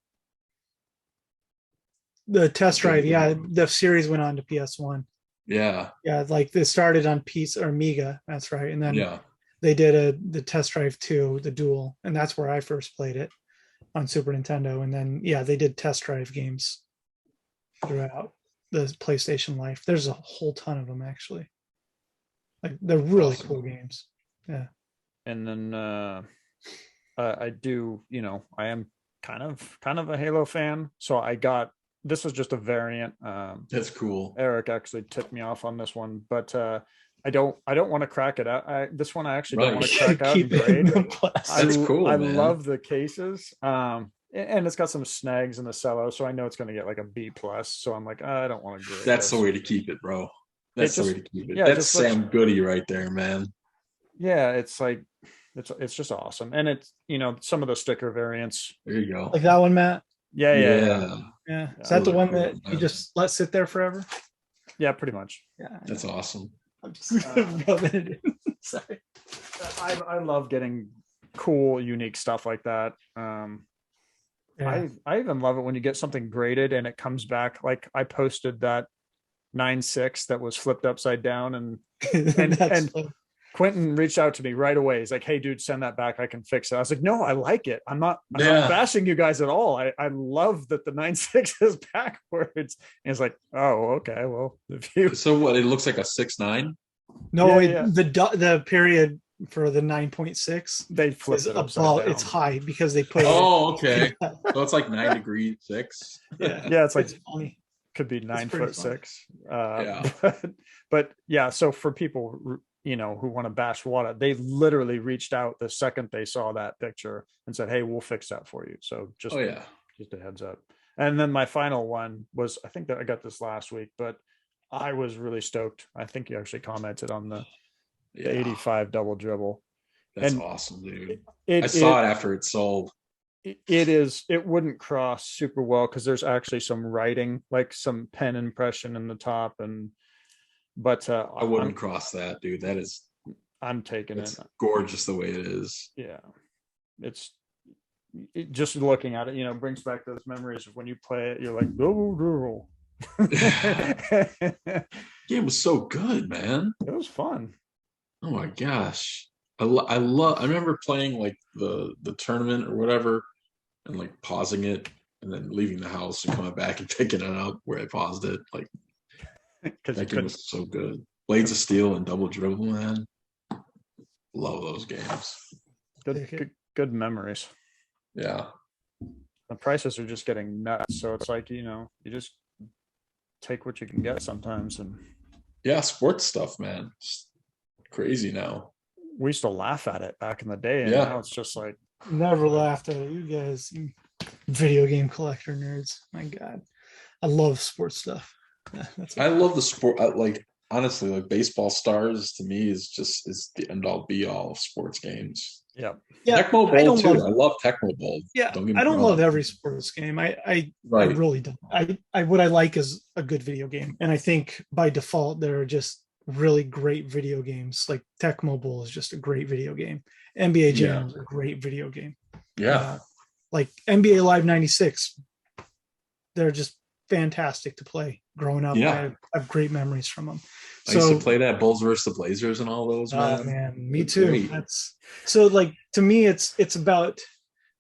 the Test Drive, yeah, the series went on to PS1. Yeah. Yeah, like they started on Piece or Amiga, that's right. And then Yeah. they did the Test Drive 2, the Duel, and that's where I first played it on Super Nintendo. And then yeah, they did Test Drive games throughout the PlayStation life. There's a whole ton of them actually. Like they're really Awesome. cool games. Yeah. And then I do, I am kind of a Halo fan, so I got this was just a variant. That's cool. Eric actually tipped me off on this one, but I don't want to crack it out. This one I actually don't want to crack out and grade. That's cool. I man. love the cases. And it's got some snags in the cello, so I know it's going to get like a B plus. So I'm like, I don't want to grade. That's the way to keep it, bro. That's the way to keep it. Yeah, that's Sam Goody right there, man. Yeah, it's like it's just awesome, and it's some of the sticker variants. There you go. Like that one, Matt. Yeah. Is that the one that you just let sit there forever? Yeah, pretty much. Yeah, that's awesome. I'm just rubbing it in. Sorry. I love getting cool, unique stuff like that. I even love it when you get something graded and it comes back. Like I posted that 9.6 that was flipped upside down, and Quentin reached out to me right away. He's like, "Hey, dude, send that back. I can fix it." I was like, "No, I like it. I'm not bashing you guys at all. I love that the 9.6 is backwards." And he's like, "Oh, okay. Well, if you so what? It looks like a 6.9. No, the period for the 9.6 they flipped it upside down. It's high because they put. Oh, okay. So it's like 9 degree 6. Yeah, it's like it's funny. Could be 9'6". Yeah. But yeah. So for people who want to bash Wada, they literally reached out the second they saw that picture and said, "Hey, we'll fix that for you." So just a heads up. And then my final one was, I think that I got this last week, but I was really stoked. I think you actually commented on the 85 double dribble. That's awesome, dude. I saw it after it sold. It wouldn't cross super well because there's actually some writing, like some pen impression in the top, but I wouldn't cross that, dude. That is, I'm taking it. Gorgeous the way it is. Yeah, it's just looking at it, brings back those memories of when you play it. You're like, oh. Game was so good, man. It was fun. Oh my gosh, I remember playing like the tournament or whatever, and like pausing it and then leaving the house and coming back and picking it up where I paused it. Like that game was so good. Blades of Steel and Double Dribble, man. Love those games. Good memories. Yeah. The prices are just getting nuts, so it's like you just take what you can get sometimes. And yeah, sports stuff, man. It's crazy now. We used to laugh at it back in the day, and now it's just like never laughed at it. You guys, video game collector nerds. My God, I love sports stuff. I love the sport. Honestly, like baseball stars to me is the end all be all of sports games. Yeah. Tecmo Bowl too. I love Tecmo Bowl. Yeah. I don't love every sports game. I really don't. What I like is a good video game. And I think by default, there are just really great video games. Like Tecmo Bowl is just a great video game. NBA Jam is a great video game. Yeah. Like NBA Live 96. They're just fantastic to play growing up. I have great memories from them. I used to play that Bulls versus the Blazers and all those, man. Man, me too. That's so like to me it's about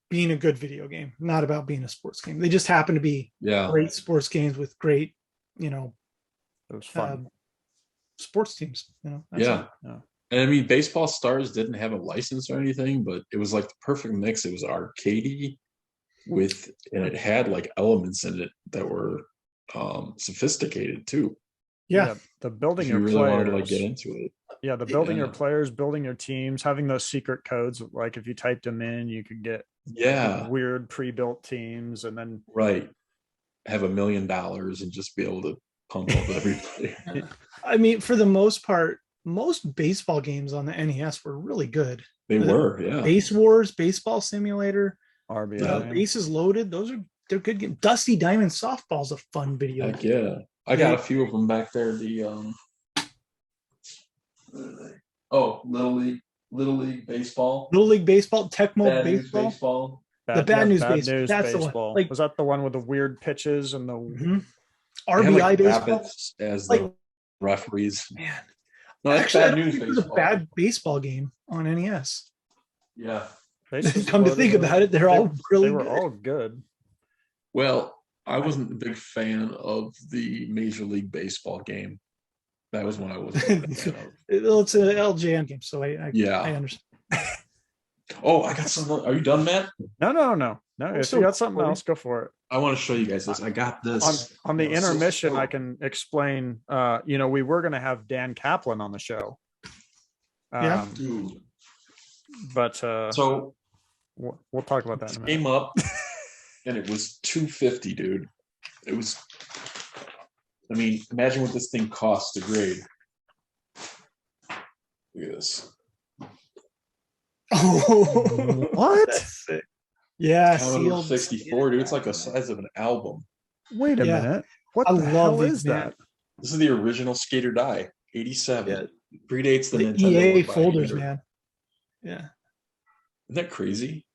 being a good video game, not about being a sports game. They just happen to be Yeah. great sports games with great, It was fun. sports teams. That's Yeah. it. Yeah. And I mean, Baseball Stars didn't have a license or anything, but it was like the perfect mix. It was arcadey and it had like elements in it that were sophisticated too. Yeah. The building If you your really wanted to like players. get into it. Yeah, the building your Yeah. players, building your teams, having those secret codes. Like if you typed them in, you could get Yeah. weird pre-built teams, and then Right. Have $1 million and just be able to pump up every player. I mean, for the most part, most baseball games on the NES were really good. They were, yeah. Base Wars, Baseball Simulator, RBI. Bases Loaded. They're good games. Dusty Diamond Softball's a fun video. Heck yeah. I got a few of them back there. The Little League Baseball. Little League Baseball, Tecmo Bad News Baseball. Baseball. The Bad News Bad Baseball. News That's the Baseball. one. Like, was that the one with the weird pitches and the They had, RBI like, Baseball? rabbits as Like- the referees. Man. No, that's Actually, I Bad don't News think it was a Baseball. bad baseball game on NES. Yeah. Bases Come to think Loaded? about it, they're all really they were good. all good. Well, I wasn't a big fan of the Major League Baseball game. That was one I wasn't a big fan of. It's an LJN game, so I Yeah. understand. Oh, I got something. Are you done, Matt? No. If still you got something recording. else, go for it. I want to show you guys this. I got this. On the This is intermission, cool. I can explain. We were going to have Dan Kaplan on the show. Yeah. Dude. But So we'll talk about that in a minute. came up and it was $250, dude. It was, I mean, imagine what this thing costs to grade. Look at this. Oh, What? That's sick. Yeah, Commodore sealed 64, dude. It's like the size of an album. Wait a Yeah. minute. What I the love hell these, is man. that? This is the original Skater Die, 87. Predates the The Nintendo EA by a folders, year. man. Yeah, Isn't that crazy?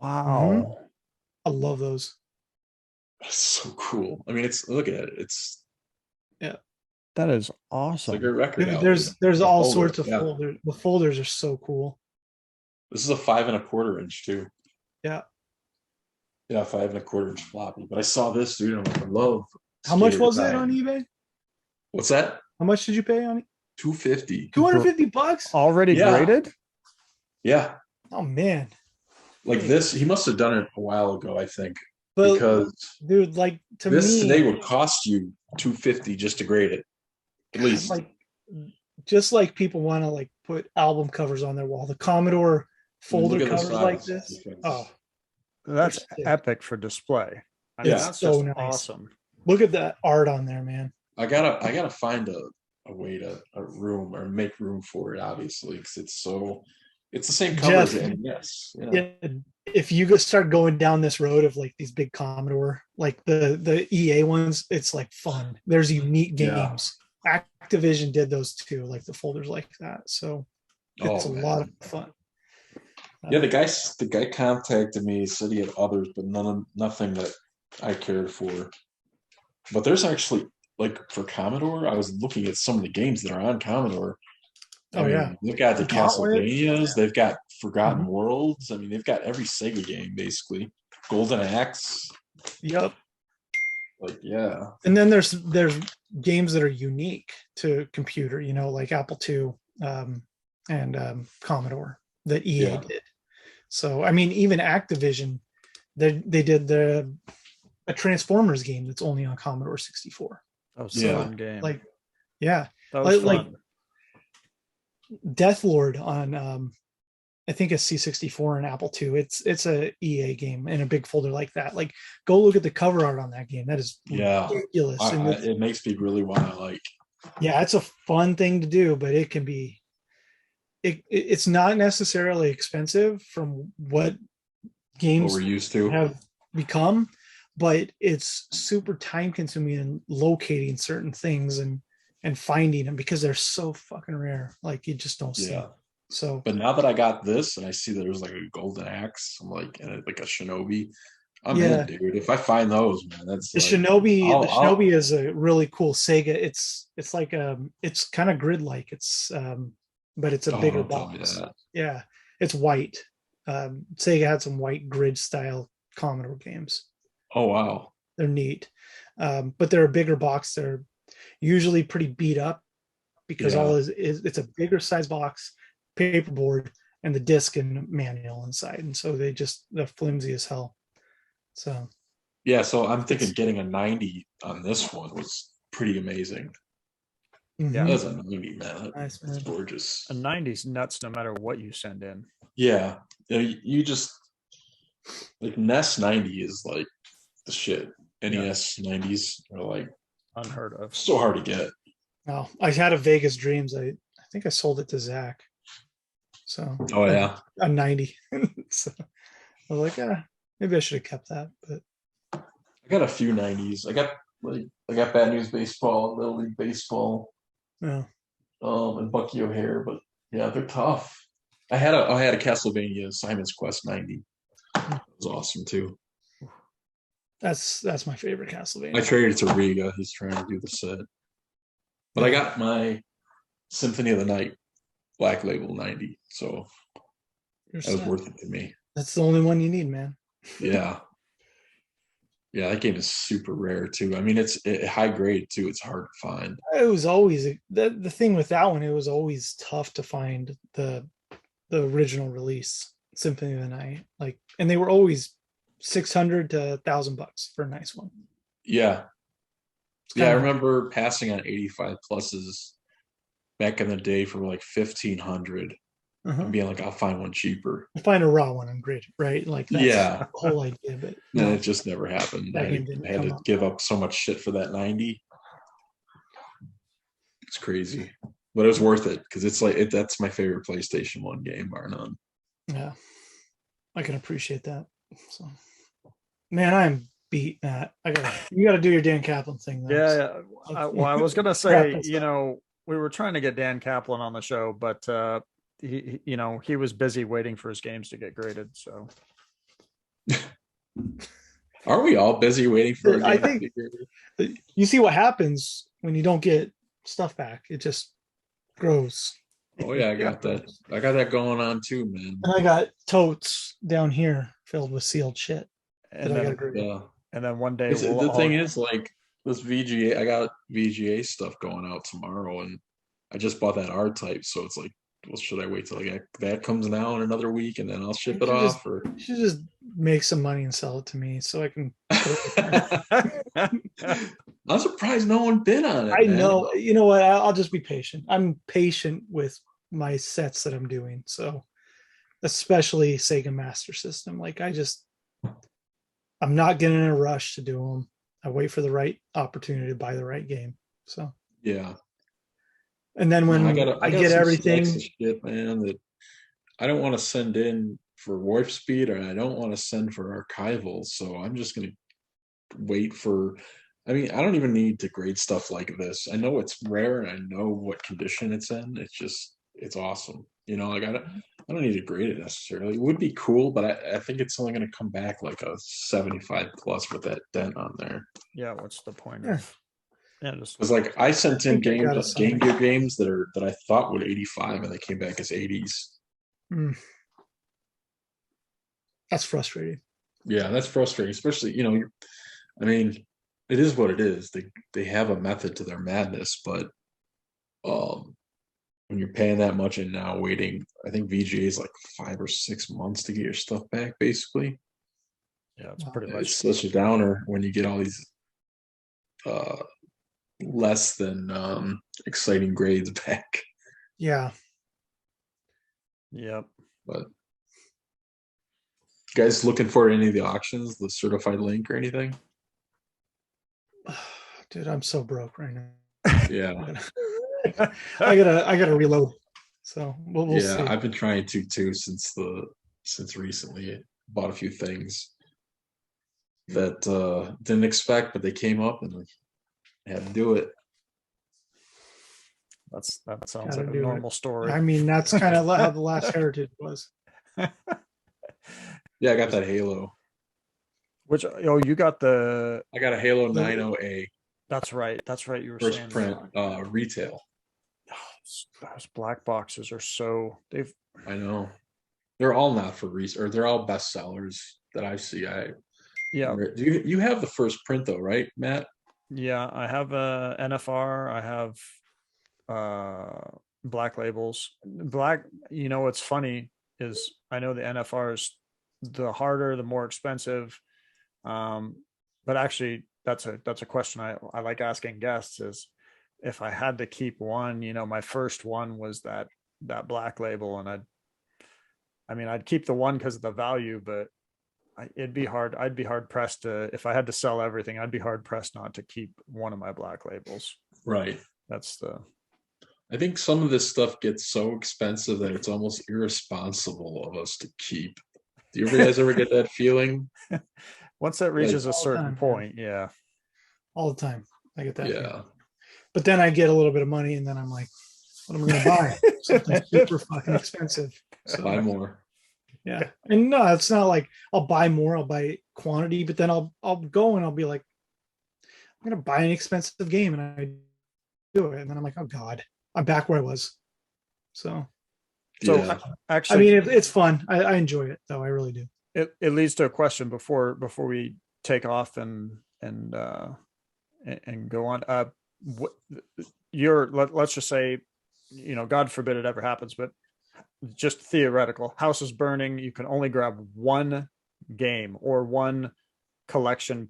Wow. I love those. That's so cool. I mean, look at it. It's That is a awesome. great record. album. There's The all folder, sorts of yeah. folders. The folders are so cool. This is a 5 1/4 inch too. Yeah. Yeah, 5 1/4 inch floppy. But I saw this, dude. I'm like, I love. How much Skater was Die. it on eBay? What's that? How much did you pay on it? $250. $250? Already Yeah. graded? Yeah, Oh man. like this. He must have done it a while ago, I think, But because dude, like to this me, today would cost you $250 just to grade it, at least. like just like people want to like put album covers on their wall. The Commodore folder Look at the covers like size this. difference. Oh, That's sick. epic for display. I mean, Yeah. that's So just nice. awesome. look at that art on there, man. I gotta find a way to a room or make room for it, obviously, because it's the same color as Jeff, the NES. Yeah. Yeah, if you start going down this road of like these big Commodore, like the EA ones, it's like fun. There's unique Yeah. games. Activision did those too, like the folders like that. So it's Oh, a man. lot of fun. Yeah, the guy contacted me, said he had others, but nothing that I cared for. But there's actually, like, for Commodore, I was looking at some of the games that are on Commodore. I Oh, mean, yeah. they've got the Gauntlet. Castlevanias, they've got Forgotten Mhm. Worlds. I mean, they've got every Sega game basically. Golden Axe, Yep. like yeah, And then there's games that are unique to computer, like Apple II and Commodore that EA Yeah. did. So I mean, even Activision, they did a Transformers game that's only on Commodore 64. That was Yeah. a fun game. Like, yeah, that was like fun. Deathlord on I think a C64 and Apple II. It's a EA game in a big folder like that. Like, go look at the cover art on that game. That is Yeah. ridiculous. And it's- it makes me really want to like. yeah, it's a fun thing to do, but it can be. It's not necessarily expensive from what What games we're used to. have become, but it's super time consuming in locating certain things and finding them because they're so fucking rare. Like, you just don't see Yeah. them. So But now that I got this and I see that there's like a golden axe, I'm like, and like a shinobi, I'm Yeah. in, dude. If I find those, man, that's the like, Shinobi, I'll- is a really cool Sega. It's like it's kind of grid like. It's but it's a Oh, bigger don't tell me box. that. Yeah, it's white. Sega had some white grid style Commodore games. Oh wow. They're neat, but they're a bigger box. They're usually pretty beat up because all is it's a bigger size box, paperboard, and the disc and manual inside, and so they're flimsy as hell. So yeah, so I'm thinking getting a 90 on this one was pretty amazing. Yeah, that's a 90, man. Nice, That's man. gorgeous. A 90's nuts no matter what you send in. Yeah, you just like NES 90 is like the shit. NES 90s are like unheard of. So hard to get. Oh, I had a Vegas Dreams. I think I sold it to Zach. So oh yeah, a 90. So I was like, maybe I should have kept that. But I got a few 90s. I got Bad News Baseball, Little League Baseball, yeah, and Bucky O'Hare. But yeah, they're tough. I had a Castlevania Simon's Quest 90. It was awesome too. That's my favorite Castlevania. I traded it to Riga. He's trying to do the set. But I got my Symphony of the Night Black Label 90. So that was worth it to me. That's the only one you need, man. Yeah. Yeah, that game is super rare too. I mean, it's high grade too. It's hard to find. It was always the thing with that one. It was always tough to find the original release Symphony of the Night. Like, and they were always $600 to $1,000 for a nice one. Yeah, yeah. I remember passing on 85 pluses back in the day for like 1,500. And being like, I'll find one cheaper. I'll find a raw one on grid, right? Like that's the whole idea. But no, it just never happened. I had to give up so much shit for that 90. It's crazy. But it was worth it because it's like that's my favorite PlayStation 1 game, bar none. Yeah. I can appreciate that. So man, I'm beat, Matt. You gotta do your Dan Kaplan thing though. Yeah. Well, I was gonna say, we were trying to get Dan Kaplan on the show, but he was busy waiting for his games to get graded. So, are we all busy waiting for? I think you see what happens when you don't get stuff back. It just grows. Oh yeah, I got that. I got that going on too, man. And I got totes down here filled with sealed shit. And then one day, the thing is, like this VGA, I got VGA stuff going out tomorrow, and I just bought that R type, so it's like, well, should I wait till that comes now in another week and then I'll ship it off? Or you should just make some money and sell it to me so I can. I'm surprised no one bid on it. I know. You know what? I'll just be patient. I'm patient with my sets that I'm doing. So, especially Sega Master System. Like I'm not getting in a rush to do them. I wait for the right opportunity to buy the right game. So yeah. And then when I get everything, shit, man, that I don't want to send in for warp speed, or I don't want to send for archival. So I'm just going to wait for. I mean, I don't even need to grade stuff like this. I know it's rare, and I know what condition it's in. It's awesome. Like I don't need to grade it necessarily. It would be cool, but I think it's only going to come back like a 75 plus with that dent on there. Yeah, what's the point? Because like I sent in Game Gear games that I thought would 85 and they came back as 80s. That's frustrating. Yeah, that's frustrating, especially I mean, it is what it is. They have a method to their madness, but when you're paying that much and now waiting, I think VGA is like 5 or 6 months to get your stuff back, basically. Yeah, it's pretty much such a downer when you get all these less than exciting grades back. Yeah. Yep. But you guys looking for any of the auctions, the certified link or anything? Dude, I'm so broke right now. Yeah. I gotta reload. So we'll see. I've been trying to too since recently. Bought a few things that didn't expect, but they came up and I had to do it. That sounds like a normal story. I mean, that's kind of how the last Heritage was. Yeah, I got that Halo. You got the. I got a Halo 90A. That's right. You were first saying print retail. Those black boxes are so I know. they're all not for resale, or they're all bestsellers that I see. Yeah. Do you have the first print though, right, Matt? Yeah. I have a NFR. I have black labels. Black, what's funny is I know the NFR is the harder, the more expensive. But actually that's a question I like asking guests is if I had to keep one, my first one was that black label, and I'd keep the one because of the value, but it'd be hard. I'd be hard pressed to, if I had to sell everything, I'd be hard pressed not to keep one of my black labels. Right. That's the, I think some of this stuff gets so expensive that it's almost irresponsible of us to keep. Do you guys ever get that feeling? once it reaches a all the certain time, point, yeah. all the time. I get that. Yeah. feeling. But then I get a little bit of money, and then I'm like, what am I going to buy? Something super fucking expensive. So, Buy more. yeah. And no, it's not like I'll buy more. I'll buy quantity, but then I'll go and I'll be like, I'm going to buy an expensive game, and I do it, and then I'm like, oh God, I'm back where I was. So Yeah. Actually, it's fun. I enjoy it though. I really do. it leads to a question before we take off and go on. What let's just say, God forbid it ever happens, but just theoretical, house is burning, you can only grab one game or one collection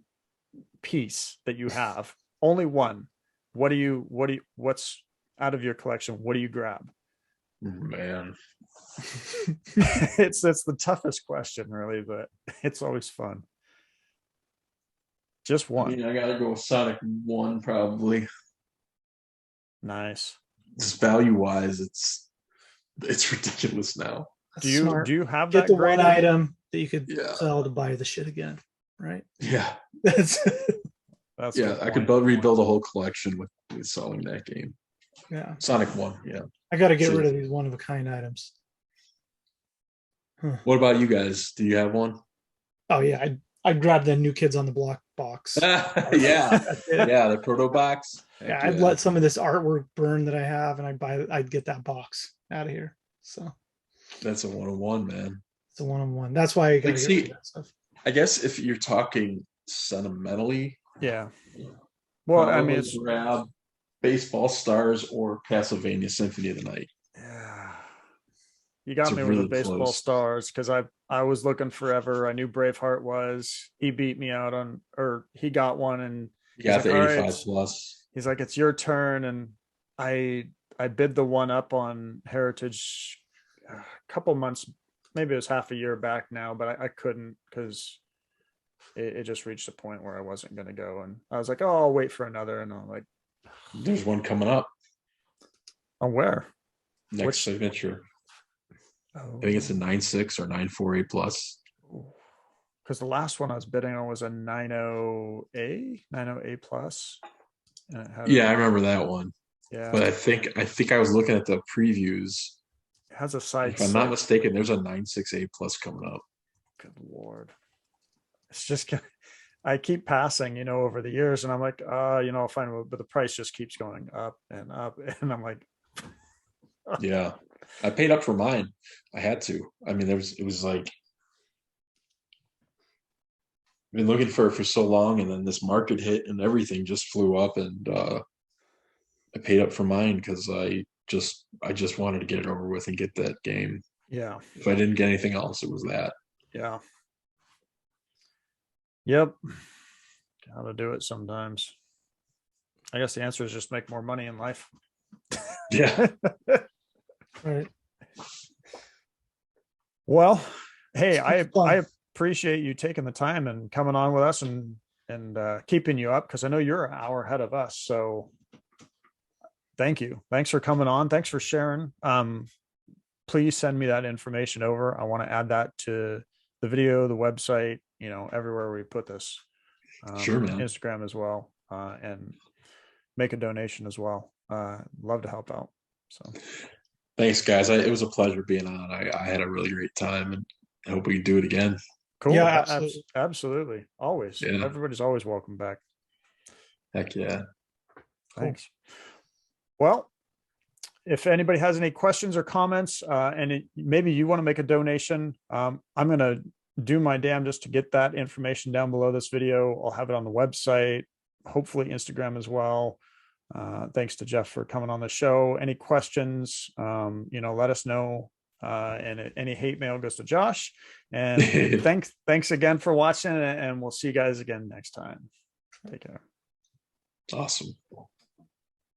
piece that you have, only one. What's out of your collection? What do you grab? Man. it's the toughest question, really, but it's always fun. Just one. I gotta go with Sonic 1 probably. Nice. Just value wise, it's ridiculous now. Do you have Get that the graded? one item that you could Yeah. sell to buy the shit again, right? Yeah. That's Yeah, I could rebuild a whole collection with selling that game. yeah. Sonic 1, yeah. I got to get rid of these one of a kind items. What about you guys? Do you have one? Oh yeah, I'd grab the New Kids on the Block box. Yeah. Yeah, the proto box. Yeah, I'd let some of this artwork burn that I have, and I'd get that box out of here. So that's a 101, man. it's a one-on-one. That's why I got to get rid of that stuff. I guess if you're talking sentimentally, Yeah. Well, it's grab Baseball Stars or Castlevania Symphony of the Night. Yeah. You got me with the Baseball Stars because I was looking forever. I knew Braveheart was. He beat me out he got one, and he got the 85 plus. He's like, it's your turn, and I bid the one up on Heritage a couple months, maybe it was half a year back now, but I couldn't because it just reached a point where I wasn't going to go, and I was like, oh, I'll wait for another, and I'm like, there's one coming up. On where? Next signature. I think it's a 9.6 or 9.48 plus. Because the last one I was bidding on was a 90A plus. Yeah, I remember that one. Yeah, but I think I was looking at the previews. It has a side. If I'm not mistaken, there's a 9.6A plus coming up. Good Lord. It's just, I keep passing, over the years, and I'm like, I'll find it, but the price just keeps going up, and I'm like, yeah. I paid up for mine. I had to. I mean, it was like, I've been looking for it for so long, and then this market hit and everything just flew up, and I paid up for mine because I just wanted to get it over with and get that game. Yeah. If I didn't get anything else, it was that. Yeah. Yep. Gotta do it sometimes. I guess the answer is just make more money in life. Yeah. Right. Well, hey, I appreciate you taking the time and coming on with us and keeping you up, because I know you're an hour ahead of us. So thank you. Thanks for coming on. Thanks for sharing. Please send me that information over. I want to add that to the video, the website, everywhere we put this. Sure, man. Instagram as well, and make a donation as well. Love to help out. So thanks, guys. It was a pleasure being on. I had a really great time, and I hope we can do it again. Cool. Yeah, absolutely. Always. Yeah. Everybody's always welcome back. Heck yeah. Thanks. Cool. Well, if anybody has any questions or comments, maybe you want to make a donation, I'm going to do my damnedest to get that information down below this video. I'll have it on the website, hopefully Instagram as well. Thanks to Jeff for coming on the show. Any questions, let us know. And any hate mail goes to Josh. And thanks again for watching, and we'll see you guys again next time. Take care. Awesome.